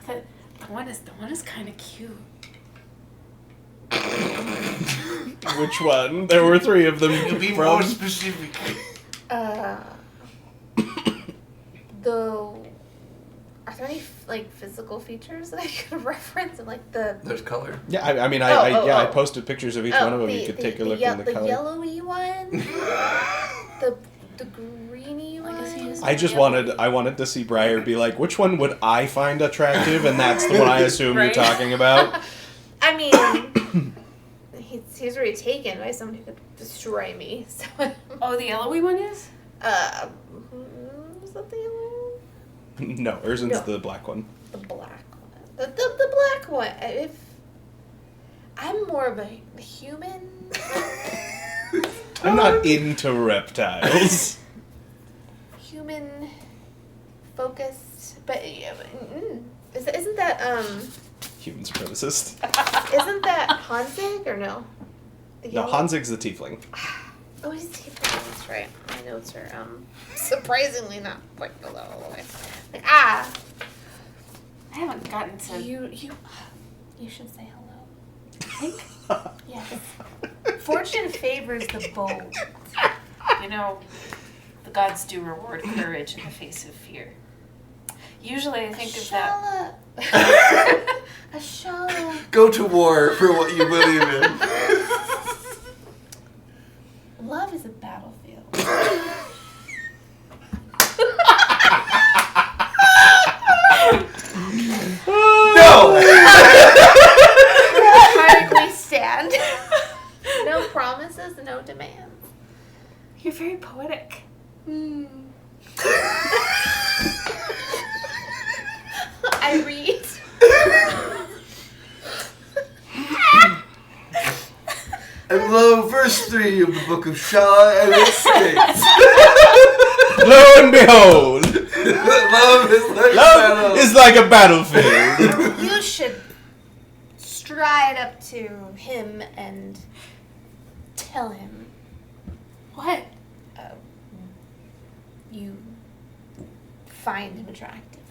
the one is kind of cute. Which one? There were 3 of them. To be from- more specific. though, are there any like physical features that I could reference of like the There's color. Yeah, I mean, Oh. I posted pictures of each one of them. You could take a look in the color. yellowy one, the greeny one. I wanted to see Briar be like, which one would I find attractive? And that's the one I assume Right. you're talking about. I mean, he's already taken by someone who could destroy me. So, Oh, the yellowy one is? was that the yellow one? No, Urzin's No. the black one. The black one. The black one. If I'm more of a human. I'm not into reptiles. Human focused, but isn't that Human supremacist. isn't that Hanzig or no? The No, yellow- Hanzig's the tiefling. Oh, he's tiefling. That's right. My notes are surprisingly not quite filled out all the way. Like I haven't gotten to. you should say hello. think. Yes. Fortune favors the bold. You know, the gods do reward courage in the face of fear. Usually I think of that. A shala. Go to war for what you believe in. Love is a battlefield. No! Vertically stand. No promises, no demands. You're very poetic. I read. And lo, verse 3 of the book of Shah, and it states, Lo and behold, love is like love is like a battlefield. You should stride up to him and tell him What? you find him attractive.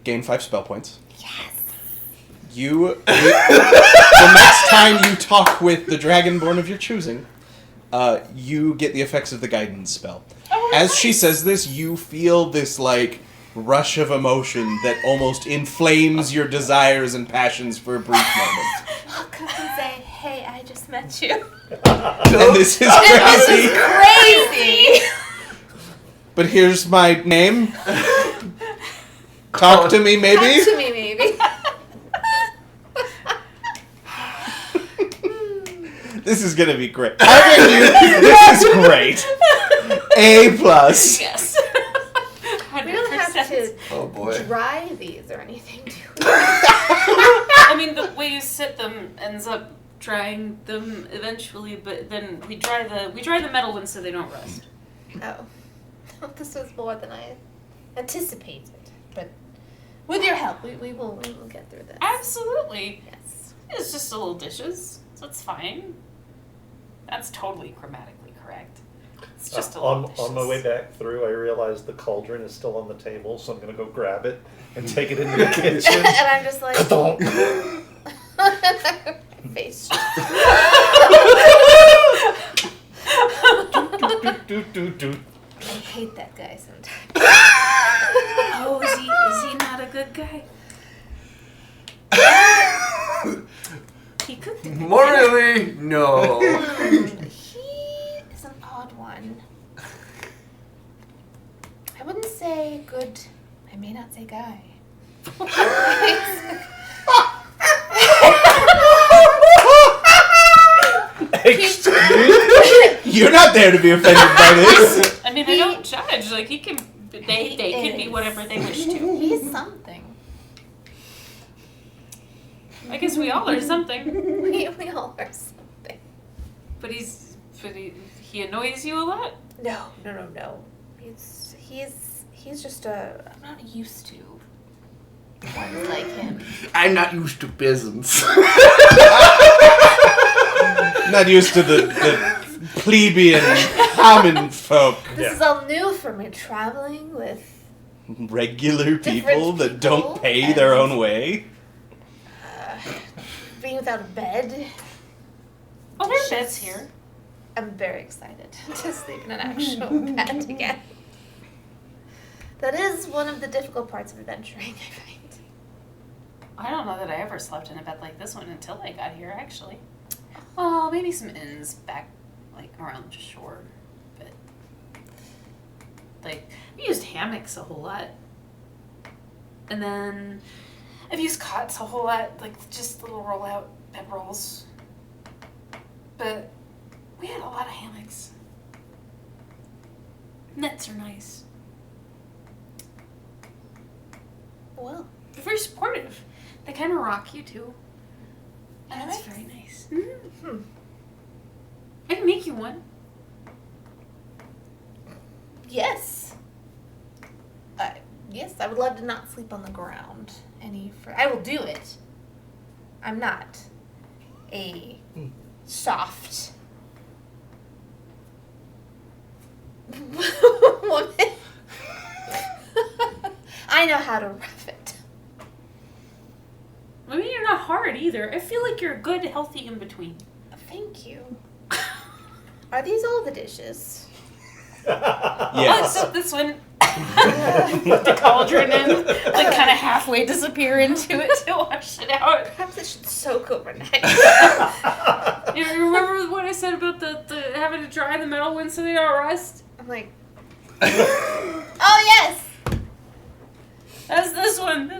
Gain 5 spell points. Yes. The next time you talk with the Dragonborn of your choosing, you get the effects of the guidance spell. Oh, As she says this, you feel this, like, rush of emotion that almost inflames your desires and passions for a brief moment. I'll come and say, hey, I just met you. And this is This crazy. is crazy. But here's my name. Talk to me, maybe? Talk to me, maybe. This is gonna be great. This is great. A+. Yes. We don't have to Oh boy. dry these or anything, do we? I mean, the way you sit them ends up drying them eventually, but then we dry the metal ones so they don't rust. Oh. This was more than I anticipated. But with your help, we will get through this. Absolutely. Yes. It's just a little dishes, so it's fine. That's totally grammatically correct. It's just a little dishes. On my way back through, I realized the cauldron is still on the table, so I'm going to go grab it and take it into the kitchen. And I'm just like... Ka-thunk. Face. Do. I hate that guy sometimes. Oh, is he not a good guy? He cooked it. Morally, no. He is an odd one. I wouldn't say good. I may not say guy. You're not there to be offended by this. I mean, I don't judge. Like, he can. They can be whatever they wish to. He's something. I guess we all are something. We all are something. But he annoys you a lot. No. He's just I'm not used to ones like him. I'm not used to peasants. Not used to the plebeian common folk. This is all new for me, traveling with Regular people Different that don't people pay their and- own way. being without a bed. Oh, there's beds here. I'm very excited to sleep in an actual bed again. That is one of the difficult parts of adventuring, I find. I don't know that I ever slept in a bed like this one until I got here, actually. Well, maybe some inns back, like, around the shore. But, like, we used hammocks a whole lot. And then I've used cots a whole lot, like, just little roll-out bedrolls. But we had a lot of hammocks. Nets are nice. Well, They're very supportive. They kind of rock you, too. And that's Hammocks? very nice. Mm-hmm. Hmm. I can make you one. yes. Yes, I would love to not sleep on the ground I will do it. I'm not a soft woman. I know how to rough it. I mean, you're not hard either. I feel like you're a good, healthy in-between. Thank you. Are these all the dishes? Yes. Except this one. Put the cauldron in, like kind of halfway disappear into it to wash it out. Perhaps it should soak overnight. You remember what I said about the having to dry the metal ones so they don't rust? I'm like, oh yes! That's this one.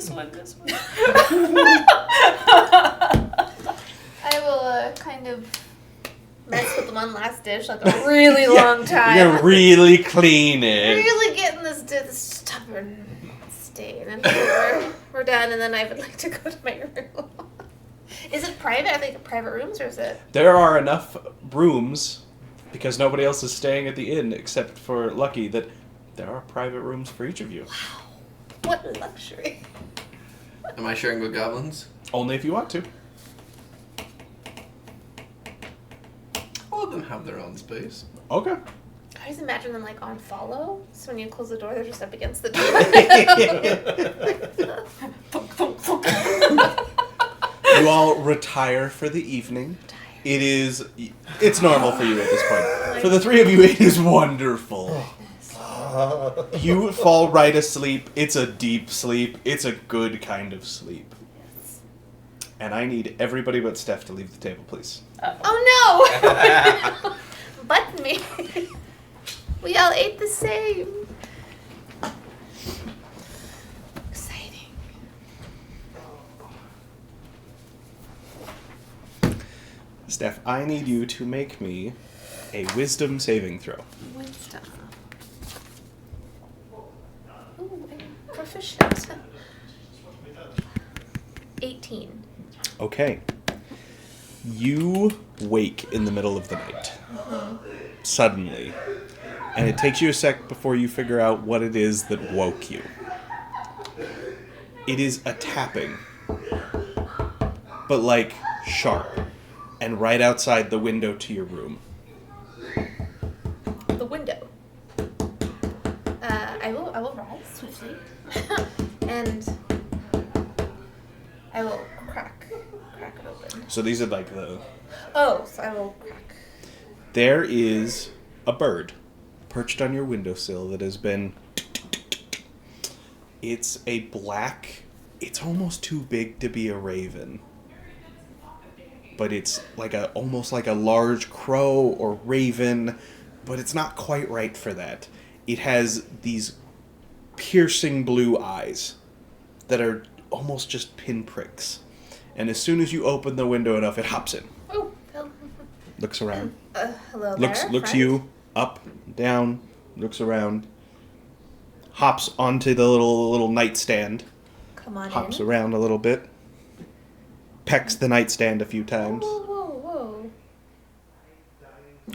I will kind of mess with one last dish like a really long time. You're gonna really clean it. Really getting this stubborn stain. And we're done, and then I would like to go to my room. Is it private? I think private rooms, or is it? There are enough rooms, because nobody else is staying at the inn except for Lucky, that there are private rooms for each of you. What luxury. Am I sharing with goblins? Only if you want to. All of them have their own space. Okay. I just imagine them like on follow. So when you close the door, they're just up against the door. You all retire for the evening. It's normal for you at this point. For the three of you, it is wonderful. You fall right asleep. It's a deep sleep. It's a good kind of sleep. And I need everybody but Steph to leave the table, please. Oh no! But me. We all ate the same. Exciting. Steph, I need you to make me a wisdom saving throw. Wisdom. Ooh, I'm proficient. 18. Okay. You wake in the middle of the night. Suddenly. And it takes you a sec before you figure out what it is that woke you. It is a tapping. But like sharp. And right outside the window to your room. The window. I will rise swiftly. And I will crack it open. So these are like the... Oh, so I will crack. There is a bird perched on your windowsill that has been... It's a black... It's almost too big to be a raven. But it's like almost like a large crow or raven, but it's not quite right for that. It has these piercing blue eyes that are almost just pinpricks. And as soon as you open the window enough, it hops in. Oh, hello. Looks around. Hello Looks there, looks friend. you up, down, looks around. Hops onto the little nightstand. Come on Hops in. around a little bit. Pecks the nightstand a few times. Whoa.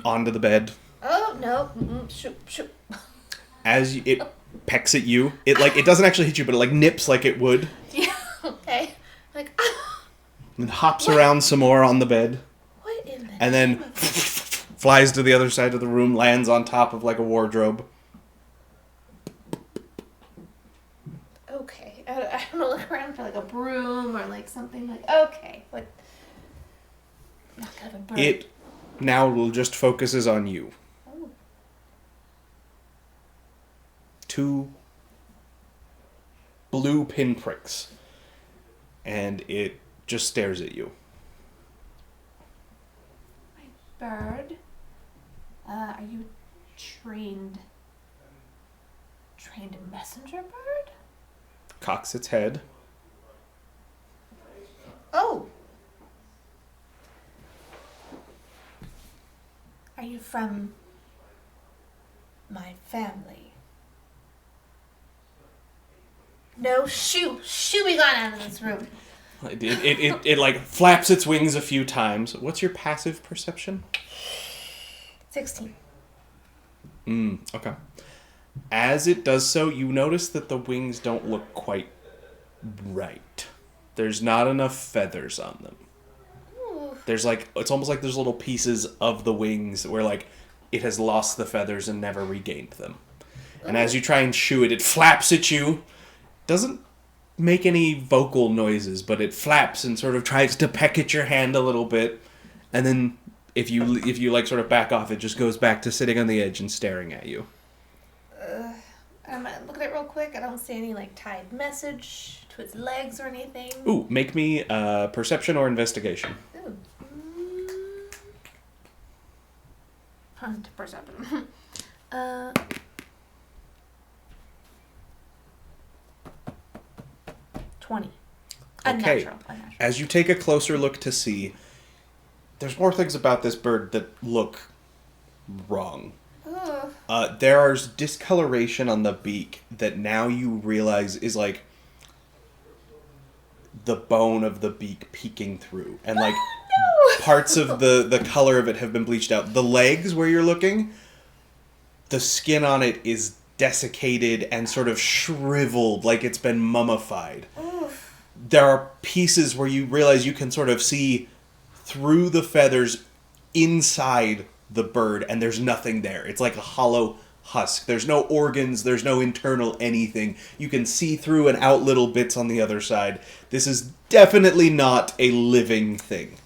Onto the bed. Oh, no. Shoot. As it pecks at you, it doesn't actually hit you, but it nips like it would. Yeah, okay. Like, And hops around some more on the bed. what in the And then flies to the other side of the room, lands on top of like a wardrobe. Okay. I don't know, look around for like a broom or like something like, okay. Like, not gonna have a bird. It now just focuses on you. Oh. 2 blue pinpricks. And it just stares at you. Bird, are you trained messenger bird? Cocks its head. Oh. Are you from my family? No, shoo, be gone out of this room. It flaps its wings a few times. What's your passive perception? 16. Okay. As it does so, you notice that the wings don't look quite right. There's not enough feathers on them. Ooh. There's it's almost like there's little pieces of the wings where it has lost the feathers and never regained them. And as you try and shoo it, it flaps at you. Doesn't make any vocal noises, but it flaps and sort of tries to peck at your hand a little bit. And then if you sort of back off, it just goes back to sitting on the edge and staring at you. I'm gonna look at it real quick. I don't see any tied message to its legs or anything. Ooh, make me perception or investigation. Ooh. Hunt perception. 20. Okay. Unnatural. As you take a closer look to see, there's more things about this bird that look wrong. Ugh. There's discoloration on the beak that now you realize is the bone of the beak peeking through. And No! parts of the color of it have been bleached out. The legs where you're looking, the skin on it is desiccated and sort of shriveled like it's been mummified. Oof. There are pieces where you realize you can sort of see through the feathers inside the bird, and there's nothing there. It's like a hollow husk. There's no organs, there's no internal anything. You can see through and out little bits on the other side. This is definitely not a living thing.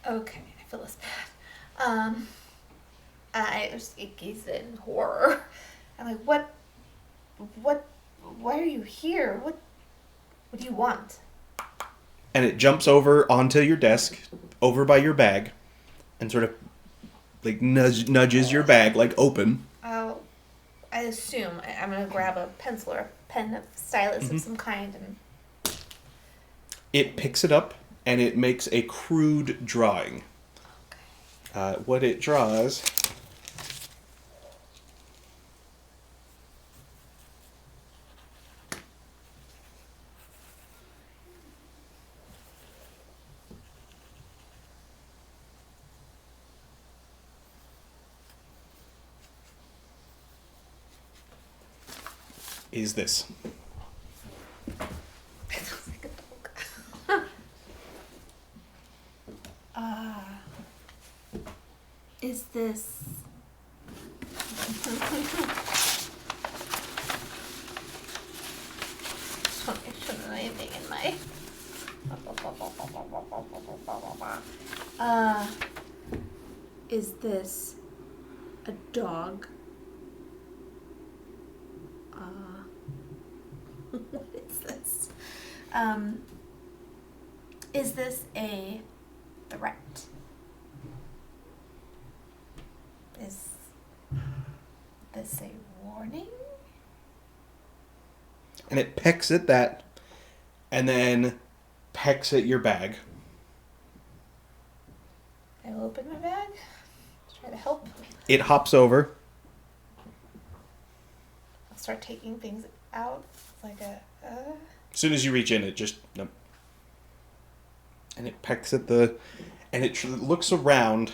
Okay, I feel less bad. I just gazed in horror. I'm like, what, why are you here? What do you want? And it jumps over onto your desk, over by your bag, and sort of like nudges your bag, like open. I assume I'm gonna grab a pencil or a pen, a stylus of some kind, and It picks it up, and it makes a crude drawing. What it draws is this. it looks like a dog. Is this? Just want to make sure that anything in my. Is this a dog? What is this? Is this a threat? Is this a warning? And it pecks at that, and then pecks at your bag. I will open my bag. Try to help. It hops over. I'll start taking things out. It's like a. As soon as you reach in, it just... Nope. And it pecks at the... And it looks around,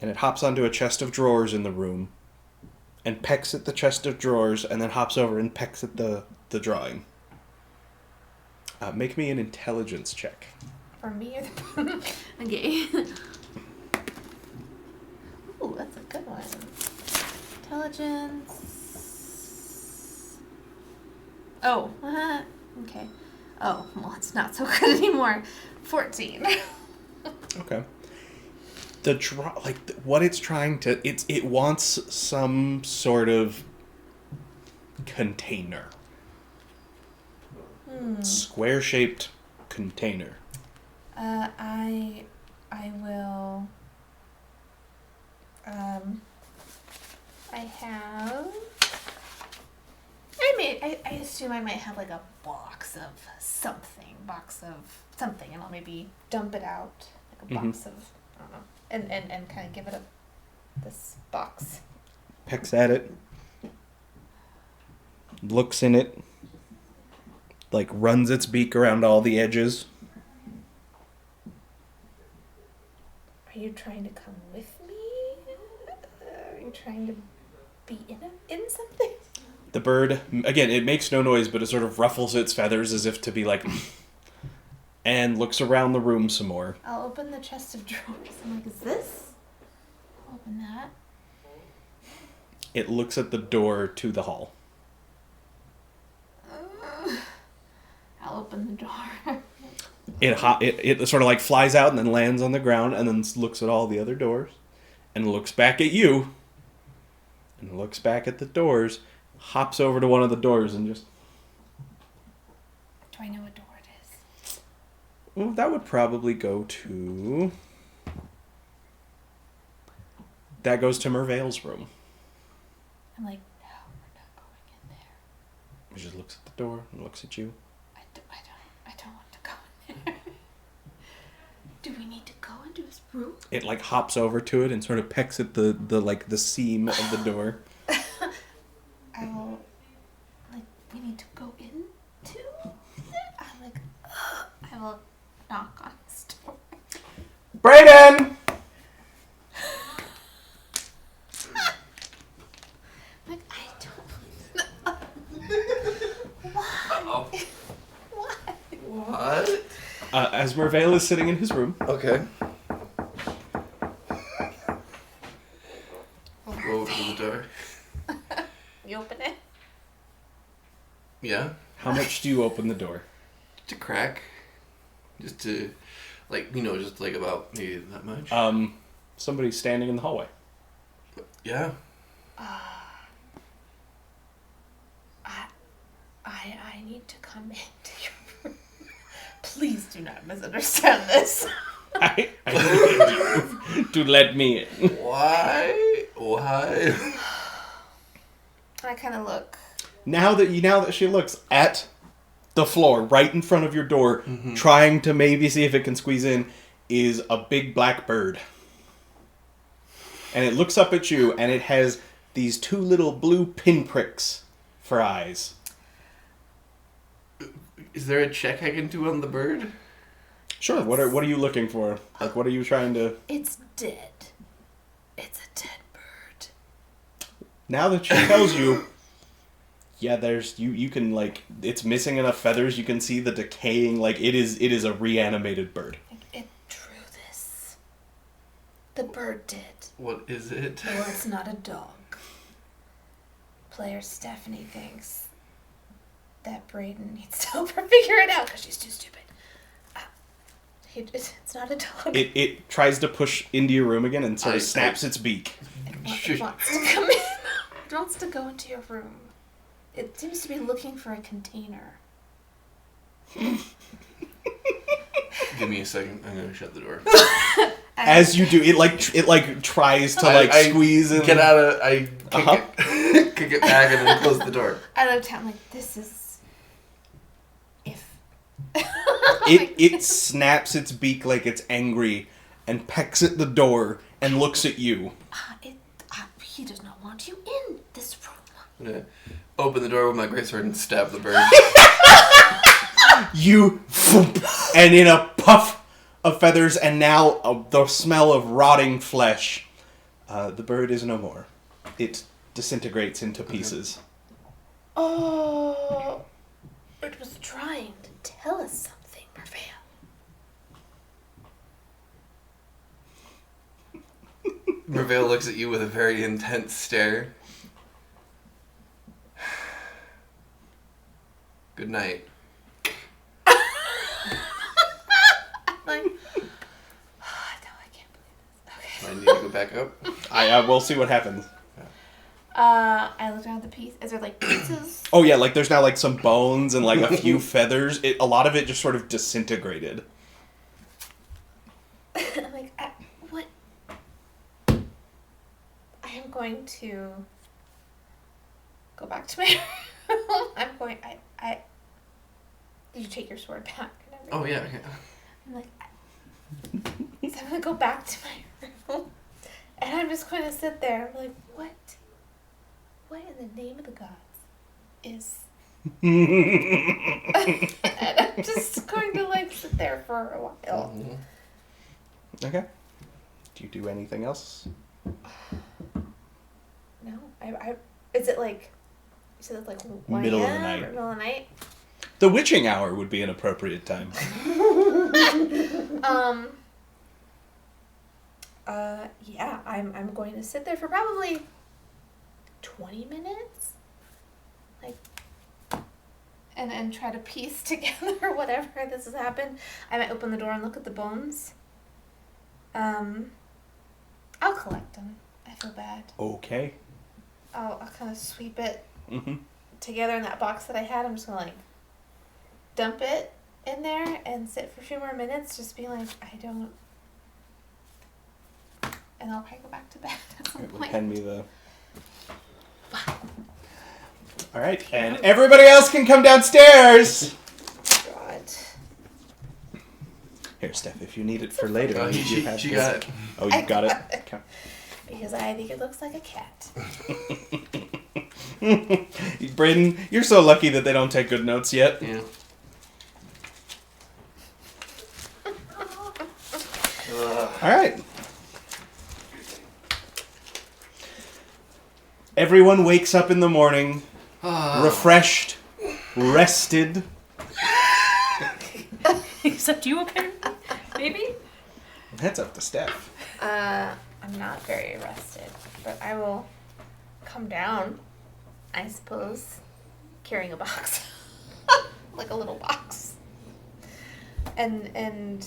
and it hops onto a chest of drawers in the room, and pecks at the chest of drawers, and then hops over and pecks at the drawing. Make me an intelligence check. For me or the. Okay. Ooh, that's a good one. Intelligence. Oh, okay. Oh, well, it's not so good anymore. 14. Okay. What it's trying to... It wants some sort of container. Square-shaped container. I will. I have. I assume I might have like a box of something, and I'll maybe dump it out, like a box of, I don't know, and kind of give it this box. Pecks at it. Looks in it. Like runs its beak around all the edges. Are you trying to come with me? Are you trying to be in something? The bird, again, it makes no noise, but it sort of ruffles its feathers as if to be like... and looks around the room some more. I'll open the chest of drawers. I'm like, is this? I'll open that. It looks at the door to the hall. I'll open the door. It sort of like flies out and then lands on the ground and then looks at all the other doors and looks back at you and looks back at the doors, hops over to one of the doors and just... Do I know what door it is? Well, that would probably go to... That goes to Mervale's room. I'm like, no, we're not going in there. He just looks at the door and looks at you. I don't want to go in there. Do we need to go into his room? It like hops over to it and sort of pecks at the seam of the door. I will, like, we need to go into there? I'm like, I will knock on his door. Brayden! Like, I don't. Why? Why? What? As Mervale is sitting in his room. Okay. I'll go over to the door. You open it. Yeah. How much do you open the door? To crack. Just to, like, just like about maybe that much. Somebody's standing in the hallway. Yeah. I need to come into your room. Please do not misunderstand this. I need you to let me in. Why? I kind of look. Now that she looks at the floor right in front of your door, trying to maybe see if it can squeeze in, is a big black bird. And it looks up at you, and it has these 2 little blue pinpricks for eyes. Is there a check I can do on the bird? Sure. What are you looking for? Like, what are you trying to? It's dead. It's a dead bird. Now that she tells you, yeah, there's you can, like, it's missing enough feathers. You can see the decaying. Like, it is a reanimated bird. It drew this. The bird did. What is it? Well, it's not a dog. Player Stephanie thinks that Brayden needs to help her figure it out because she's too stupid. It's not a dog. It tries to push into your room again and sort of I- snaps its beak. It wants to come in. It wants to go into your room. It seems to be looking for a container. Give me a second. I'm gonna shut the door. As you do, it tries to I squeeze and get out of. I kick it back and then close the door. I looked at him like, this is... If... It snaps its beak like it's angry and pecks at the door and looks at you. He does not want you in this room. I'm gonna open the door with my greatsword and stab the bird. You, and in a puff of feathers and now the smell of rotting flesh, the bird is no more. It disintegrates into pieces. Oh, it was trying to tell us something, Merveille. Merveille looks at you with a very intense stare. Good night. Like, no, I can't believe this. Okay. I need to go back up. I will see what happens. I looked at the piece. Is there like pieces? Oh yeah, like there's now like some bones and like a few feathers. A lot of it just sort of disintegrated. I'm like, what? I am going to go back to my room. Did you take your sword back and everything? Oh yeah. Okay. I'm like, so I'm gonna go back to my room, and I'm just going to sit there. I'm like, what in the name of the gods is? And I'm just going to like sit there for a while. Okay. Do you do anything else? No, I is it like? You said it's like 1 Middle of the a.m. night. or middle of the night. The witching hour would be an appropriate time. Yeah, I'm going to sit there for probably 20 minutes, like, and try to piece together whatever this has happened. I might open the door and look at the bones. I'll collect them. I feel bad. Okay. I'll kind of sweep it Mm-hmm. together in that box that I had. I'm just gonna like dump it in there and sit for a few more minutes, just being like, I don't. And I'll probably go back to bed at some point. Hand me the. All right, and everybody else can come downstairs. God. Here, Steph, if you need it for later, you have She this. got it. Oh, you got it. Okay. Because I think it looks like a cat. Brayden, you're so lucky that they don't take good notes yet. Yeah. All right. Everyone wakes up in the morning, refreshed, rested. Except you, okay? Maybe? That's up to Steph. I'm not very rested, but I will come down. I suppose, carrying a box, like a little box. And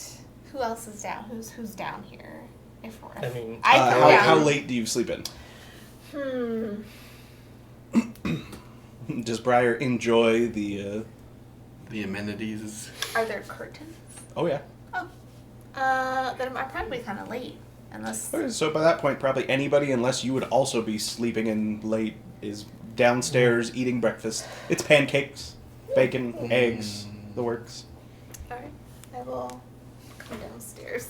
who else is down? Who's down here? If we're, I mean, I come down. how late do you sleep in? Does Briar enjoy the? The amenities. Are there curtains? Oh yeah. Then I'm probably kind of late, unless. Okay, so by that point, probably anybody, unless you would also be sleeping in late, is downstairs eating breakfast. It's pancakes, bacon, eggs, the works. All right, I will come downstairs.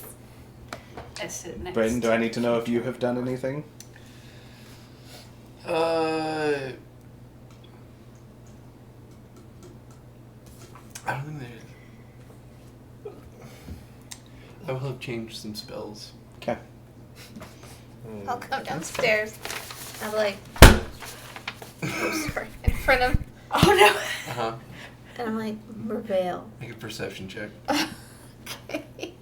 I sit next. Brayden, do I need to know if you have done anything? I don't think there's. I will have changed some spells. Okay. I'll come downstairs. I'm like, oh, sorry, in front of. Oh no. Uh huh. And I'm like, Merveil. Make a perception check. Okay.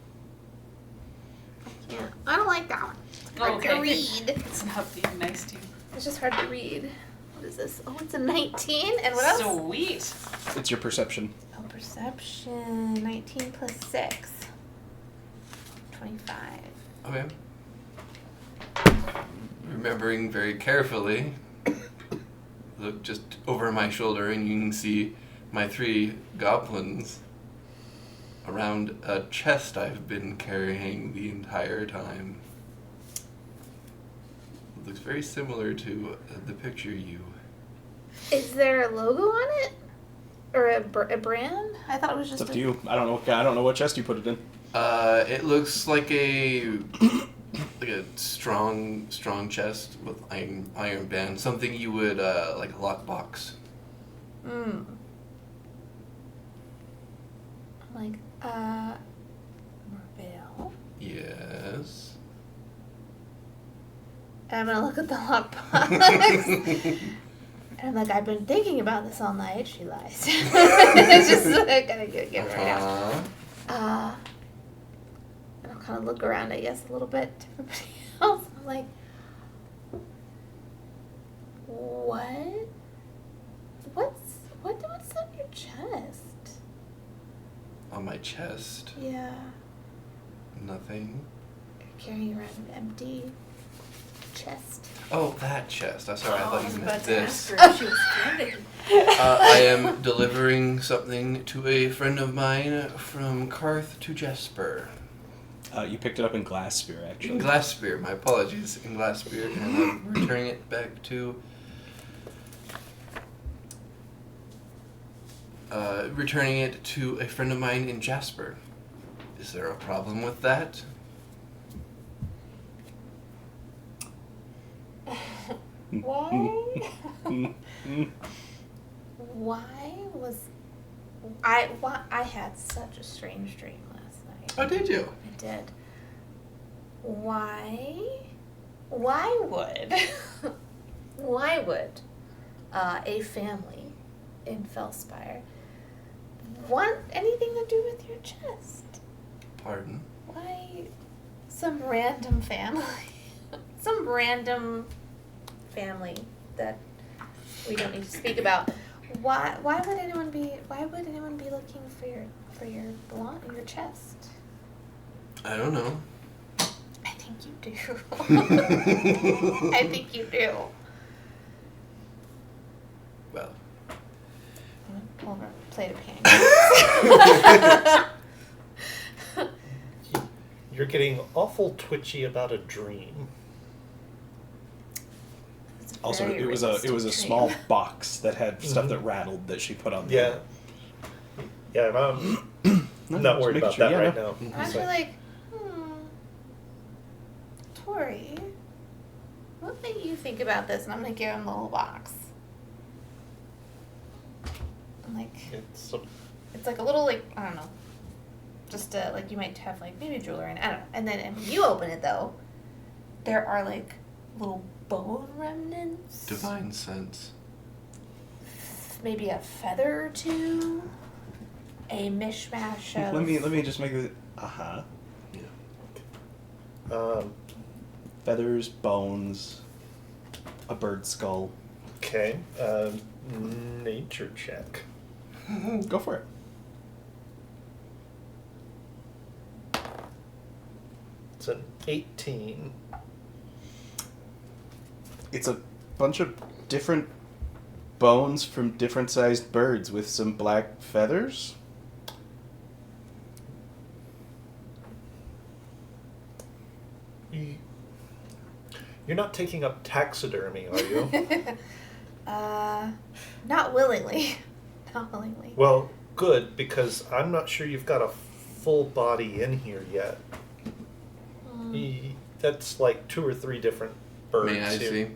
Yeah, I don't like that one. It's hard to read. It's not being nice to you. It's just hard to read. What is this? Oh, it's a 19. And what else? Sweet. It's your perception. Oh, perception. 19 plus 6. 25. Okay. Remembering very carefully, look just over my shoulder and you can see my 3 goblins around a chest I've been carrying the entire time. It looks very similar to the picture you... Is there a logo on it? Or a brand? I thought it was It's just up to you. I don't know what chest you put it in. It looks like a strong chest with iron band, something you would like a lockbox. I'm like, Merveil? Yes. And I'm gonna look at the lockbox. And I'm like, I've been thinking about this all night. She lies. It's just, I gotta get it right now. And I'll kind of look around, I guess, a little bit to everybody else. I'm like, what? What's on your chest? On my chest. Yeah. Nothing. You're carrying around an empty chest. Oh, that chest. I'm sorry, I thought you meant this. She was standing. I am delivering something to a friend of mine from Karth to Jasper. You picked it up in Glasssphere, In actually. Glasssphere, my apologies. In Glasssphere, and I'm returning it back to... returning it to a friend of mine in Jasper. Is there a problem with that? Why? Why I had such a strange dream last night. Oh, did you? I did. Why would a family in Felspire want anything to do with your chest? Pardon? Why some random family? Some random family that we don't need to speak about. Why would anyone be looking for your chest? I don't know. I think you do. I think you do. Well. Pull over a plate of pancakes. You're getting awful twitchy about a dream. Also, Very it was a realistic small dream. box that had stuff that rattled that she put on there. Yeah. Yeah, I'm not worried about that right now. I'm actually like, Tori, what made you think about this? And I'm gonna give him the little box. I'm like, It's it's like a little, like, I don't know, just like you might have like maybe jewelry and I don't know. And then when you open it though, there are like little bone remnants. Divine sense. Maybe a feather or two. A mishmash of. Let me just make it. um, Feathers, bones, a bird skull. Okay. Nature check. Go for it. It's an 18. It's a bunch of different bones from different sized birds with some black feathers. You're not taking up taxidermy, are you? Not willingly. Not willingly. Well, good, because I'm not sure you've got a full body in here yet. That's like 2 or 3 different birds. May I here. see?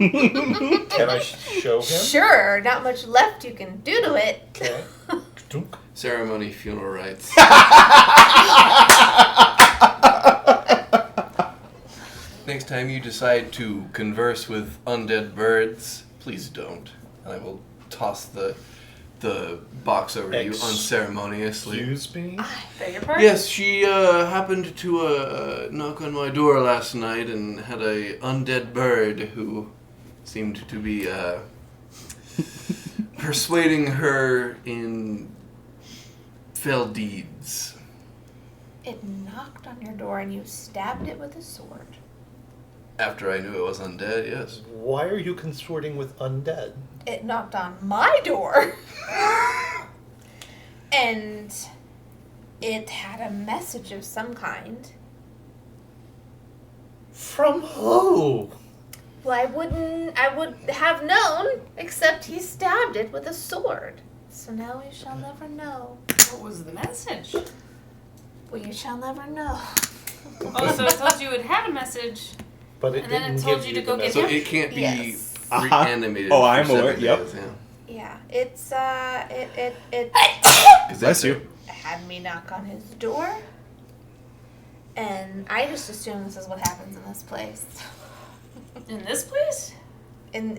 Can I show him? Sure, not much left you can do to it. Okay. Dunk. Ceremony, funeral rites. Next time you decide to converse with undead birds, please don't. And I will toss the box over to you unceremoniously. Excuse me? Beg your pardon? Yes, she happened to knock on my door last night and had a undead bird who seemed to be persuading her in fell deeds. It knocked on your door and you stabbed it with a sword. After I knew it was undead, yes. Why are you consorting with undead? It knocked on my door. And it had a message of some kind. From who? Well, I would have known, except he stabbed it with a sword. So now we shall never know. What was the message? We shall never know. Oh, so it told you it had a message. But it And then didn't it told give you to the go get message. So it can't be Yes. reanimated. Oh, for I'm 7 aware, yep. days, yeah. Yeah, it's it 'Cause Bless that's you. it. had me knock on his door, and I just assume this is what happens in this place, In this place? in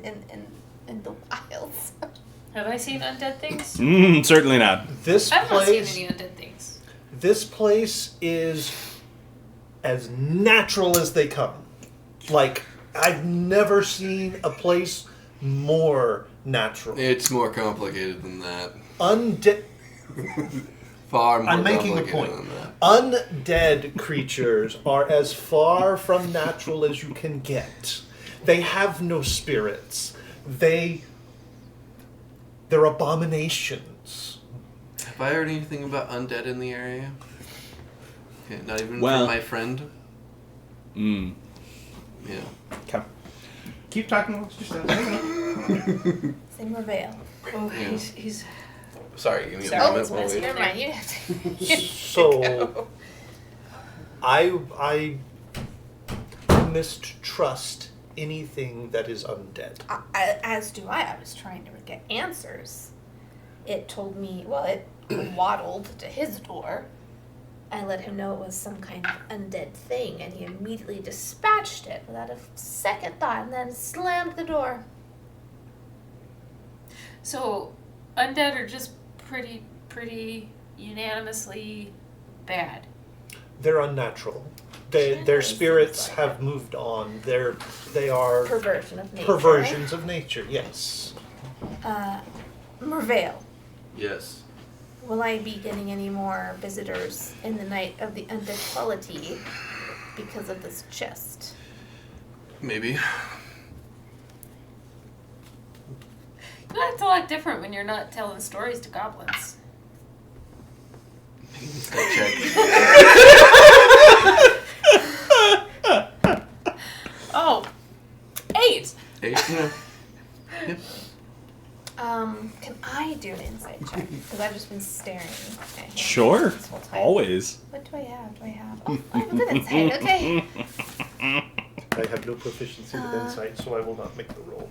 the wilds. Have I seen undead things? Certainly not. This I've not seen place, any undead things. this place is as natural as they come. Like, I've never seen a place more natural. It's more complicated than that. Undead. Far more I'm making a complicated point. than that. Undead creatures are as far from natural as you can get. They have no spirits. They're abominations. Have I heard anything about undead in the area? Okay, not even Well- from my friend? Mm. Yeah. Okay. Keep talking amongst yourselves. Same Reveal. Oh, Yeah. he's Sorry, give me Sorry, a Oh, moment it's while we... never mind. You have to. So, I mistrust anything that is undead. As do I. I was trying to get answers. It told me, well, it waddled to his door. I let him know it was some kind of undead thing, and he immediately dispatched it without a second thought, and then slammed the door. So, undead are just pretty unanimously bad. They're unnatural. Their Generally spirits seems like have moved on. They are Perversion of nature. perversions of nature. Yes. Mervale, Yes. will I be getting any more visitors in the night of the undead quality because of this chest? Maybe. That's a lot different when you're not telling stories to goblins. Check. Oh, 8! 8? Yeah. Yep. Can I do an insight check? Because I've just been staring at him Sure. this whole time. Always. What do I have? Oh, I have an insight. Okay. I have no proficiency with insight, so I will not make the roll.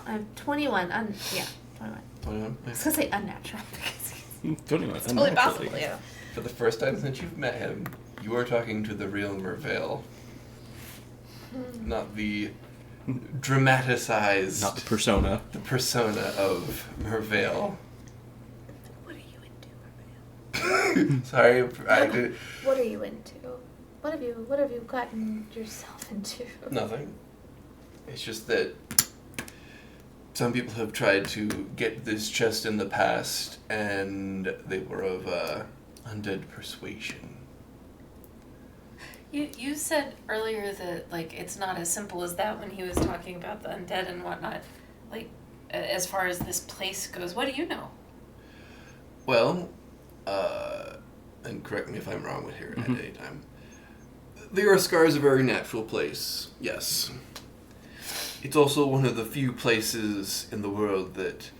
I have 21. 21. 21. I was gonna say unnatural because Totally it's totally possible. Yeah. For the first time since you've met him, you are talking to the real Mervale. Not the dramatized... Not the persona. the persona of Mervale. What are you into, Mervale? Sorry, I did... What are you into? What have you gotten yourself into? Nothing. It's just that some people have tried to get this chest in the past, and they were of undead persuasion. You said earlier that like it's not as simple as that when he was talking about the undead and whatnot. Like, as far as this place goes, what do you know? Well, and correct me if I'm wrong with here at any time. The Earthscar is a very natural place, yes. It's also one of the few places in the world that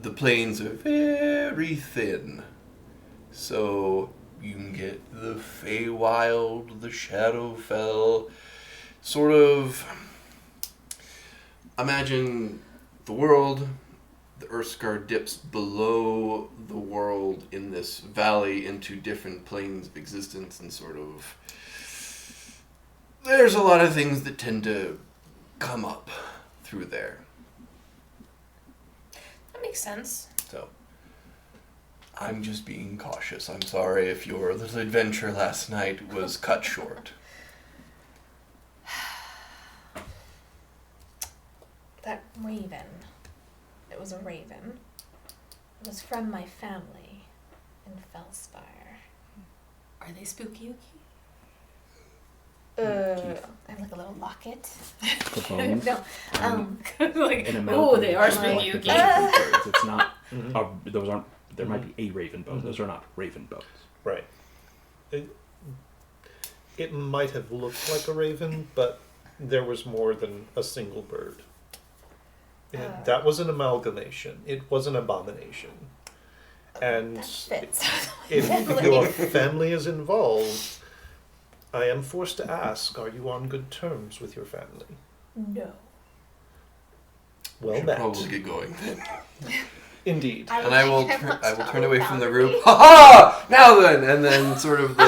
the plains are very thin. So you can get the Feywild, the Shadowfell, sort of. Imagine the world, the Earthscar dips below the world in this valley into different planes of existence, and sort of. There's a lot of things that tend to come up through there. That makes sense. So, I'm just being cautious. I'm sorry if your little adventure last night was cut short. That raven. It was a raven. It was from my family in Felspire. Are they spooky? I have like a little locket. The bones. No. Like, In a oh, they are metal spooky. like the birds. It's not. Mhm. Those aren't. There might be a raven bone. Those are not raven bones. Right. It might have looked like a raven, but there was more than a single bird. That was an amalgamation. It was an abomination. And That fits. if your family is involved, I am forced to ask, are you on good terms with your family? No. Well Should met. probably get going then. Indeed. And I will turn away from the group. Ha ha! Now then! And then sort of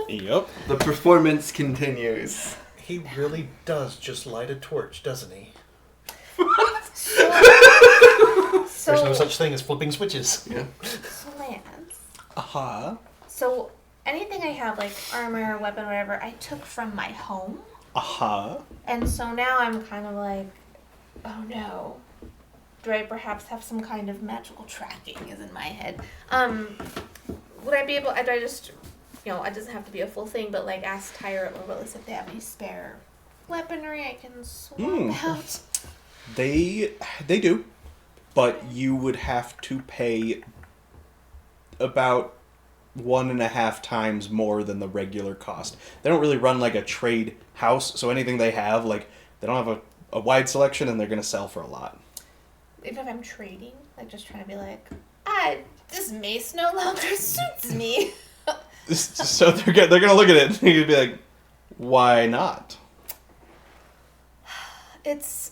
Yep. the performance continues. He really does just light a torch, doesn't he? So, There's no such thing as flipping switches. Yeah. so Lance. Aha. So anything I have, like armor, weapon, whatever, I took from my home. Aha. And so now I'm kind of like, oh no. Do I perhaps have some kind of magical tracking is in my head. Would I be able, do I just, it doesn't have to be a full thing, but like ask Tyra or Willis if they have any spare weaponry I can swap out. They do, but you would have to pay about 1.5 times more than the regular cost. They don't really run like a trade house, so anything they have, like, they don't have a wide selection, and they're going to sell for a lot. Even if I'm trading, like just trying to be like, this mace no longer suits me. So they're going to look at it, and you'd be like, why not? It's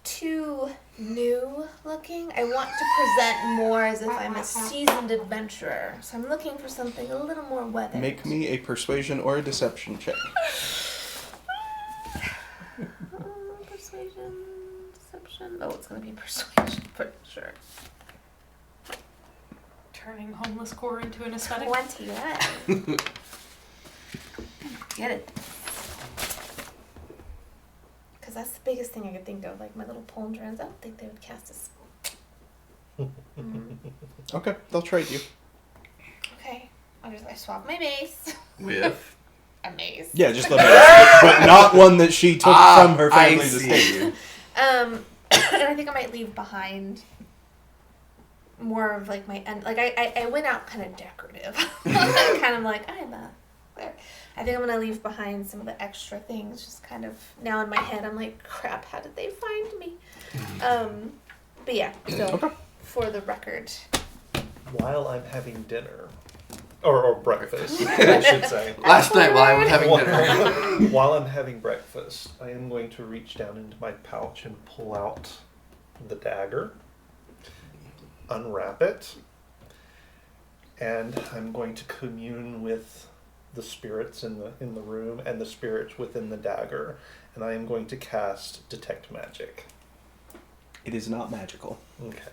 too new looking. I want to present more as if I'm a seasoned adventurer. So I'm looking for something a little more weathered. Make me a persuasion or a deception check. Persuasion, deception. Oh, it's gonna be persuasion for sure. Turning homeless core into an aesthetic. 21. Get it. Because that's the biggest thing I could think of. Like my little pauldrons, I don't think they would cast a spell. Okay, they'll trade you. Okay. I swap my mace. With? A mace. Yeah, just the mace, but not one that she took from her family's estate. And I think I might leave behind more of like my end. Like I went out kind of decorative. Kind of like I'm a. I think I'm gonna leave behind some of the extra things. Just kind of now in my head, I'm like, crap. How did they find me? But yeah. So for the record. While I'm having dinner, or breakfast, I should say. Last night while I was having dinner. While I'm having breakfast, I am going to reach down into my pouch and pull out the dagger, unwrap it, and I'm going to commune with the spirits in the room and the spirits within the dagger, and I am going to cast Detect Magic. It is not magical. Okay.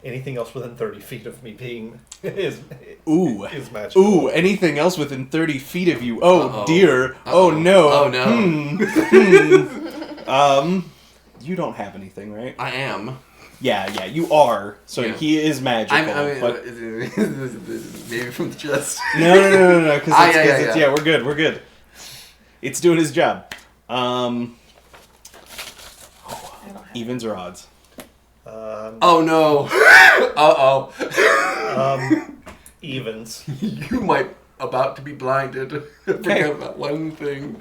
Anything else within 30 feet of me being is Ooh. is magical. Ooh, anything else within 30 feet of you? Oh, Uh-oh. dear. Uh-oh. Oh, no. Oh, no. You don't have anything, right? I am. Yeah, you are. So Yeah. he is magical. But maybe from the chest. no, because yeah. we're good. It's doing his job. Evens or odds? Oh no. Evens. You might about to be blinded. Forget about one thing.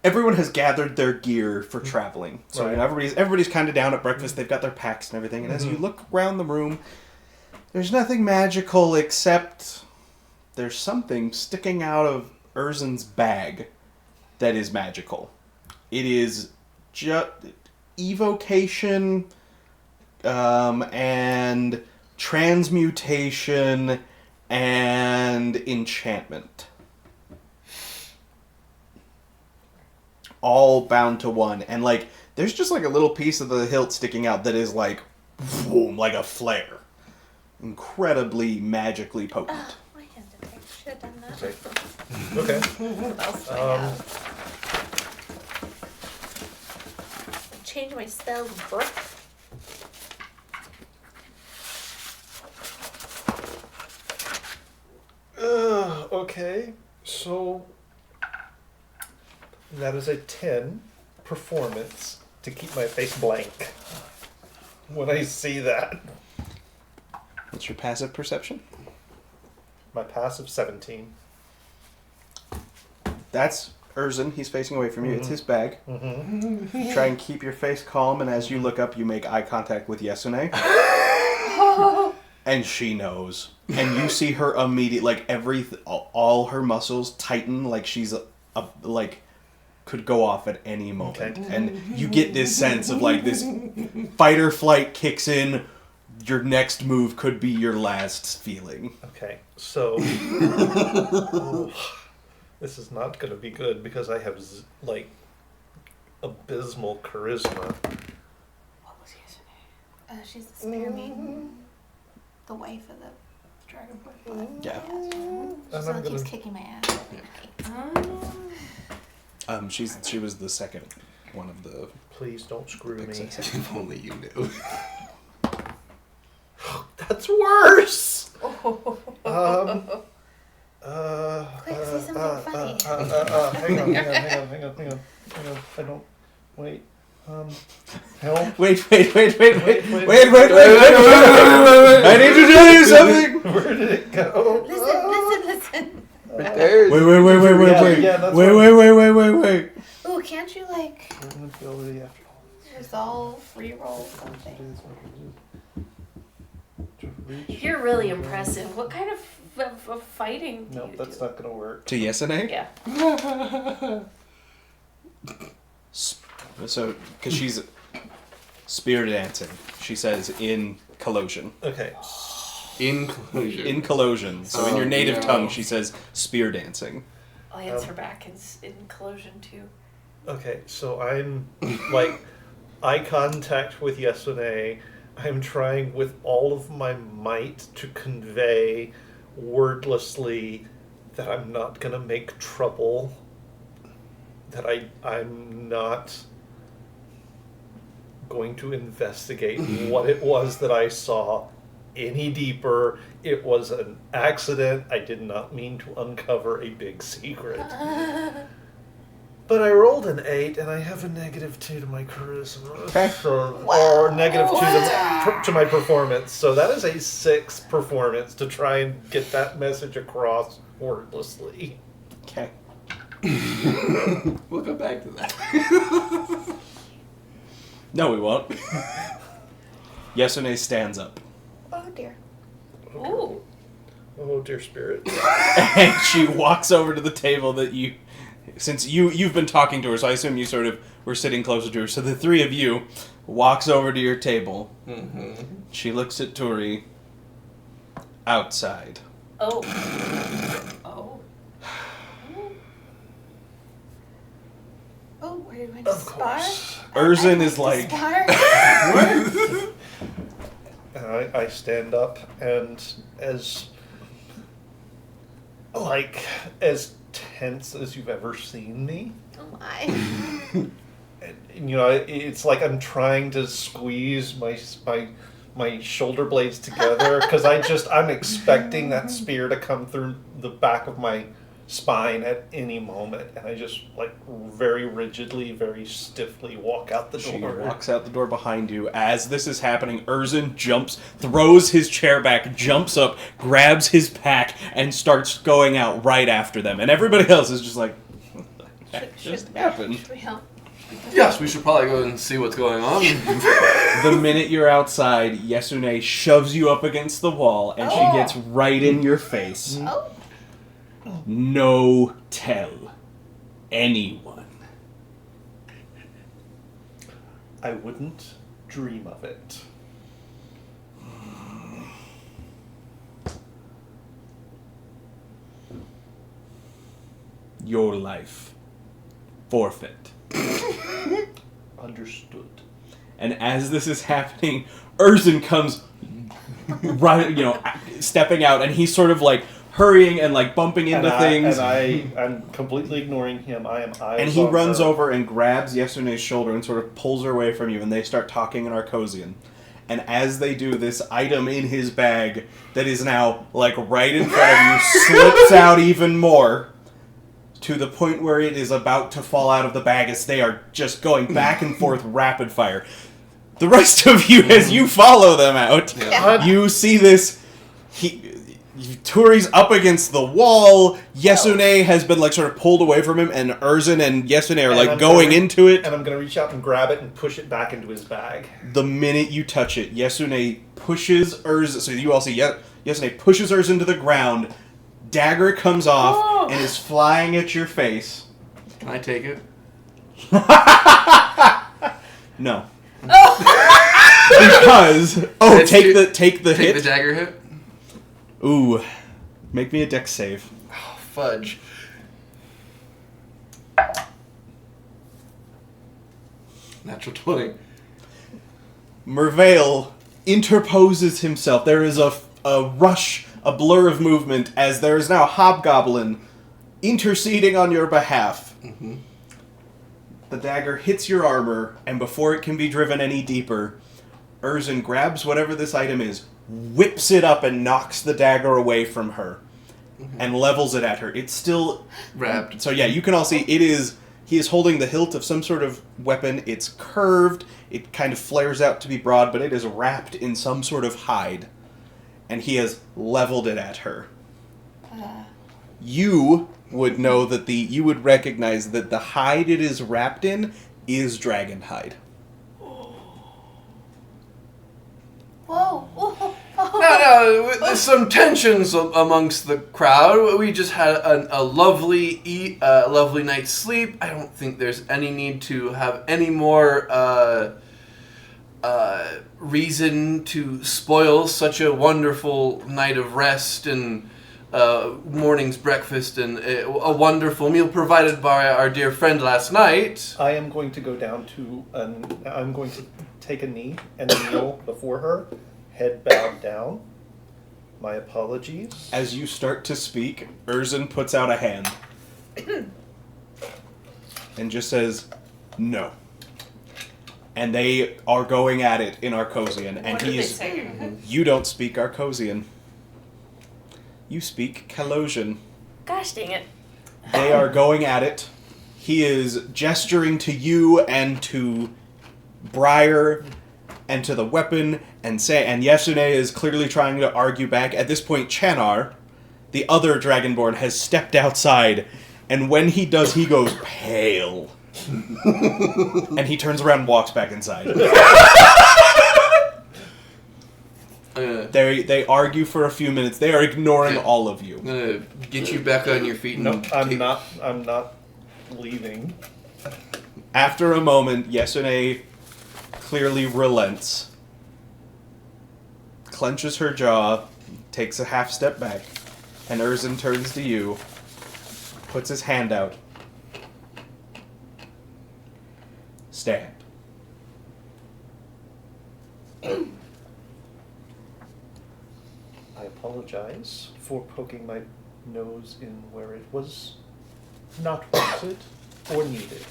Everyone has gathered their gear for traveling. So Right. you know, everybody's kind of down at breakfast. They've got their packs and everything. And as you look around the room, there's nothing magical except there's something sticking out of Urzen's bag that is magical. It is just evocation and transmutation and enchantment. All bound to one. And like there's just like a little piece of the hilt sticking out that is like boom, like a flare. Incredibly magically potent. Oh, my hands are tight. Should have done that. Okay. What else do I have? Change my spell book. Okay. So that is a 10 performance to keep my face blank when I see that. What's your passive perception? My passive 17. That's Urzen. He's facing away from you. It's his bag. Mm-hmm. Try and keep your face calm, and as you look up, you make eye contact with Yesune. And she knows. And you see her immediately, like, all her muscles tighten, like she's, like, could go off at any moment. Okay. And you get this sense of, like, this fight or flight kicks in. Your next move could be your last feeling. Okay, so this is not going to be good because I have like abysmal charisma. What was yesterday? She's the spear maiden, the wife of the dragon boy. Yeah. She's the one that keeps kicking my ass. She was the second one of the... Please don't screw me. If only you knew. That's worse. Quick, say something funny. Hang on. I don't. Wait. Help. Wait. Wait. I need to tell you something! Where did it go? Listen. Right there. Wait. Yeah, that's Wait. Ooh, can't you like Ability after resolve, reroll something? You're really impressive. What kind of fighting do No, you that's do? not gonna work. To Yesune? Yeah. So, because she's spear dancing, she says in Colossian. Okay. Inclusion. In Colossian. So in your Oh, native no. tongue, she says spear dancing. I'll answer back in collusion too. Okay, so I'm like eye contact with Yesune. I'm trying with all of my might to convey wordlessly that I'm not gonna make trouble. That I'm not going to investigate what it was that I saw any deeper. It was an accident. I did not mean to uncover a big secret. But I rolled an 8, and I have a -2 to my charisma. Okay. Or -2 to my performance. So that is a 6 performance to try and get that message across wordlessly. Okay. We'll go back to that. No, we won't. Yesune stands up. Oh dear. Ooh. Oh dear spirit. And she walks over to the table that you... Since you've been talking to her, so I assume you sort of were sitting closer to her. So the three of you walks over to your table. Mm-hmm. She looks at Tori. Outside. Oh. Oh. Oh, where do I Of spar? course. Urzen I'd is like... spar. I stand up, and as tense as you've ever seen me. Oh my. And, it's like I'm trying to squeeze my shoulder blades together because I'm expecting that spear to come through the back of my spine at any moment, and I just very rigidly, very stiffly walk out the door. She walks out the door behind you. As this is happening, Erzin jumps, throws his chair back, jumps up, grabs his pack, and starts going out right after them. And everybody else is just like, what the heck just happened? Should we help? Yes, we should probably go and see what's going on. The minute you're outside, Yasune shoves you up against the wall, and she gets right in your face. Oh. No tell anyone. I wouldn't dream of it. Your life. Forfeit. Understood. And as this is happening, Erzin comes stepping out, and he's sort of hurrying and bumping into things. And I'm completely ignoring him. I am eyes And he on runs her. over and grabs Yasune's shoulder and sort of pulls her away from you, and they start talking in Arcosian. And as they do, this item in his bag that is now right in front of you slips out even more, to the point where it is about to fall out of the bag as they are just going back and forth rapid fire. The rest of you, as you follow them out, you see this. Turi's up against the wall. Yasune has been sort of pulled away from him, and Erzin and Yasune are going into it. And I'm going to reach out and grab it and push it back into his bag. The minute you touch it, Yasune pushes Erzin. So you all see Yasune pushes Erzin to the ground. Dagger comes off and is flying at your face. Can I take it? No. Because take the Take hit. the dagger hit? Ooh, make me a dex save. Oh, fudge. Natural 20. Mervale interposes himself. There is a rush, a blur of movement, as there is now a hobgoblin interceding on your behalf. Mm-hmm. The dagger hits your armor, and before it can be driven any deeper, Erzin grabs whatever this item is, whips it up, and knocks the dagger away from her, and levels it at her. It's still Wrapped. So yeah, you can all see he is holding the hilt of some sort of weapon. It's curved. It kind of flares out to be broad, but it is wrapped in some sort of hide, and he has leveled it at her. You would know that you would recognize that the hide it is wrapped in is dragon hide. Whoa. Whoa. No, there's some tensions amongst the crowd. We just had a lovely night's sleep. I don't think there's any need to have any more reason to spoil such a wonderful night of rest and morning's breakfast and a wonderful meal provided by our dear friend last night. I am going to go down I'm going to take a knee and kneel before her, head bowed down. My apologies. As you start to speak, Erzin puts out a hand and just says, "No." And they are going at it in Arcosian, and What did they say? You don't speak Arcosian. You speak Kalosian. Gosh dang it. They are going at it. He is gesturing to you and to Briar and to the weapon, and Yasune is clearly trying to argue back. At this point, Chanar, the other Dragonborn, has stepped outside, and when he does, he goes pale. And he turns around and walks back inside. They argue for a few minutes. They are ignoring all of you. I'm gonna get you back on your feet. No, And I'm not leaving. After a moment, Yasune clearly relents, clenches her jaw, takes a half step back, and Erzin turns to you, puts his hand out. Stand. apologize for poking my nose in where it was not wanted or needed.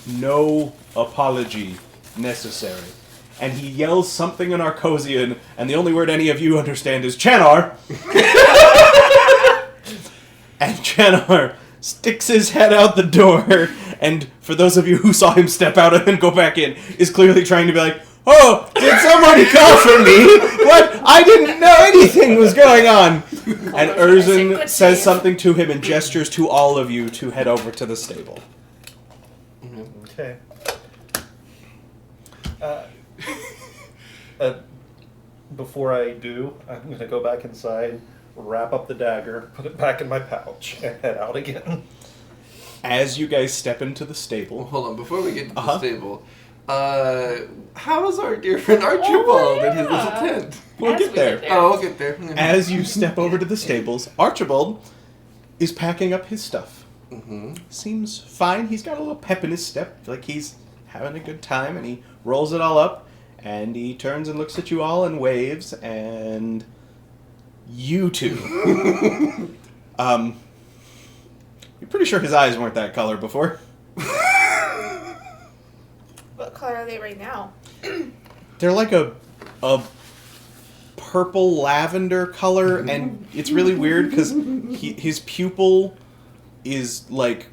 No apology necessary. And he yells something in Arcosian, and the only word any of you understand is Chanar. And Chanar sticks his head out the door, and for those of you who saw him step out and then go back in, is clearly trying to be like, "Oh, did somebody call for me? What? I didn't know anything was going on." And Erzin says something to him and gestures to all of you to head over to the stable. Okay. Before I do, I'm going to go back inside, wrap up the dagger, put it back in my pouch, and head out again. As you guys step into the stable... Hold on, before we get to the stable, how's our dear friend Archibald in his little tent? We'll get there. Oh, we'll get there. As you step over to the stables, Archibald is packing up his stuff. Mm-hmm. Seems fine. He's got a little pep in his step, like he's having a good time, and he rolls it all up, and he turns and looks at you all and waves, and you two. You're pretty sure his eyes weren't that color before. What color are they right now? They're like a purple lavender color, and it's really weird because his pupil is like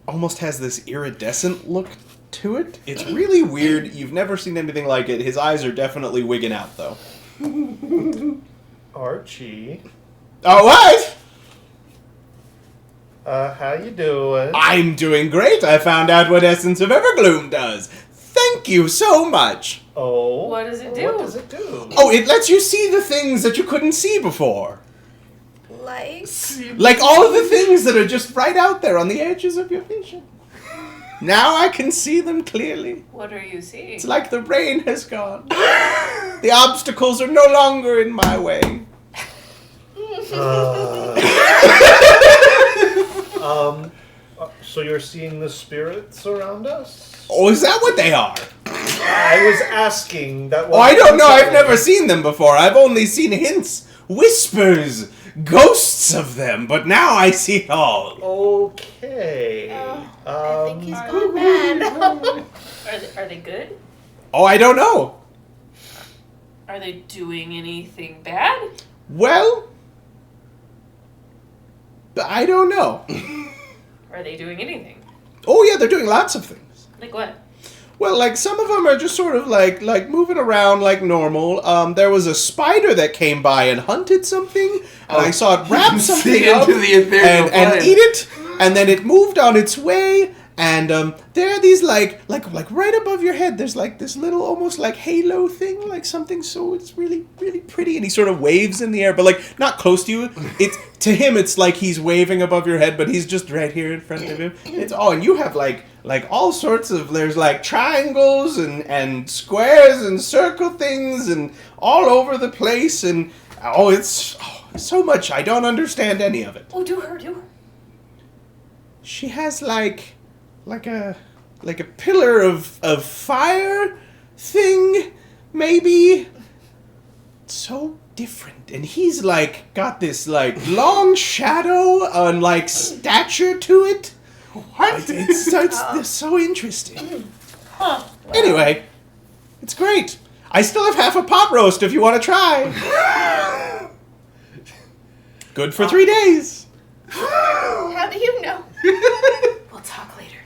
almost has this iridescent look to it. It's really weird. You've never seen anything like it. His eyes are definitely wigging out, though. Archie. Oh, what? How you doing? I'm doing great. I found out what Essence of Evergloom does. Thank you so much. Oh. What does it do? What does it do? Oh, it lets you see the things that you couldn't see before. Like All of the things that are just right out there on the edges of your vision. Now I can see them clearly. What are you seeing? It's like the rain has gone. The obstacles are no longer in my way. So you're seeing the spirits around us? Oh, is that what they are? I was asking that. Oh, I don't know. I've never seen them before. I've only seen hints, whispers, ghosts of them. But now I see it all. Okay. I think he's gone mad. Are they good? Oh, I don't know. Are they doing anything bad? Well, I don't know. Are they doing anything? Oh, yeah, they're doing lots of things. Like what? Well, like, some of them are just sort of, like moving around like normal. There was a spider that came by and hunted something, and I saw it wrap something up into the ethereal and plane. eat it, and then it moved on its way, and there are these, like right above your head, there's, like, this little almost, like, halo thing, like something, so it's really, really pretty, and he sort of waves in the air, but, like, not close to you. To him, it's like he's waving above your head, but he's just right here in front of him. And you have, like all sorts of, there's like triangles and squares and circle things and all over the place, and it's so much. I don't understand any of it. Oh, do her. She has like a pillar of fire thing, maybe. So different, and he's like got this like long shadow and like stature to it. What? It's so interesting. Huh. Anyway, it's great. I still have half a pot roast if you want to try. Good for 3 days. How do you know? We'll talk later.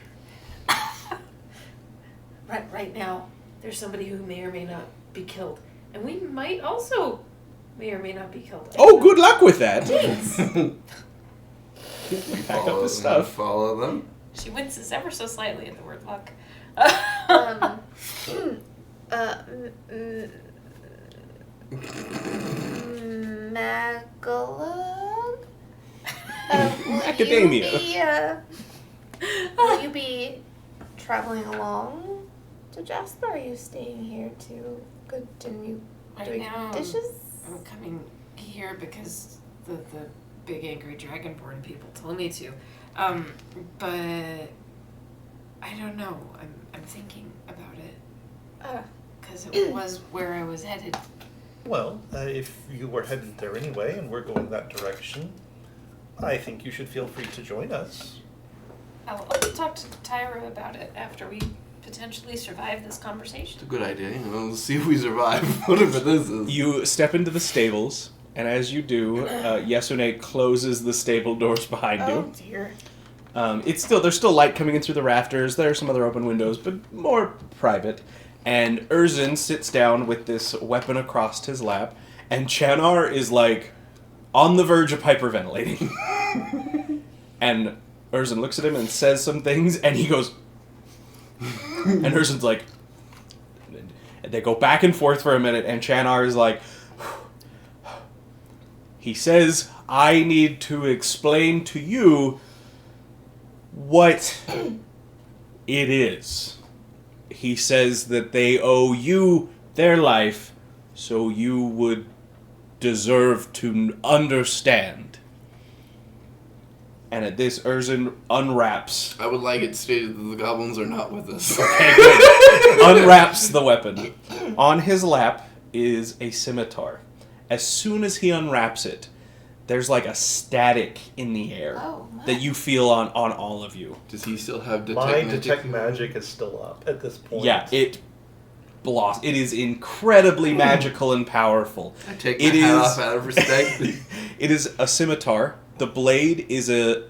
Right now, there's somebody who may or may not be killed. And we might also may or may not be killed. Oh, good luck with that. Thanks. Pack up the stuff. Follow them. She winces ever so slightly at the word luck. Magalog? Academia. Will you be traveling along to Jasper? Are you staying here to continue doing dishes? I'm coming here because the big angry dragonborn people told me to. But I don't know. I'm thinking about it. Because it was where I was headed Well, if you were headed there anyway and we're going that direction, I think you should feel free to join us. I'll talk to Tyra about it after we potentially survive this conversation. It's a good idea. Let's see if we survive. Whatever this is. You step into the stables, and as you do, Yasune closes the stable doors behind Oh you. dear. There's still light coming in through the rafters. There are some other open windows, but more private. And Erzin sits down with this weapon across his lap, and Chanar is like on the verge of hyperventilating. And Erzin looks at him and says some things, and he goes, and Erzin's like, and they go back and forth for a minute, and Chanar is like, he says, I need to explain to you what it is. He says that they owe you their life, so you would deserve to understand. And at this, Erzin unwraps. I would like it stated that the goblins are not with us. Okay, good. Unwraps the weapon. On his lap is a scimitar. As soon as he unwraps it, there's like a static in the air that you feel on all of you. Does he still have detect My magic? detect magic is still up at this point. Yeah, it is incredibly magical and powerful. I take my hat off out of respect. It is a scimitar. The blade is a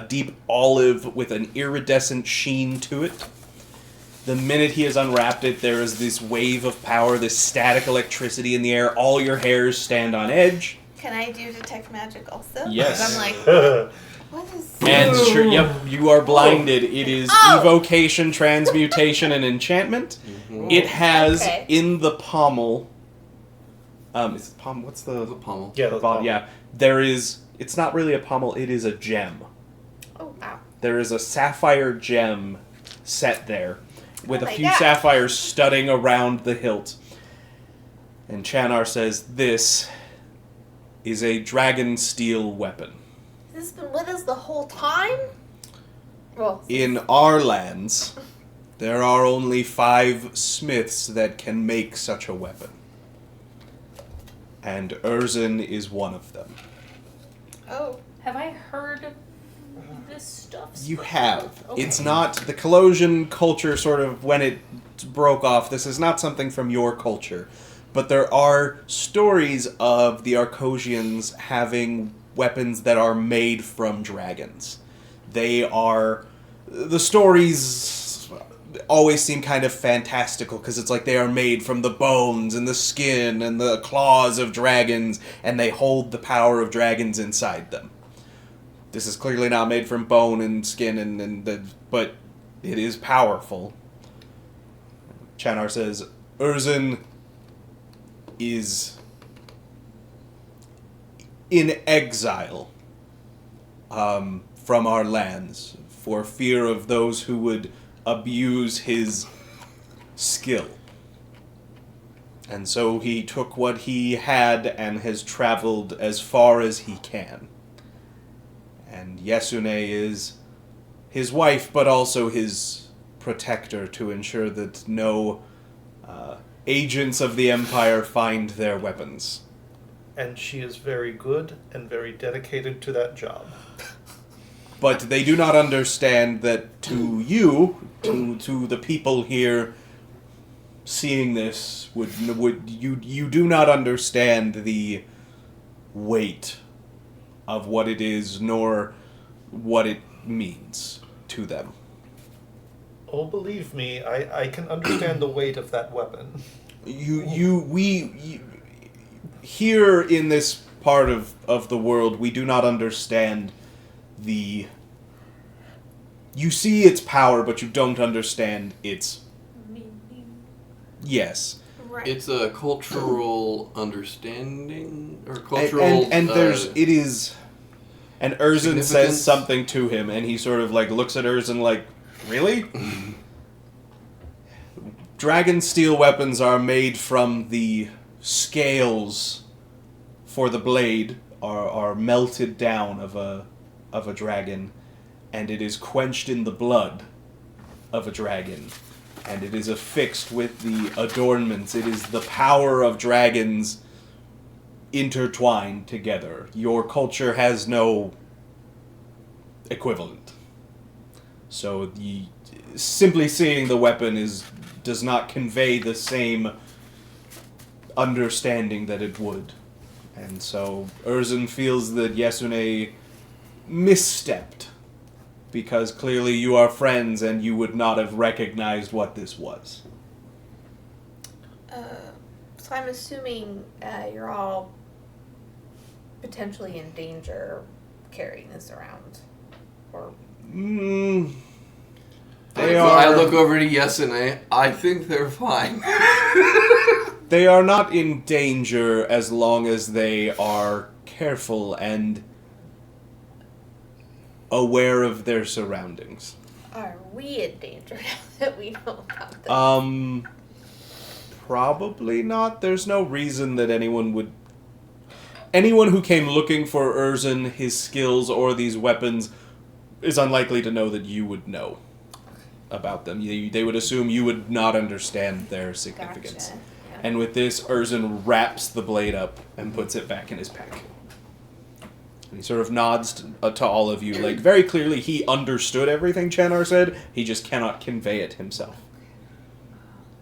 deep olive with an iridescent sheen to it. The minute he has unwrapped it, there is this wave of power, this static electricity in the air. All your hairs stand on edge. Can I do detect magic also? Yes. I'm like, what is? And sure, yep, you are blinded. It is evocation, transmutation, and enchantment. It has in the pommel. Is it pommel? What's the pommel? Yeah, the pommel. Yeah. There is. It's not really a pommel. It is a gem. Oh wow. There is a sapphire gem set there, with a my few God. sapphires studding around the hilt. And Chanar says, "This is a dragon steel weapon. This has been with us the whole time? Well, In our lands, there are only 5 smiths that can make such a weapon. And Erzin is one of them." oh. Have I heard of this stuff? You have. Okay. It's not the Colossian culture sort of when it broke off. This is not something from your culture. But there are stories of the Arcosians having weapons that are made from dragons. The stories always seem kind of fantastical because it's like they are made from the bones and the skin and the claws of dragons, and they hold the power of dragons inside them. This is clearly not made from bone and skin, but it is powerful. Chanar says, Erzin is in exile from our lands for fear of those who would abuse his skill. And so he took what he had and has traveled as far as he can. And Yasune is his wife, but also his protector to ensure that no agents of the Empire find their weapons. And she is very good and very dedicated to that job. But they do not understand that to you, to the people here seeing this, you do not understand the weight of what it is, nor what it means to them. Oh, believe me, I can understand the weight of that weapon. We here in this part of the world, we do not understand the... You see its power, but you don't understand its... Yes. Right. It's a cultural understanding or cultural And there's it is, and Erzin significance? says something to him, and he sort of like looks at Erzin like, really? Dragon steel weapons are made from the scales for the blade are melted down of a dragon, and it is quenched in the blood of a dragon. And it is affixed with the adornments. It is the power of dragons intertwined together. Your culture has no equivalent. So simply seeing the weapon does not convey the same understanding that it would. And so Urzin feels that Yasune misstepped, because clearly you are friends and you would not have recognized what this was. So I'm assuming you're all potentially in danger carrying this around. Or I look over to Yesune. I think they're fine. They are not in danger as long as they are careful and aware of their surroundings. Are we in danger now that we know about this? Probably not. There's no reason that anyone who came looking for Urzin, his skills, or these weapons is unlikely to know that you would know about them. They would assume you would not understand their significance. Gotcha. Yeah. And with this, Urzin wraps the blade up and puts it back in his pack. And he sort of nods to all of you, like, very clearly he understood everything Chanar said, he just cannot convey it himself.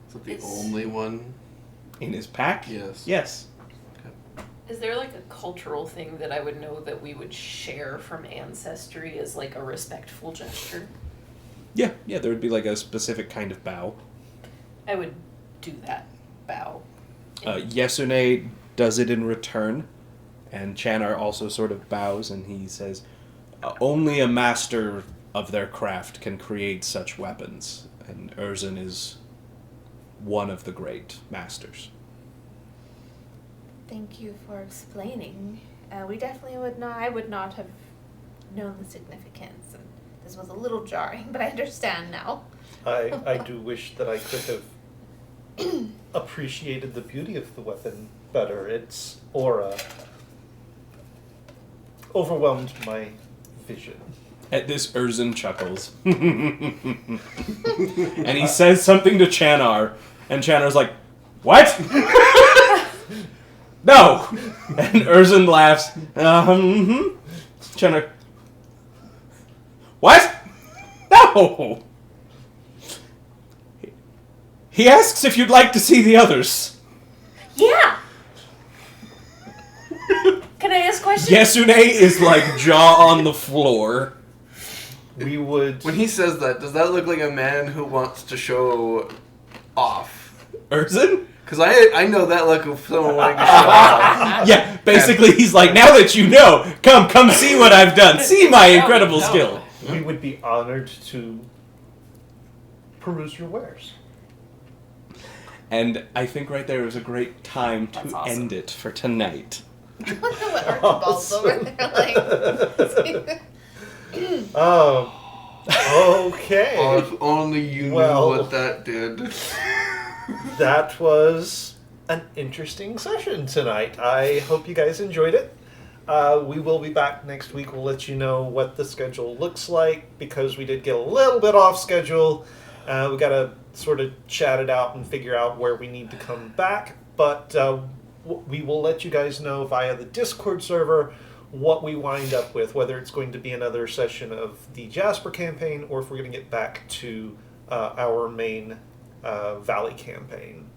Is it the only one? In his pack? Yes. Yes. Is there like a cultural thing that I would know that we would share from ancestry as like a respectful gesture? Yeah, there would be like a specific kind of bow. I would do that bow. Yasune does it in return, and Chanar also sort of bows, and he says, only a master of their craft can create such weapons, and Urzin is one of the great masters. Thank you for explaining. We definitely would not. I would not have known the significance, and this was a little jarring, but I understand now. I do wish that I could have appreciated the beauty of the weapon better. Its aura overwhelmed my vision. At this, Urzin chuckles. And he says something to Chanar, and Chanar's like, what? No! And Urzin laughs. Chanar, what? No! He asks if you'd like to see the others. Yeah! Can I ask questions? Yasune is like jaw on the floor. We would... When he says that, does that look like a man who wants to show off? Urzin? Because I know that look of someone wanting to show off. Yeah, basically he's like, now that you know, come see what I've done. See my incredible skill. We would be honored to peruse your wares. And I think right there is a great time to That's awesome. end it for tonight. I wonder what Archibald's over there like. Okay. Oh, if only you Well. knew what that did. That was an interesting session tonight. I hope you guys enjoyed it. We will be back next week. We'll let you know what the schedule looks like, because we did get a little bit off schedule. We got to sort of chat it out and figure out where we need to come back. But we will let you guys know via the Discord server what we wind up with, whether it's going to be another session of the Jasper campaign or if we're going to get back to our main Valley campaign.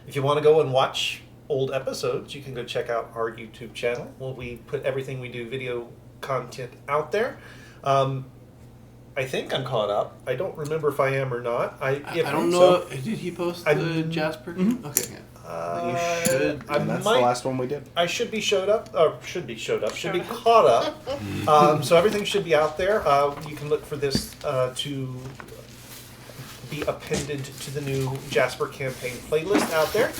If you want to go and watch old episodes, you can go check out our YouTube channel. We put everything we do, video content, out there. I think I'm caught up. I don't remember if I am or not. I don't know. Did he post the Jasper? Mm-hmm. Okay, yeah. You should. I And that's might- the last one we did. I should be should be caught up. So everything should be out there. You can look for this to be appended to the new Jasper campaign playlist out there.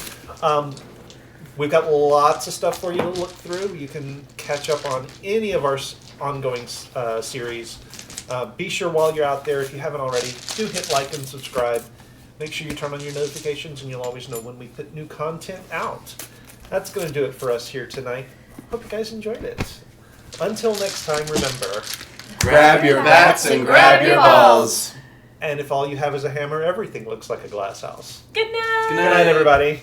We've got lots of stuff for you to look through. You can catch up on any of our ongoing series. Be sure while you're out there, if you haven't already, do hit like and subscribe. Make sure you turn on your notifications and you'll always know when we put new content out. That's going to do it for us here tonight. Hope you guys enjoyed it. Until next time, remember, Grab your bats and grab your balls. And if all you have is a hammer, everything looks like a glass house. Good night. Good Good night, everybody.